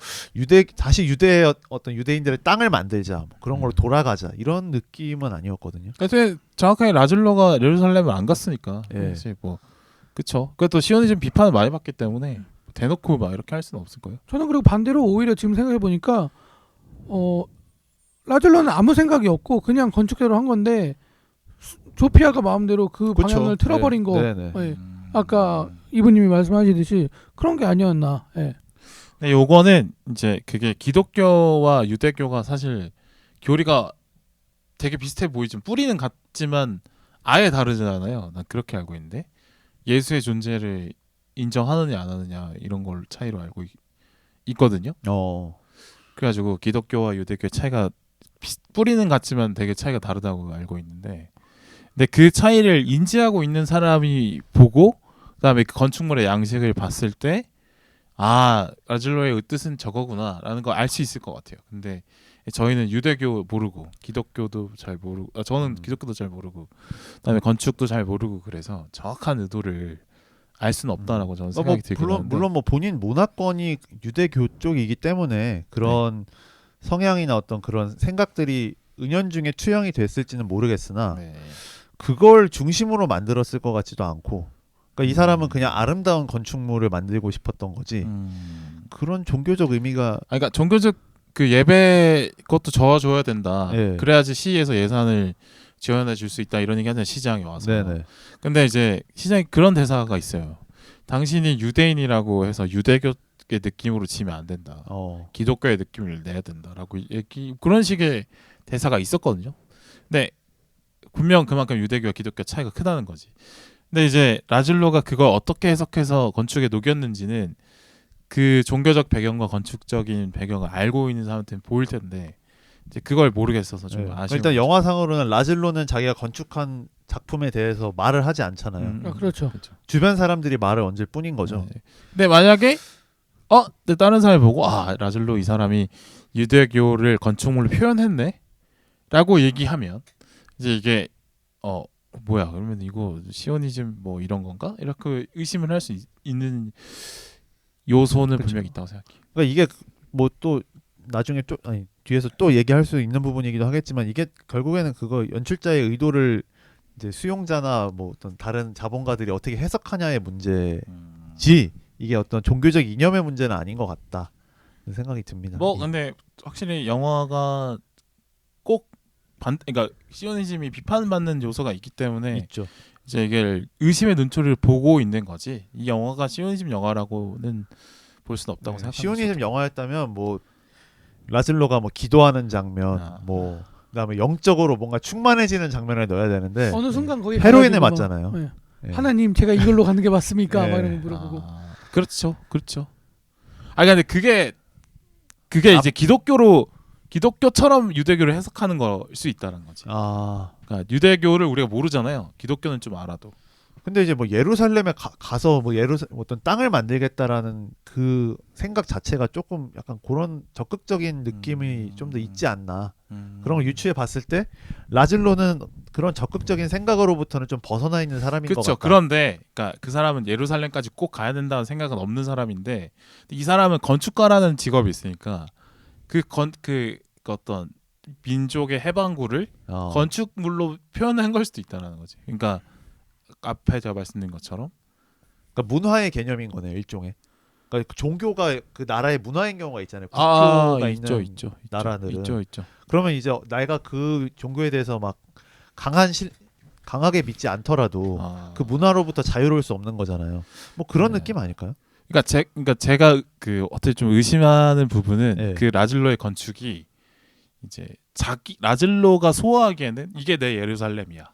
다시 유대의 어떤 유대인들의 땅을 만들자. 뭐 그런 걸로 돌아가자. 이런 느낌은 아니었거든요. 그래서 정확하게 라즐로가 예루살렘을 안 갔으니까. 예. 사실 뭐 그쵸. 그것도 시오니즘 비판을 많이 받기 때문에 대놓고 막 이렇게 할 수는 없을 거예요. 저는 그리고 반대로 오히려 지금 생각해 보니까 라즐로는 아무 생각이 없고 그냥 건축대로 한 건데 조피아가 마음대로 그 그쵸. 방향을 틀어버린 거. 네네. 예. 아까 이분님이 말씀하시듯이 그런 게 아니었나. 예. 근데 요거는 이제 그게 기독교와 유대교가 사실 교리가 되게 비슷해 보이지만 뿌리는 같지만 아예 다르잖아요. 난 그렇게 알고 있는데 예수의 존재를 인정하느냐 안 하느냐 이런 걸 차이로 알고 있거든요. 그래가지고 기독교와 유대교의 차이가 뿌리는 같지만 되게 차이가 다르다고 알고 있는데, 근데 그 차이를 인지하고 있는 사람이 보고 그다음에 그 건축물의 양식을 봤을 때 아 라즐로의 뜻은 저거구나 라는 걸 알 수 있을 것 같아요. 근데 저희는 유대교 모르고 기독교도 잘 모르고 저는 기독교도 잘 모르고 그다음에 건축도 잘 모르고 그래서 정확한 의도를 알 수는 없다라고 저는 생각이 들긴 하는데 물론 뭐 본인 문화권이 유대교 쪽이기 때문에 그런 성향이나 어떤 그런 생각들이 은연중에 투영이 됐을지는 모르겠으나 네. 그걸 중심으로 만들었을 것 같지도 않고, 그러니까 이 사람은 그냥 아름다운 건축물을 만들고 싶었던 거지 그런 종교적 의미가 그러니까 종교적 그 예배 것도 저어줘야 된다. 예. 그래야지 시에서 예산을 지원해 줄 수 있다 이런 얘기 하잖아요. 시장에 와서. 네네. 근데 이제 시장에 그런 대사가 있어요. 당신이 유대인이라고 해서 유대교의 느낌으로 지면 안 된다. 기독교의 느낌을 내야 된다라고 그런 식의 대사가 있었거든요. 근데 분명 그만큼 유대교와 기독교 차이가 크다는 거지. 근데 이제 라즐로가 그걸 어떻게 해석해서 건축에 녹였는지는 그 종교적 배경과 건축적인 배경을 알고 있는 사람한테는 보일 텐데 이제 그걸 모르겠어서 좀 아쉬운 일단 영화상으로는 라즐로는 자기가 건축한 작품에 대해서 말을 하지 않잖아요. 그렇죠. 주변 사람들이 말을 얹을 뿐인 거죠. 네. 근데 만약에 근데 다른 사람이 보고 라즐로 이 사람이 유대교를 건축물로 표현했네 라고 얘기하면 이제 이게 뭐야 그러면 이거 시오니즘 뭐 이런 건가? 이렇게 의심을 할 수 있는 요소는 그쵸. 분명히 있다고 생각해요. 그러니까 이게 뭐 또 나중에 뒤에서 또 얘기할 수 있는 부분이기도 하겠지만 이게 결국에는 그거 연출자의 의도를 이제 수용자나 뭐 어떤 다른 자본가들이 어떻게 해석하냐의 문제지 이게 어떤 종교적 이념의 문제는 아닌 것 같다 생각이 듭니다. 뭐 근데 확실히 영화가 꼭 그러니까 시오니즘이 비판받는 요소가 있기 때문에 있죠. 이제 이게 의심의 눈초리를 보고 있는 거지. 이 영화가 시오니즘 영화라고는 볼 수는 없다고 생각합니다. 시오니즘 영화였다면 뭐 라즐로가 뭐 기도하는 장면, 뭐 그다음에 영적으로 뭔가 충만해지는 장면을 넣어야 되는데 어느 순간 거기 헤로인에 가가지고 맞잖아요. 막, 예. 하나님 제가 이걸로 가는 게 맞습니까? 예. 막 이런 거 물어보고. 그렇죠. 근데 그게 이제 기독교처럼 유대교를 해석하는 걸 수 있다는 거지. 그러니까 유대교를 우리가 모르잖아요. 기독교는 좀 알아도. 근데 이제 뭐 예루살렘에 가서 뭐 어떤 땅을 만들겠다라는 그 생각 자체가 조금 약간 그런 적극적인 느낌이 좀 더 있지 않나. 그런 걸 유추해 봤을 때 라즐로는 그런 적극적인 생각으로부터는 좀 벗어나 있는 사람인 것 그렇죠. 같다. 그런데 그러니까 그 사람은 예루살렘까지 꼭 가야 된다는 생각은 없는 사람인데 이 사람은 건축가라는 직업이 있으니까 그 어떤 민족의 해방구를 건축물로 표현한 걸 수도 있다는 거지. 그러니까 앞에 제가 말씀드린 것처럼 그러니까 문화의 개념인 거네요, 일종의. 그러니까 종교가 그 나라의 문화인 경우가 있잖아요. 국교가 있는 있죠. 나라들은. 있죠. 그러면 이제 내가 그 종교에 대해서 막 강하게 믿지 않더라도 그 문화로부터 자유로울 수 없는 거잖아요. 뭐 그런 느낌 아닐까요? 그러니까 제가 그 어떻게 좀 의심하는 부분은 그 라즐로의 건축이 이제 라즐로가 소화하기에는 이게 내 예루살렘이야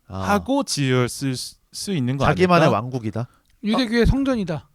하고 지었을 수 있는 거 아닐까? 자기만의 왕국이다. 유대교의 성전이다.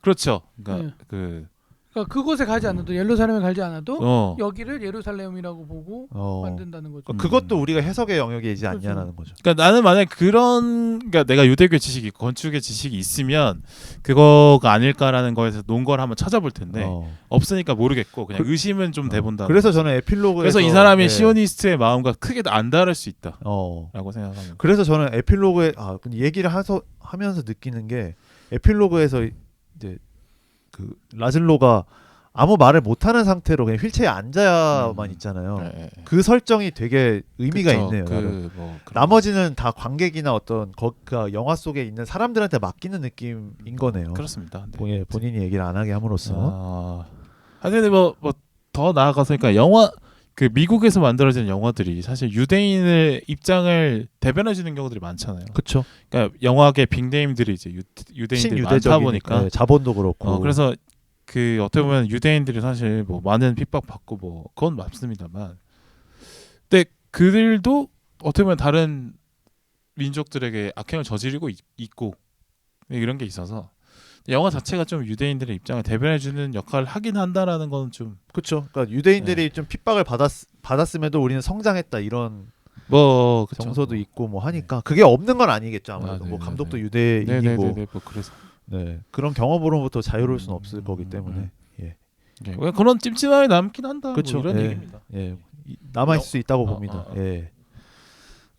그렇죠. 그러니까 그 그러니까 그곳에 가지 않아도 예루살렘에 가지 않아도 어. 여기를 예루살렘이라고 보고 만든다는 거죠. 그것도 우리가 해석의 영역이지 그렇죠. 않냐라는 거죠. 그러니까 나는 만약 그러니까 내가 유대교 지식이 건축의 지식이 있으면 그거가 아닐까라는 거에서 논걸 한번 찾아볼 텐데 없으니까 모르겠고 그냥 의심은 좀 돼본다. 그래서 저는 에필로그에서 그래서 이 사람이 예. 시오니스트의 마음과 크게 안 다를 수 있다라고 생각합니다. 그래서 저는 에필로그에 얘기를 하면서 느끼는 게 에필로그에서 이제 그 라즐로가 아무 말을 못하는 상태로 그냥 휠체어에 앉아야만 있잖아요. 네. 그 설정이 되게 의미가 그쵸. 있네요. 뭐 나머지는 다 관객이나 어떤 그 영화 속에 있는 사람들한테 맡기는 느낌인 거네요. 그렇습니다. 네. 예, 본인이 얘기를 안 하게 함으로써. 하여튼 뭐 더 나아가서 그러니까 영화 그 미국에서 만들어지는 영화들이 사실 유대인의 입장을 대변해 주는 경우들이 많잖아요. 그렇죠. 그러니까 영화계 빅네임들이 이제 유대인들이 많다 보니까 네, 자본도 그렇고. 그래서 그 어떻게 보면 유대인들이 사실 뭐 많은 핍박 받고 뭐 그건 맞습니다만, 근데 그들도 어떻게 보면 다른 민족들에게 악행을 저지르고 있고 이런 게 있어서 영화 자체가 좀 유대인들의 입장을 대변해주는 역할을 하긴 한다라는 건 좀 그렇죠. 그러니까 유대인들이 좀 핍박을 받았음에도 우리는 성장했다 이런 뭐 정서도 있고 뭐 하니까 그게 없는 건 아니겠죠. 아무래도 뭐 네네네. 감독도 유대인이고 네네네 뭐 그래서 네 그런 경험으로부터 자유로울 수는 없을 거기 때문에 왜 그런 찜찜함이 남긴 한다. 그쵸. 뭐 이런 예. 얘기입니다. 남아 있을 수 있다고 봅니다.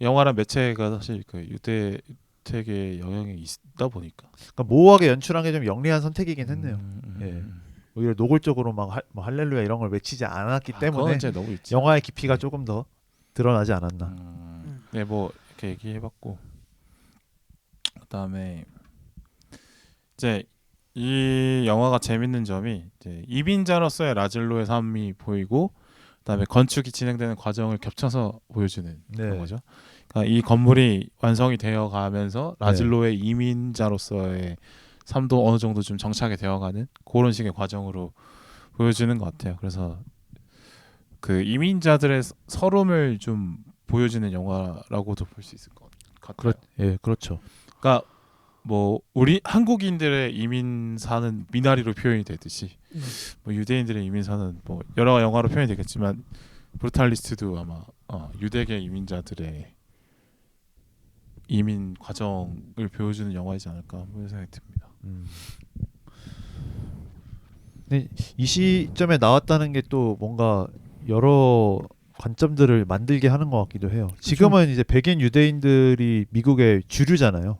영화란 매체가 사실 그 유대택의 영향이 있다 보니까 그러니까 모호하게 연출한 게 좀 영리한 선택이긴 했네요. 오히려 노골적으로 막 뭐 할렐루야 이런 걸 외치지 않았기 때문에 너무 있지. 영화의 깊이가 조금 더 드러나지 않았나. 네, 뭐 이렇게 얘기해봤고 그다음에 이제 이 영화가 재밌는 점이 이제 이민자로서의 라즐로의 삶이 보이고 그다음에 건축이 진행되는 과정을 겹쳐서 보여주는 거죠. 그러니까 이 건물이 완성이 되어 가면서 라즐로의 이민자로서의 삶도 어느 정도 좀 정착이 되어가는 그런 식의 과정으로 보여주는 것 같아요. 그래서 그 이민자들의 서름을 좀 보여주는 영화라고도 볼 수 있을 것 같아요. 그렇죠. 그러니까 뭐 우리 한국인들의 이민사는 미나리로 표현이 되듯이 뭐 유대인들의 이민사는 뭐 여러 영화로 표현이 되겠지만 브루탈리스트도 아마 유대계 이민자들의 이민 과정을 보여주는 영화이지 않을까 그런 생각이 듭니다. 근데 이 시점에 나왔다는 게 또 뭔가 여러 관점들을 만들게 하는 것 같기도 해요. 지금은 이제 백인 유대인들이 미국의 주류잖아요.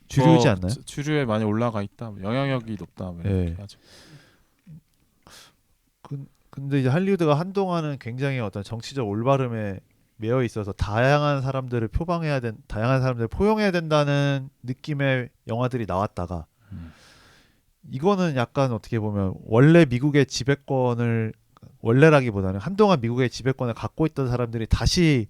주류지 않나요? 주류에 많이 올라가 있다. 영향력이 높다. 근데 이제 할리우드가 한동안은 굉장히 어떤 정치적 올바름에 매여 있어서 다양한 사람들을 포용해야 된다는 느낌의 영화들이 나왔다가 이거는 약간 어떻게 보면 원래라기보다는 한동안 미국의 지배권을 갖고 있던 사람들이 다시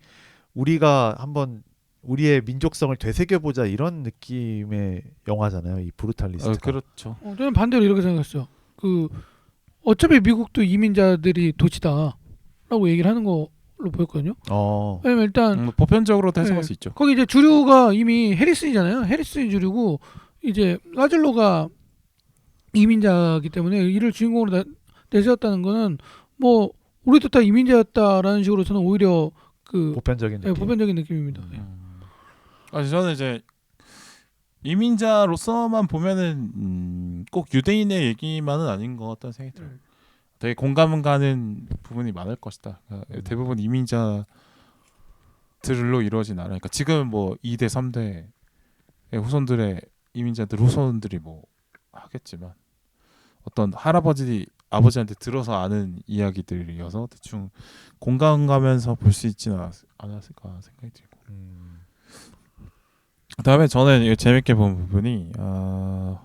우리가 한번 우리의 민족성을 되새겨보자 이런 느낌의 영화잖아요. 이 브루탈리스트가. 그렇죠. 저는 반대로 이렇게 생각했어요. 어차피 미국도 이민자들이 도시다라고 얘기를 하는 걸로 보였거든요. 왜냐면 일단 보편적으로도 해석할 수 있죠. 거기 이제 주류가 이미 해리슨이잖아요. 해리슨이 주류고 이제 라즐로가 이민자이기 때문에 이를 주인공으로 내세웠다는 거는 뭐 우리도 다 이민자였다라는 식으로 저는 오히려 보편적인 느낌입니다. 저는 이제 이민자로서만 보면은 꼭 유대인의 얘기만은 아닌 것 같다는 생각이 들어요. 되게 공감 가는 부분이 많을 것이다. 그러니까 대부분 이민자들로 이루어진 나라. 그러니까 지금 뭐 2대 3대 후손들의 후손들이 뭐 하겠지만 어떤 아버지한테 들어서 아는 이야기들이어서 대충 공감 가면서 볼 수 있지는 않았을까 생각이 들고. 그다음에 저는 이거 재밌게 본 부분이 그러니까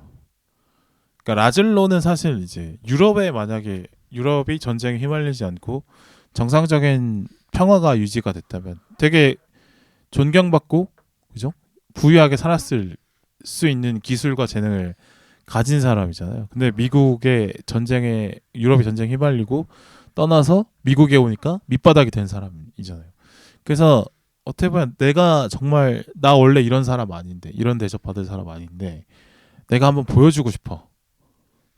라즐로는 사실 이제 유럽이 전쟁에 휘말리지 않고 정상적인 평화가 유지가 됐다면 되게 존경받고 그죠? 부유하게 살았을 수 있는 기술과 재능을 가진 사람이잖아요. 근데 유럽이 전쟁에 휘말리고 떠나서 미국에 오니까 밑바닥이 된 사람이잖아요. 그래서 어떻게 보면 내가 정말 나 원래 이런 사람 아닌데 이런 대접 받을 사람 아닌데 내가 한번 보여주고 싶어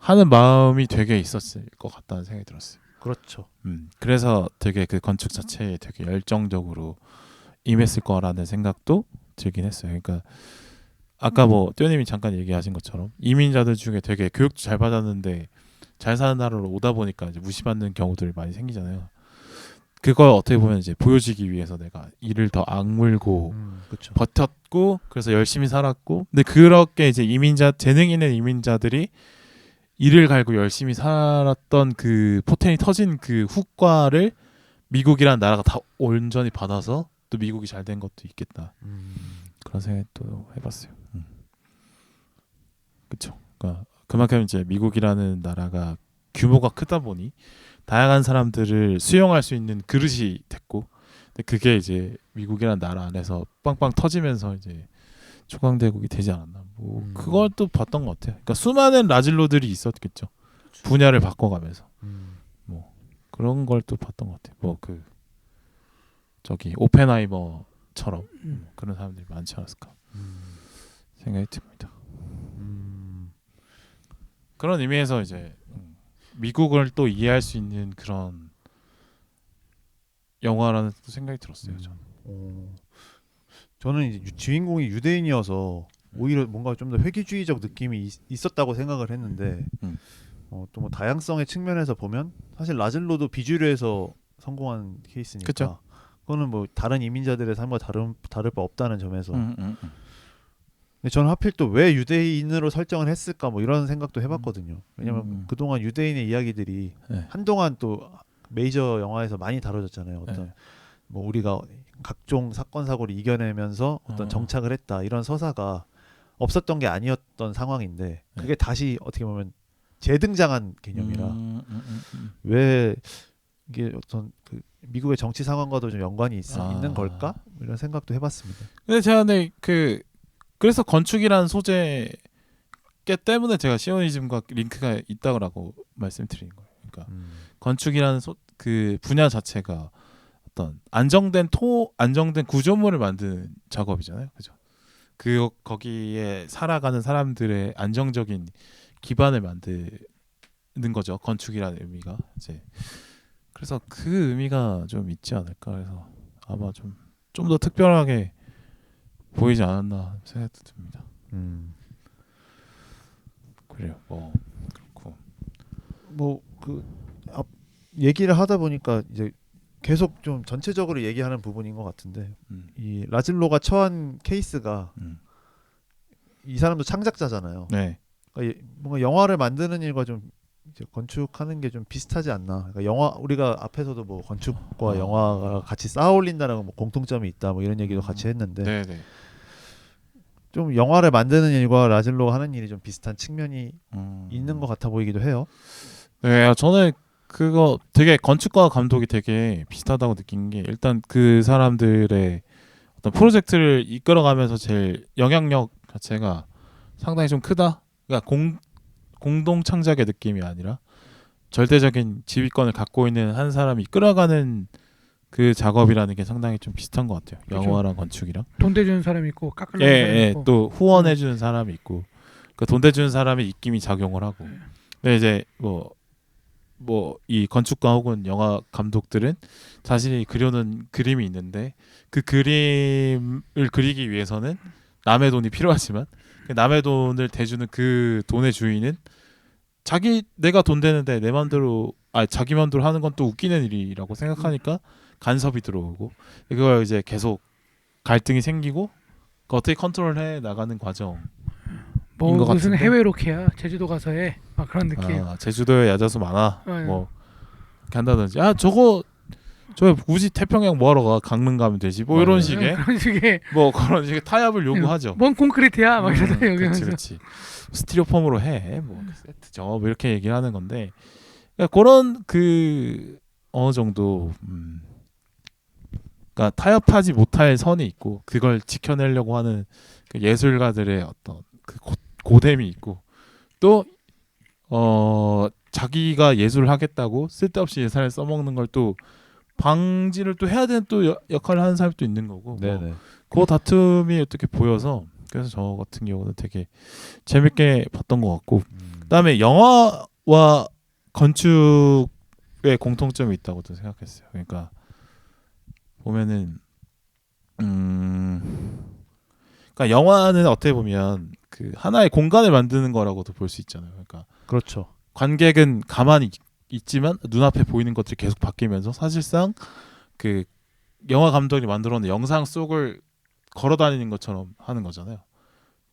하는 마음이 되게 있었을 것 같다는 생각이 들었어요. 그렇죠. 그래서 되게 그 건축 자체에 되게 열정적으로 임했을 거라는 생각도 들긴 했어요. 그러니까 아까 뭐 띠오님이 잠깐 얘기하신 것처럼 이민자들 중에 되게 교육도 잘 받았는데 잘 사는 나라로 오다 보니까 이제 무시받는 경우들이 많이 생기잖아요. 그걸 어떻게 보면 이제 보여주기 위해서 내가 이를 더 악물고 그렇죠. 버텼고 그래서 열심히 살았고 근데 그렇게 이제 재능 있는 이민자들이 이를 갈고 열심히 살았던 그 포텐이 터진 그 후과를 미국이라는 나라가 다 온전히 받아서 또 미국이 잘 된 것도 있겠다 그런 생각도 해봤어요. 그렇죠. 그러니까 그만큼 이제 미국이라는 나라가 규모가 크다 보니 다양한 사람들을 수용할 수 있는 그릇이 됐고 근데 그게 이제 미국이라는 나라 안에서 빵빵 터지면서 이제 초강대국이 되지 않았나 뭐 그걸 또 봤던 것 같아요. 그러니까 수많은 라질로들이 있었겠죠. 분야를 바꿔가면서 뭐 그런 걸 또 봤던 것 같아요. 뭐 그 저기 오펜하이머처럼 그런 사람들이 많지 않았을까 생각이 듭니다. 그런 의미에서 이제 미국을 또 이해할 수 있는 그런 영화라는 또 생각이 들었어요. 저는 이제 주인공이 유대인이어서 오히려 뭔가 좀 더 회귀주의적 느낌이 있었다고 생각을 했는데 또 뭐 다양성의 측면에서 보면 사실 라즐로도 비주류에서 성공한 케이스니까 그쵸. 그거는 뭐 다른 이민자들의 삶과 다를 바 없다는 점에서 근데 저는 하필 또 왜 유대인으로 설정을 했을까 뭐 이런 생각도 해봤거든요. 왜냐면 그동안 유대인의 이야기들이 네. 한동안 또 메이저 영화에서 많이 다뤄졌잖아요. 어떤 네. 뭐 우리가 각종 사건 사고를 이겨내면서 어떤 정착을 했다 이런 서사가 없었던 게 아니었던 상황인데 그게 다시 어떻게 보면 재등장한 개념이라 왜 이게 어떤 그 미국의 정치 상황과도 좀 연관이 있는 걸까 이런 생각도 해봤습니다. 근데 제가 그래서 건축이라는 소재 게 때문에 제가 시오니즘과 링크가 있다고 말씀드린 거예요. 그러니까 건축이라는 그 분야 자체가 어떤 안정된 구조물을 만드는 작업이잖아요. 그죠? 거기에 살아가는 사람들의 안정적인 기반을 만드는 거죠. 건축이라는 의미가 이제 그래서 그 의미가 좀 있지 않을까. 그래서 아마 좀 더 특별하게 보이지 않았나 생각도 듭니다. 그래요. 그렇고 얘기를 하다 보니까 이제 계속 좀 전체적으로 얘기하는 부분인 것 같은데 이 라즐로가 처한 케이스가 이 사람도 창작자잖아요. 네. 그러니까 뭔가 영화를 만드는 일과 좀 이제 건축하는 게 좀 비슷하지 않나. 그러니까 우리가 앞에서도 뭐 건축과 영화가 같이 쌓아올린다는 뭐 공통점이 있다 뭐 이런 얘기도 같이 했는데 네네. 좀 영화를 만드는 일과 라즐로가 하는 일이 좀 비슷한 측면이 있는 것 같아 보이기도 해요. 네, 저는 그거 되게 건축과 감독이 되게 비슷하다고 느낀 게 일단 그 사람들의 어떤 프로젝트를 이끌어가면서 제일 영향력 자체가 상당히 좀 크다. 그러니까 공동 창작의 느낌이 아니라 절대적인 지휘권을 갖고 있는 한 사람이 끌어가는 그 작업이라는 게 상당히 좀 비슷한 것 같아요. 그렇죠. 영화랑 건축이랑. 돈 대주는 사람이 있고 깎으려는 사람이 있고 또 후원해주는 사람이 있고 그 돈 대주는 사람의 입김이 작용을 하고. 근데 이제 이 건축가 혹은 영화 감독들은 자신이 그려놓은 그림이 있는데 그 그림을 그리기 위해서는 남의 돈이 필요하지만 남의 돈을 대주는 그 돈의 주인은 내가 돈 되는데 내 맘대로 자기 맘대로 하는 건 또 웃기는 일이라고 생각하니까 간섭이 들어오고 그걸 이제 계속 갈등이 생기고 어떻게 컨트롤해 나가는 과정. 뭐 무슨 같은데? 해외 로케야 제주도 가서 해 그런 느낌. 제주도에 야자수 많아. 네. 뭐 이렇게 한다든지 저거 굳이 태평양 뭐하러 가 강릉 가면 되지 뭐 이런 식의 그런 식의 그런 식의 타협을 요구하죠. 뭔 콘크리트야 막 이러다 여기 그렇지. 스티로폼으로 해. 세트죠. 뭐 이렇게 얘기를 하는 건데 그러니까 그런 어느 정도 그러니까 타협하지 못할 선이 있고 그걸 지켜내려고 하는 그 예술가들의 어떤 그 고됨이 있고 또 자기가 예술을 하겠다고 쓸데없이 예산을 써먹는 걸 또 방지를 또 해야 되는 또 역할을 하는 사람이 또 있는 거고. 네네. 그 다툼이 어떻게 보여서 그래서 저 같은 경우는 되게 재밌게 봤던 것 같고 그다음에 영화와 건축의 공통점이 있다고도 생각했어요. 그러니까 보면은 그러니까 영화는 어떻게 보면 그 하나의 공간을 만드는 거라고도 볼 수 있잖아요. 그러니까 그렇죠. 관객은 가만히 있지만 눈앞에 보이는 것들이 계속 바뀌면서 사실상 그 영화 감독이 만들어놓은 영상 속을 걸어다니는 것처럼 하는 거잖아요.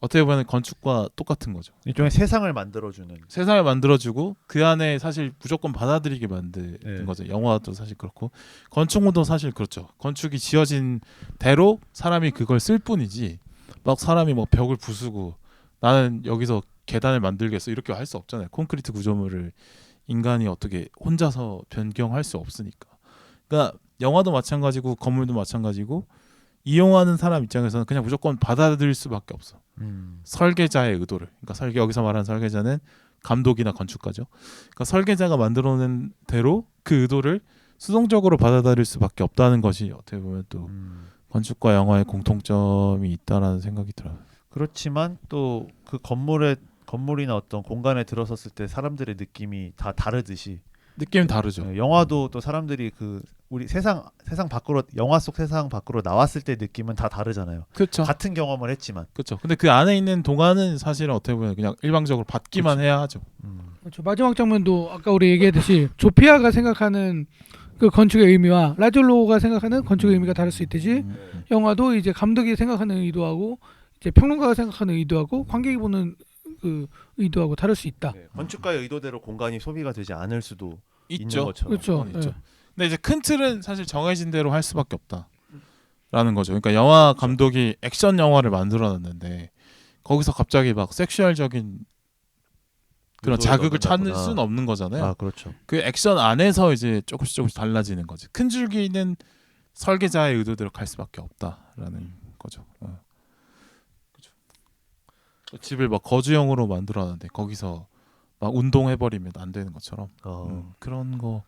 어떻게 보면 건축과 똑같은 거죠. 일종의 세상을 만들어주는. 세상을 만들어주고 그 안에 사실 무조건 받아들이게 만드는 네. 거죠. 영화도 사실 그렇고 건축도 사실 그렇죠. 건축이 지어진 대로 사람이 그걸 쓸 뿐이지 막 사람이 뭐 벽을 부수고 나는 여기서 계단을 만들겠어 이렇게 할 수 없잖아요. 콘크리트 구조물을 인간이 어떻게 혼자서 변경할 수 없으니까. 그러니까 영화도 마찬가지고 건물도 마찬가지고 이용하는 사람 입장에서는 그냥 무조건 받아들일 수밖에 없어. 설계자의 의도를. 그러니까 여기서 말하는 설계자는 감독이나 건축가죠. 그러니까 설계자가 만들어낸 대로 그 의도를 수동적으로 받아들일 수밖에 없다는 것이 어떻게 보면 또 건축과 영화의 공통점이 있다라는 생각이 들어요. 그렇지만 또 그 건물이나 어떤 공간에 들어섰을 때 사람들의 느낌이 다 다르듯이 느낌은 다르죠. 영화도 또 사람들이 그 우리 세상 밖으로 영화 속 세상 밖으로 나왔을 때 느낌은 다 다르잖아요. 그렇죠. 같은 경험을 했지만. 그렇죠. 근데 그 안에 있는 동화는 사실은 어떻게 보면 그냥 일방적으로 받기만 그쵸. 해야 하죠. 그렇죠. 마지막 장면도 아까 우리 얘기했듯이 조피아가 생각하는 그 건축의 의미와 라졸로가 생각하는 건축의 의미가 다를 수 있듯이 영화도 이제 감독이 생각하는 의도하고 이제 평론가가 생각하는 의도하고 관객이 보는 그 의도하고 다를 수 있다. 네. 건축가의 의도대로 공간이 소비가 되지 않을 수도 있는 있죠. 것처럼. 그렇죠. 그건 있죠. 예. 근데 이제 큰 틀은 사실 정해진 대로 할 수밖에 없다라는 거죠. 그러니까 영화 감독이 액션 영화를 만들어놨는데 거기서 갑자기 막 섹슈얼적인 그런 요소를 자극을 찾을 넣는다거나. 수는 없는 거잖아요. 아 그렇죠. 그 액션 안에서 이제 조금씩 달라지는 거지. 큰 줄기는 설계자의 의도대로 갈 수밖에 없다라는 거죠. 그죠. 집을 막 거주형으로 만들어놨는데 거기서 막 운동해버리면 안 되는 것처럼 그런 거.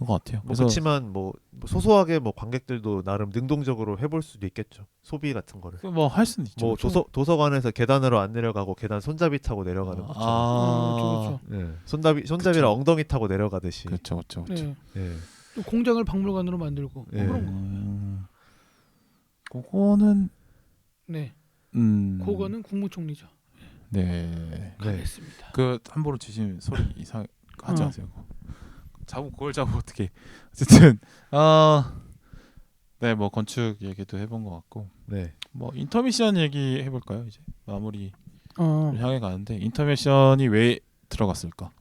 것 같아요. 뭐 그래서 그렇지만 뭐 소소하게 뭐 관객들도 나름 능동적으로 해볼 수도 있겠죠. 소비 같은 거를. 뭐 할 수는 있죠. 뭐 도서관에서 계단으로 안 내려가고 계단 손잡이 타고 내려가는 것처럼. 그렇죠. 네. 손잡이랑 엉덩이 타고 내려가듯이. 그렇죠. 네. 네. 또 공장을 박물관으로 만들고 네. 뭐 그런 거. 그거는 네. 그거는 국무총리죠. 네. 알겠습니다. 그 함부로 주시면 소리 이상 하지 마세요. 그걸 자꾸 어떻게 어쨌든 네, 뭐 건축 얘기도 해본 것 같고 네. 뭐 인터미션 얘기 해볼까요? 이제 마무리 향해 가는데 인터미션이 왜 들어갔을까?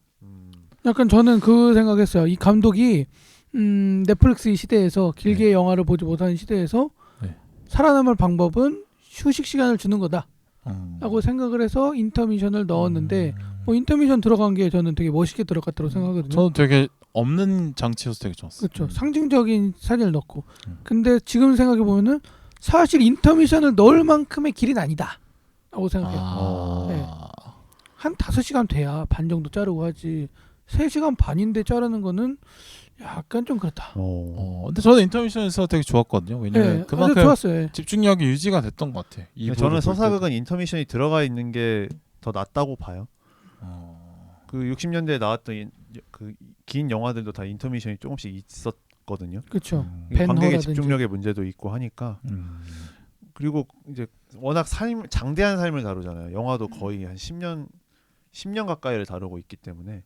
약간 저는 그 생각했어요. 이 감독이 넷플릭스 이 시대에서 길게 영화를 보지 못하는 시대에서 살아남을 방법은 휴식 시간을 주는 거다라고 생각을 해서 인터미션을 넣었는데 뭐 인터미션 들어간 게 저는 되게 멋있게 들어갔다고 생각하거든요. 저는 되게 없는 장치여서 되게 좋았어요. 그렇죠. 상징적인 사진을 넣고. 근데 지금 생각해 보면은 사실 인터미션을 넣을 만큼의 길은 아니다라고 생각해요. 네. 한 5시간 돼야 반 정도 자르고 하지. 3시간 반인데 자르는 거는 약간 좀 그렇다. 근데 저는 인터미션에서 되게 좋았거든요. 왜냐면 그만큼 좋았어요. 집중력이 유지가 됐던 것 같아요. 저는 서사극은 인터미션이 들어가 있는 게 더 낫다고 봐요. 그 60년대에 나왔던 그 긴 영화들도 다 인터미션이 조금씩 있었거든요. 그렇죠. 관객의 집중력의 문제도 있고 하니까. 그리고 이제 워낙 장대한 삶을 다루잖아요. 영화도 거의 한 10년 가까이를 다루고 있기 때문에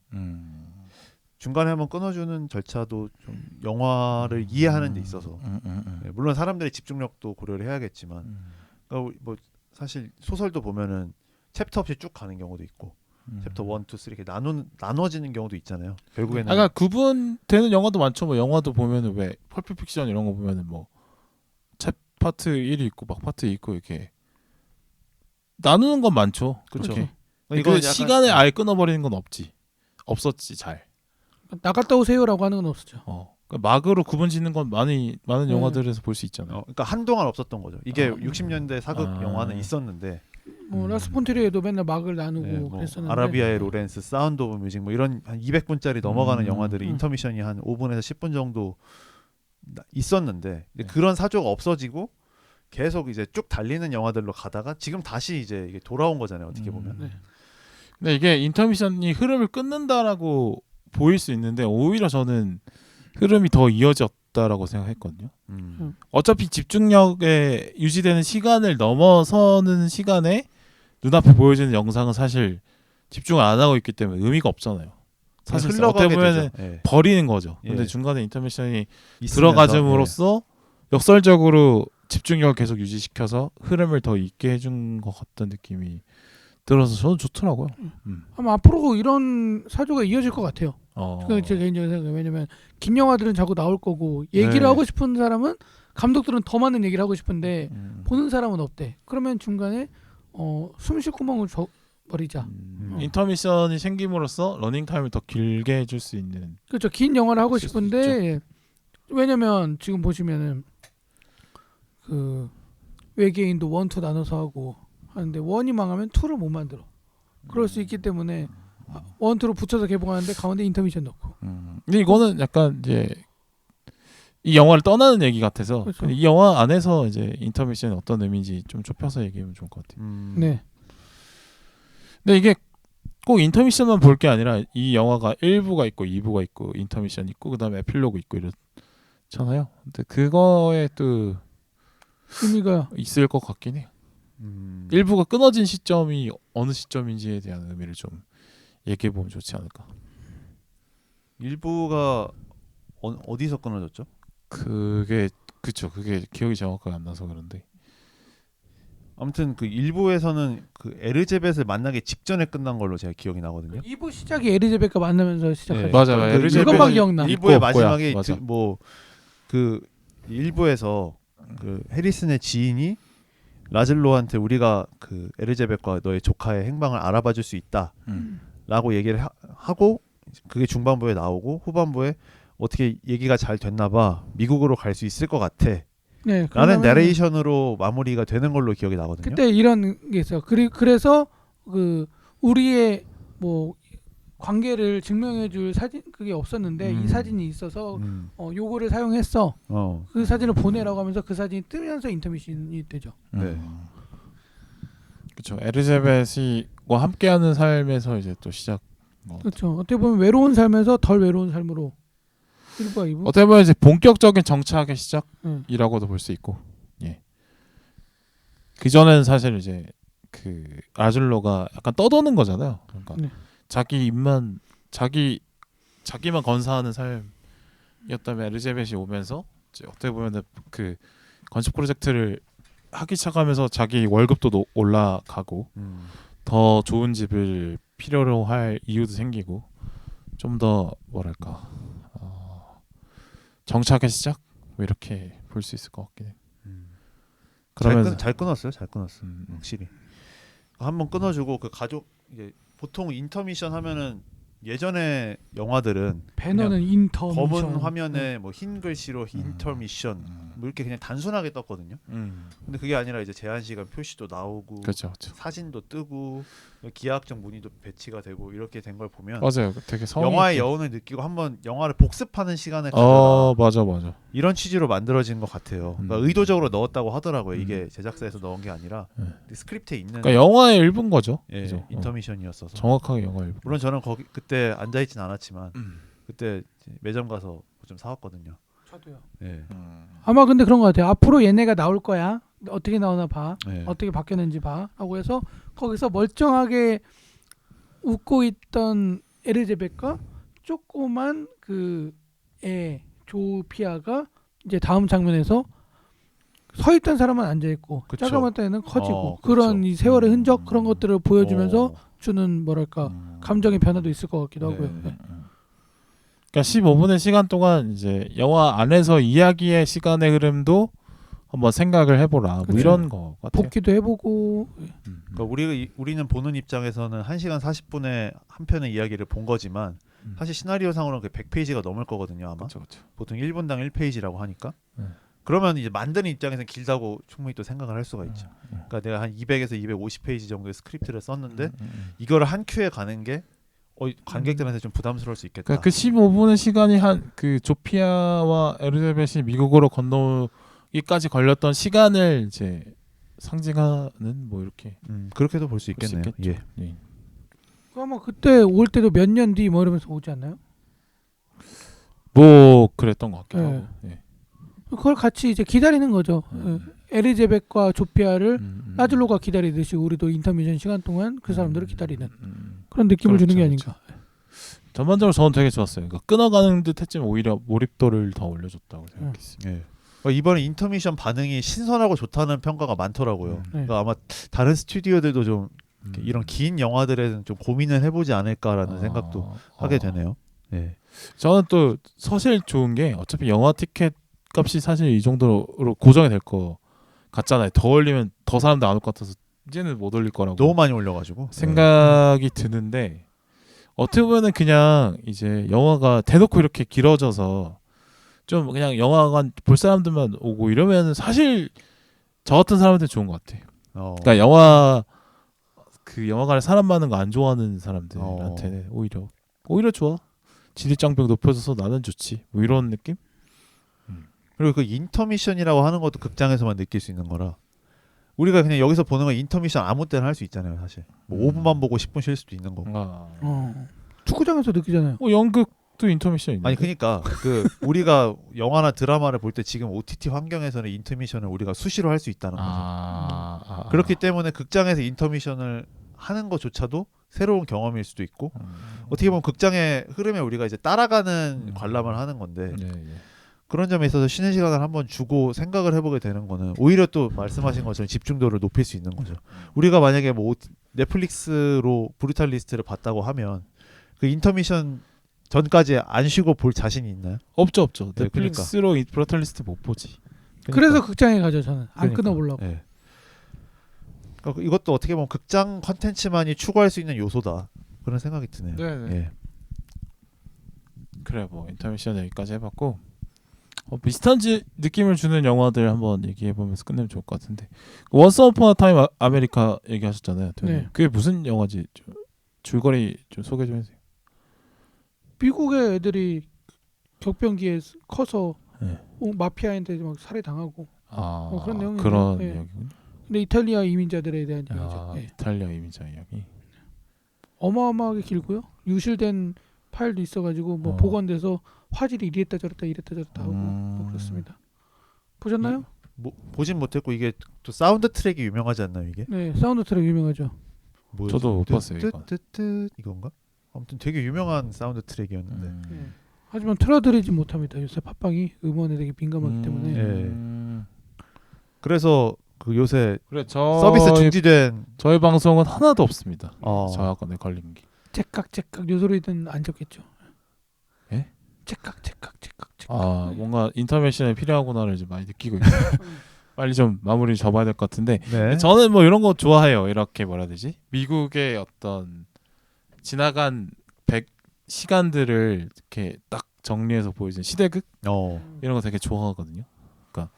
중간에 한번 끊어주는 절차도 좀 영화를 이해하는 데 있어서 네, 물론 사람들의 집중력도 고려를 해야겠지만 그러니까 뭐 사실 소설도 보면은 챕터 없이 쭉 가는 경우도 있고 챕터 1, 2, 3 이렇게 나눠지는 경우도 있잖아요. 결국에는 그러니까 구분되는 영화도 많죠. 뭐 영화도 보면은 왜 펄프 픽션 이런 거 보면은 뭐 챕 파트 1이 있고 막 파트 2 있고 이렇게 나누는 건 많죠. 그렇죠. 이거 시간을 아예 끊어버리는 건 없었지 잘. 나갔다 오세요라고 하는 건 없었죠. 그러니까 막으로 구분짓는 건 많은 영화들에서 볼 수 있잖아요. 그러니까 한동안 없었던 거죠. 이게 60년대 사극 영화는 있었는데 뭐 라스 폰트리에도 맨날 막을 나누고 네, 뭐 그랬었는데 아라비아의 로렌스, 사운드 오브 뮤직 뭐 이런 한 200분짜리 넘어가는 영화들이 인터미션이 한 5분에서 10분 정도 있었는데 그런 사조가 없어지고 계속 이제 쭉 달리는 영화들로 가다가 지금 다시 이제 이게 돌아온 거잖아요. 어떻게 보면. 근데 이게 인터미션이 흐름을 끊는다라고 보일 수 있는데 오히려 저는 흐름이 더 이어졌다라고 생각했거든요. 어차피 집중력에 유지되는 시간을 넘어서는 시간에 눈앞에 보여지는 영상은 사실 집중을 안 하고 있기 때문에 의미가 없잖아요. 사실 흘러가게 어떻게 보면 되죠. 예. 버리는 거죠. 예. 근데 중간에 인터미션이 있으면서, 들어가줌으로써 역설적으로 집중력을 계속 유지시켜서 흐름을 더 있게 해준 것 같다는 느낌이 들어서 저는 좋더라고요. 아마 앞으로 이런 사조가 이어질 것 같아요. 어. 그게 제 개인적인 생각이에요. 왜냐면 긴 영화들은 자꾸 나올 거고 얘기를 네. 하고 싶은 사람은 감독들은 더 많은 얘기를 하고 싶은데 보는 사람은 없대. 그러면 중간에 숨 쉴 구멍을 버리자. 인터미션이 생김으로써 러닝 타임을 더 길게 해줄 수 있는. 그렇죠. 긴 영화를 하고 있을 수 싶은데 왜냐면 지금 보시면은 그 외계인도 1, 2 나눠서 하고 하는데 1이 망하면 2를 못 만들어. 그럴 수 있기 때문에 1, 2로 붙여서 개봉하는데 가운데 인터미션 넣고. 근데 이거는 약간 이제 이 영화를 떠나는 얘기 같아서 그렇죠. 이 영화 안에서 이제 인터미션이 어떤 의미인지 좀 좁혀서 얘기하면 좋을 것 같아요. 네. 근데 이게 꼭 인터미션만 볼 게 아니라 이 영화가 1부가 있고 2부가 있고 인터미션 있고 그다음에 에필로그 있고 이렇잖아요. 근데 그거에 또 의미가 있을 것 같긴 해요. 1부가 끊어진 시점이 어느 시점인지에 대한 의미를 좀 얘기해 보면 좋지 않을까. 일부가 어디서 끊어졌죠? 그게 그쵸. 그게 기억이 정확하게 안 나서 그런데. 아무튼 그 일부에서는 그 에르제벳을 만나기 직전에 끝난 걸로 제가 기억이 나거든요. 2부 시작이 에리자벳과 만나면서 시작하죠. 네. 맞아요. 그 에르제벳 그것만 기억나. 일부의 있고 없고야. 마지막에 맞아. 뭐그 일부에서 그 해리슨의 지인이 라즐로한테 우리가 그 에르제벳과 너의 조카의 행방을 알아봐줄 수 있다라고 얘기를 하고 그게 중반부에 나오고 후반부에 어떻게 얘기가 잘 됐나봐 미국으로 갈 수 있을 것 같아. 네, 라는 그러면은 내레이션으로 마무리가 되는 걸로 기억이 나거든요. 그때 이런 게 있어요. 그래서 그 우리의 뭐 관계를 증명해줄 사진 그게 없었는데 이 사진이 있어서 요거를 사용했어. 그 사진을 보내라고 하면서 그 사진이 뜨면서 인터미션이 되죠. 네. 그렇죠. 에르제벳이와 함께하는 삶에서 이제 또 시작. 그렇죠. 어떻게 보면 외로운 삶에서 덜 외로운 삶으로 1부와 2부. 어떻게 보면 이제 본격적인 정착의 응. 시작이라고도 볼 수 있고. 예. 그 전에는 사실 이제 그 라즐로가 약간 떠도는 거잖아요. 그러니까 네. 자기만 건사하는 삶이었다면 에르제벳이 오면서 이제 어떻게 보면 그 건축 프로젝트를 하기 시작하면서 자기 월급도 올라가고 더 좋은 집을 필요로 할 이유도 생기고 좀 더 뭐랄까 정착의 시작 뭐 이렇게 볼 수 있을 것 같긴 해. 그러면서 잘 끊었어요. 잘 끊었어. 확실히 한번 끊어주고 그 가족 이제 보통 인터미션 하면은 예전에 영화들은 배너는 인터미션. 검은 화면에 뭐 흰 글씨로 인터미션 뭐 이렇게 그냥 단순하게 떴거든요. 근데 그게 아니라 이제 제한 시간 표시도 나오고 그렇죠. 사진도 뜨고 기하학적 무늬도 배치가 되고 이렇게 된 걸 보면 맞아요. 되게 성의 영화의 있게. 여운을 느끼고 한번 영화를 복습하는 시간을 가져라. 맞아. 이런 취지로 만들어진 것 같아요. 그러니까 의도적으로 넣었다고 하더라고요. 이게 제작사에서 넣은 게 아니라 스크립트에 있는 그러니까 영화의 일부인 거죠. 예, 그죠? 인터미션이었어서. 정확하게 영화 일부. 물론 저는 거기 그때 앉아 있진 않았지만 그때 매점 가서 좀 사왔거든요. 저도요. 예. 아마 근데 그런 것 같아요. 앞으로 얘네가 나올 거야. 어떻게 나오나 봐. 예. 어떻게 바뀌었는지 봐. 라고 해서 거기서 멀쩡하게 웃고 있던 에르제벳과 조그만 그 애 조피아가 이제 다음 장면에서 서 있던 사람은 앉아 있고 그쵸. 짜가만 애는 커지고 그렇죠. 그런 이 세월의 흔적 그런 것들을 보여주면서 어. 주는 뭐랄까 감정의 변화도 있을 것 같기도 하고요. 네. 네. 그러니까 15분의 시간 동안 이제 영화 안에서 이야기의 시간의 흐름도 한번 생각을 해보라. 뭐 그쵸. 이런 거 같아요. 복귀도 해보고 그러니까 우리는 보는 입장에서는 1시간 40분의 한 편의 이야기를 본 거지만 사실 시나리오상으로는 그 100페이지가 넘을 거거든요, 아마. 그렇죠. 보통 1분당 1페이지라고 하니까. 네. 그러면 이제 만드는 입장에서는 길다고 충분히 또 생각을 할 수가 있죠. 그러니까 내가 한 200에서 250페이지 정도의 스크립트를 썼는데 이거를 한 큐에 가는 게 관객들한테 좀 부담스러울 수 있겠다. 그러니까 그 15분의 시간이 한 그 조피아와 에르제벳이 미국으로 건너기까지 걸렸던 시간을 이제 상징하는 뭐 이렇게 그렇게도 볼 수 볼 수 있겠네요. 있겠죠. 예. 예. 아마 그때 올 때도 몇 년 뒤 뭐 이러면서 오지 않나요? 뭐 그랬던 것 같기도 네. 하고. 예. 그걸 같이 이제 기다리는 거죠. 에리제벳과 조피아를 라즐로가 기다리듯이 우리도 인터미션 시간 동안 그 사람들을 기다리는 그런 느낌을 주는 게 아닌가. 전반적으로 저는 되게 좋았어요. 그러니까 끊어가는 듯했지만 오히려 몰입도를 더 올려줬다고 생각했어요. 예. 이번에 인터미션 반응이 신선하고 좋다는 평가가 많더라고요. 네. 그러니까 아마 다른 스튜디오들도 좀 이런 긴 영화들에는 좀 고민을 해보지 않을까라는 생각도 하게 되네요. 예. 저는 또 사실 좋은 게 어차피 영화 티켓 값이 사실 이 정도로 고정이 될 거 같잖아요. 더 올리면 더 사람들 안 올 것 같아서 이제는 못 올릴 거라고 너무 많이 올려가지고 생각이 드는데 어떻게 보면은 그냥 이제 영화가 대놓고 이렇게 길어져서 좀 그냥 영화관 볼 사람들만 오고 이러면 사실 저 같은 사람한테 좋은 것 같아요. 그러니까 영화관에 사람 많은 거 안 좋아하는 사람들한테는 오히려 좋아. 진입장벽 높여줘서 나는 좋지. 뭐 이런 느낌? 그리고 그 인터미션이라고 하는 것도 극장에서만 느낄 수 있는 거라 우리가 그냥 여기서 보는 건 인터미션 아무 때나 할 수 있잖아요. 사실 뭐 5분만 보고 10분 쉴 수도 있는 거고. 축구장에서 느끼잖아요. 연극도 인터미션 있는데. 아니 그러니까 그 우리가 영화나 드라마를 볼 때 지금 OTT 환경에서는 인터미션을 우리가 수시로 할 수 있다는 거죠. 그렇기 때문에 극장에서 인터미션을 하는 것조차도 새로운 경험일 수도 있고 어떻게 보면 극장의 흐름에 우리가 이제 따라가는 관람을 하는 건데 그런 점에 있어서 쉬는 시간을 한번 주고 생각을 해보게 되는 거는 오히려 또 말씀하신 것처럼 집중도를 높일 수 있는 거죠. 우리가 만약에 뭐 넷플릭스로 브루탈리스트를 봤다고 하면 그 인터미션 전까지 안 쉬고 볼 자신이 있나요? 없죠. 네, 넷플릭스로 이 브로탈리스트 못 보지. 그래서 극장에 가죠. 저는 안 그러니까. 끊어보려고. 네. 그러니까 이것도 어떻게 보면 극장 컨텐츠만이 추구할 수 있는 요소다 그런 생각이 드네요. 네네. 예. 그래 뭐 인터미션 여기까지 해봤고 비슷한 느낌을 주는 영화들 한번 얘기해보면서 끝내면 좋을 것 같은데 원스 어폰 어 타임 아메리카 얘기하셨잖아요. 네. 그게 무슨 영화지? 줄거리 좀 소개 좀 해주세요. 미국의 애들이 격변기에 커서 네. 마피아한테 막 살해당하고 그런 내용인데. 그런 네. 이야기군요. 근데 이탈리아 이민자들에 대한 얘기죠. 네. 이탈리아 이민자 이야기. 어마어마하게 길고요. 유실된 파일도 있어가지고 뭐 복원돼서 화질이 이랬다 저랬다 하고 뭐 그렇습니다. 보셨나요? 뭐, 보진 못했고 이게 또 사운드 트랙이 유명하지 않나요 이게? 네, 사운드 트랙 유명하죠. 뭐였지? 저도 못 봤어요, 이거. 뜨뜨뜨 이건가? 아무튼 되게 유명한 사운드 트랙이었는데. 네. 하지만 틀어드리지 못합니다. 요새 팟빵이 음원에 되게 민감하기 때문에. 그래서 그 요새 그래 서비스 중지된 저희 방송은 하나도 없습니다. 어. 저작권에 걸린 게. 째깍째깍 요 소리는 안 적겠죠. 예? 째깍째깍. 뭔가 인터미션이 필요하구나를 좀 많이 느끼고 있어요. 빨리 좀 마무리 접어야 될 것 같은데 네. 저는 뭐 이런 거 좋아해요. 이렇게 뭐라 해야 되지? 미국의 어떤 지나간 시간들을 이렇게 딱 정리해서 보여주는 시대극 이런 거 되게 좋아하거든요. 그러니까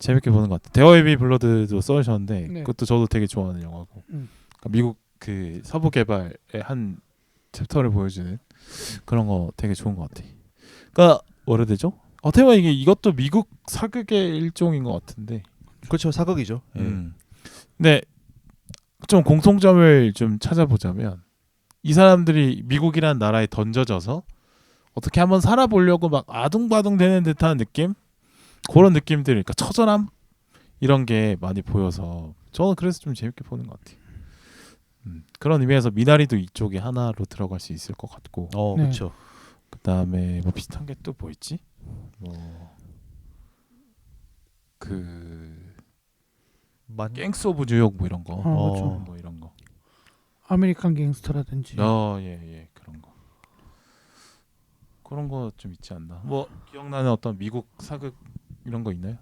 재밌게 보는 것 같아요. 데어헤비 블러드도 써주셨는데 네. 그것도 저도 되게 좋아하는 영화고 그러니까 미국 그 서부 개발의 한 챕터를 보여주는 그런 거 되게 좋은 것 같아요. 그러니까 뭐라 해야 되죠? 어떻게 보면 이것도 미국 사극의 일종인 것 같은데 그렇죠 사극이죠. 근데 좀 공통점을 좀 찾아보자면 이 사람들이 미국이라는 나라에 던져져서 어떻게 한번 살아보려고 막 아둥바둥 되는 듯한 느낌? 그런 느낌들, 그러니까 처절함 이런 게 많이 보여서 저는 그래서 좀 재밌게 보는 것 같아요. 그런 의미에서 미나리도 이쪽에 하나로 들어갈 수 있을 것 같고. 네. 그렇죠. 그다음에 뭐 비슷한 게 또 뭐 있지? 갱스 오브 뉴욕 뭐 이런 거. 그렇죠. 뭐 이런 거. 아메리칸 갱스터라든지. 예, 그런 거 좀 있지 않나. 뭐 기억나는 어떤 미국 사극 이런 거 있나요?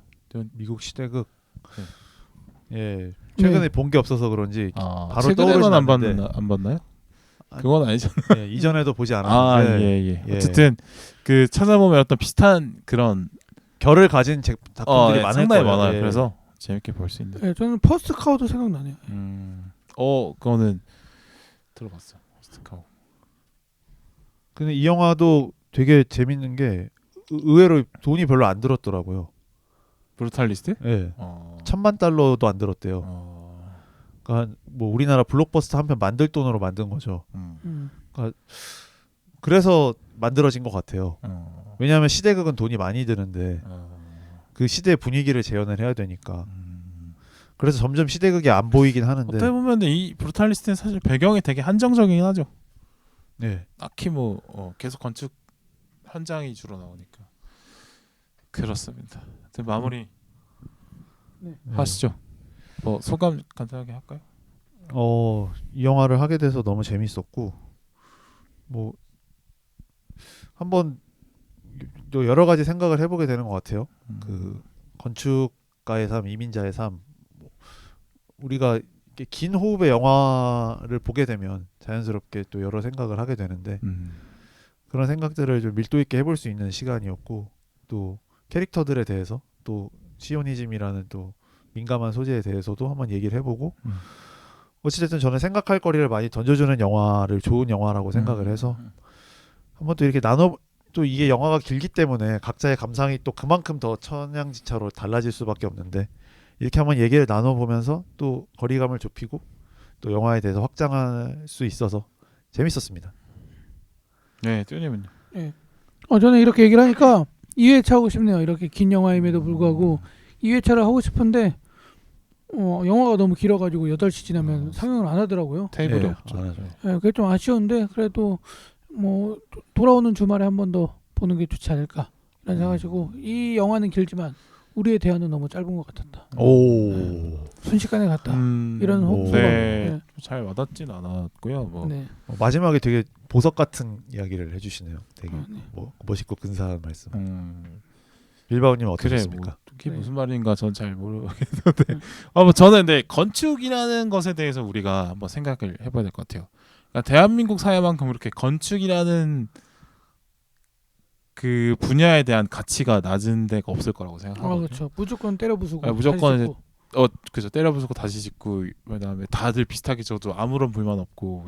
미국 시대극. 네. 예. 최근에 네. 본 게 없어서 그런지 바로 최근에만 떠오르진 안 봤나요? 그건 아니잖아요. 예, 이전에도 보지 않았는데. 예. 어쨌든 그 찾아보면 어떤 비슷한 그런 결을 가진 작품들이 많을 상당히 거예요. 많아요. 예. 그래서 재밌게 볼 수 있는. 네, 저는 퍼스트 카우도 생각나네요. 그거는 들어봤어. 퍼스트 카우. 근데 이 영화도 되게 재밌는 게 의외로 돈이 별로 안 들었더라고요. 브루탈리스트? 예. $10,000,000도 안 들었대요. 그러니까 뭐 우리나라 블록버스터 한 편 만들 돈으로 만든 거죠. 그래서 만들어진 것 같아요. 왜냐하면 시대극은 돈이 많이 드는데 그 시대 분위기를 재현을 해야 되니까. 그래서 점점 시대극이 안 보이긴 하는데. 어떻게 보면 이 브루탈리스트는 사실 배경이 되게 한정적이긴 하죠. 네. 딱히 뭐 계속 건축 현장이 주로 나오니까. 그렇습니다. 마무리 네. 하시죠. 뭐 소감 간단하게 할까요? 이 영화를 하게 돼서 너무 재밌었고 뭐 한번 또 여러 가지 생각을 해보게 되는 것 같아요. 그 건축가의 삶, 이민자의 삶. 우리가 이렇게 긴 호흡의 영화를 보게 되면 자연스럽게 또 여러 생각을 하게 되는데 그런 생각들을 좀 밀도 있게 해볼 수 있는 시간이었고 또 캐릭터들에 대해서 또 시오니즘이라는 또 민감한 소재에 대해서도 한번 얘기를 해보고 어찌됐든 저는 생각할 거리를 많이 던져주는 영화를 좋은 영화라고 생각을 해서 한번 또 이렇게 또 이게 영화가 길기 때문에 각자의 감상이 또 그만큼 더 천양지차로 달라질 수밖에 없는데 이렇게 한번 얘기를 나눠보면서 또 거리감을 좁히고 또 영화에 대해서 확장할 수 있어서 재밌었습니다. 네, 뚜님은요? 네. 저는 이렇게 얘기를 하니까 2회차 하고 싶네요. 이렇게 긴 영화임에도 불구하고 2회차를 하고 싶은데 영화가 너무 길어가지고 8시 지나면 상영을 안 하더라고요. 테이블이 네, 없죠. 안 하죠. 네, 그게 좀 아쉬운데 그래도 뭐 돌아오는 주말에 한 번 더 보는 게 좋지 않을까 이런 생각하시고 이 영화는 길지만 우리의 대화는 너무 짧은 것 같았다. 오. 순식간에 갔다. 이런 오. 소감. 네, 네. 잘 와닿진 않았고요. 뭐 네. 마지막에 되게 보석 같은 이야기를 해주시네요. 되게 네. 멋있고 근사한 말씀. 빌바오님 어떠셨습니까? 뭐, 그게 네. 무슨 말인가 전 잘 모르겠는데 뭐 저는 근데 건축이라는 것에 대해서 우리가 한번 생각을 해봐야 될 것 같아요. 그러니까 대한민국 사회만큼 그렇게 건축이라는 그 분야에 대한 가치가 낮은 데가 없을 거라고 생각하거든요. 그렇죠. 무조건 때려 부수고. 무조건 다시 짓고. 그죠. 때려 부수고 다시 짓고 그다음에 다들 비슷하게 져도 아무런 불만 없고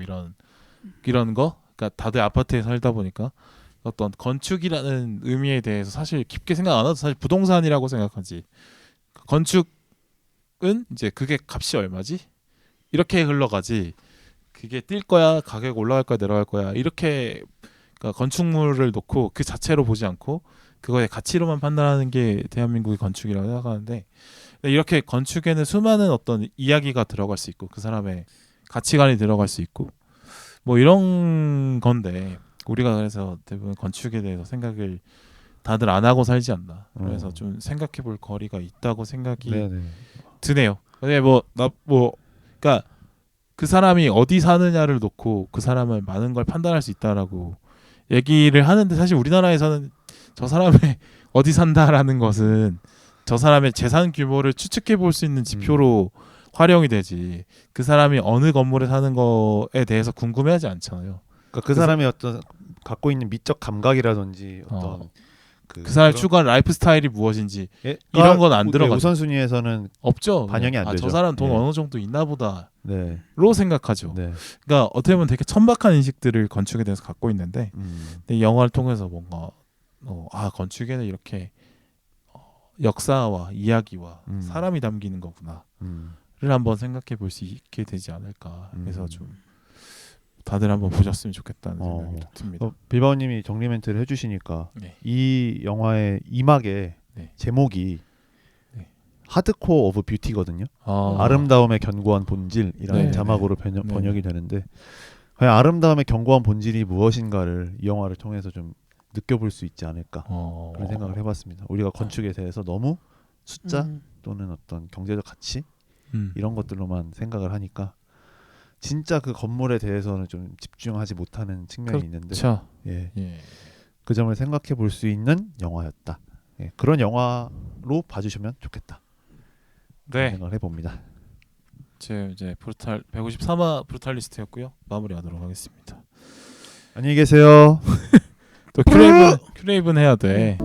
이런 거. 그러니까 다들 아파트에 살다 보니까 어떤 건축이라는 의미에 대해서 사실 깊게 생각 안 해도 사실 부동산이라고 생각하지. 건축은 이제 그게 값이 얼마지? 이렇게 흘러가지. 그게 뛸 거야, 가격 올라갈 거야, 내려갈 거야. 이렇게 그러니까 건축물을 놓고 그 자체로 보지 않고 그거의 가치로만 판단하는 게 대한민국의 건축이라고 생각하는데 이렇게 건축에는 수많은 어떤 이야기가 들어갈 수 있고 그 사람의 가치관이 들어갈 수 있고 뭐 이런 건데 우리가 그래서 대부분 건축에 대해서 생각을 다들 안 하고 살지 않나. 그래서 좀 생각해 볼 거리가 있다고 생각이 네네. 드네요. 근데 그러니까 그 사람이 어디 사느냐를 놓고 그 사람을 많은 걸 판단할 수 있다라고 얘기를 하는데 사실 우리나라에서는 저 사람의 어디 산다라는 것은 저 사람의 재산 규모를 추측해 볼 수 있는 지표로 활용이 되지 그 사람이 어느 건물에 사는 거에 대해서 궁금해하지 않잖아요. 그러니까 그 사람의 어떤 갖고 있는 미적 감각이라든지 어떤 그 사람의 추구하는 라이프 스타일이 무엇인지 이런 건 안 들어가죠. 우선순위에서는 없죠. 반영이 안 되죠. 저 사람 돈 예. 어느 정도 있나 보다로 네. 생각하죠. 네. 그러니까 어떻게 보면 되게 천박한 인식들을 건축에 대해서 갖고 있는데 근데 이 영화를 통해서 뭔가 건축에는 이렇게 역사와 이야기와 사람이 담기는 거구나를 한번 생각해 볼 수 있게 되지 않을까. 그래서 좀 다들 한번 보셨으면 좋겠다는 생각이 듭니다. 빌바오님이 정리 멘트를 해주시니까 네. 이 영화의 이막의 네. 제목이 네. 하드코어 오브 뷰티거든요. 아. 아름다움의 견고한 본질이라는 네. 자막으로 번역이 되는데 과연 아름다움의 견고한 본질이 무엇인가를 이 영화를 통해서 좀 느껴볼 수 있지 않을까 그런 생각을 해봤습니다. 우리가 건축에 대해서 너무 숫자 또는 어떤 경제적 가치 이런 것들로만 생각을 하니까 진짜 그 건물에 대해서는 좀 집중하지 못하는 측면이 있는데 예. 그 점을 생각해 볼 수 있는 영화였다. 예. 그런 영화로 봐주시면 좋겠다. 네. 생각을 해봅니다. 이제 153화 브루탈리스트였고요. 마무리하도록 하겠습니다. 안녕히 계세요. 또 큐레이븐 해야 돼.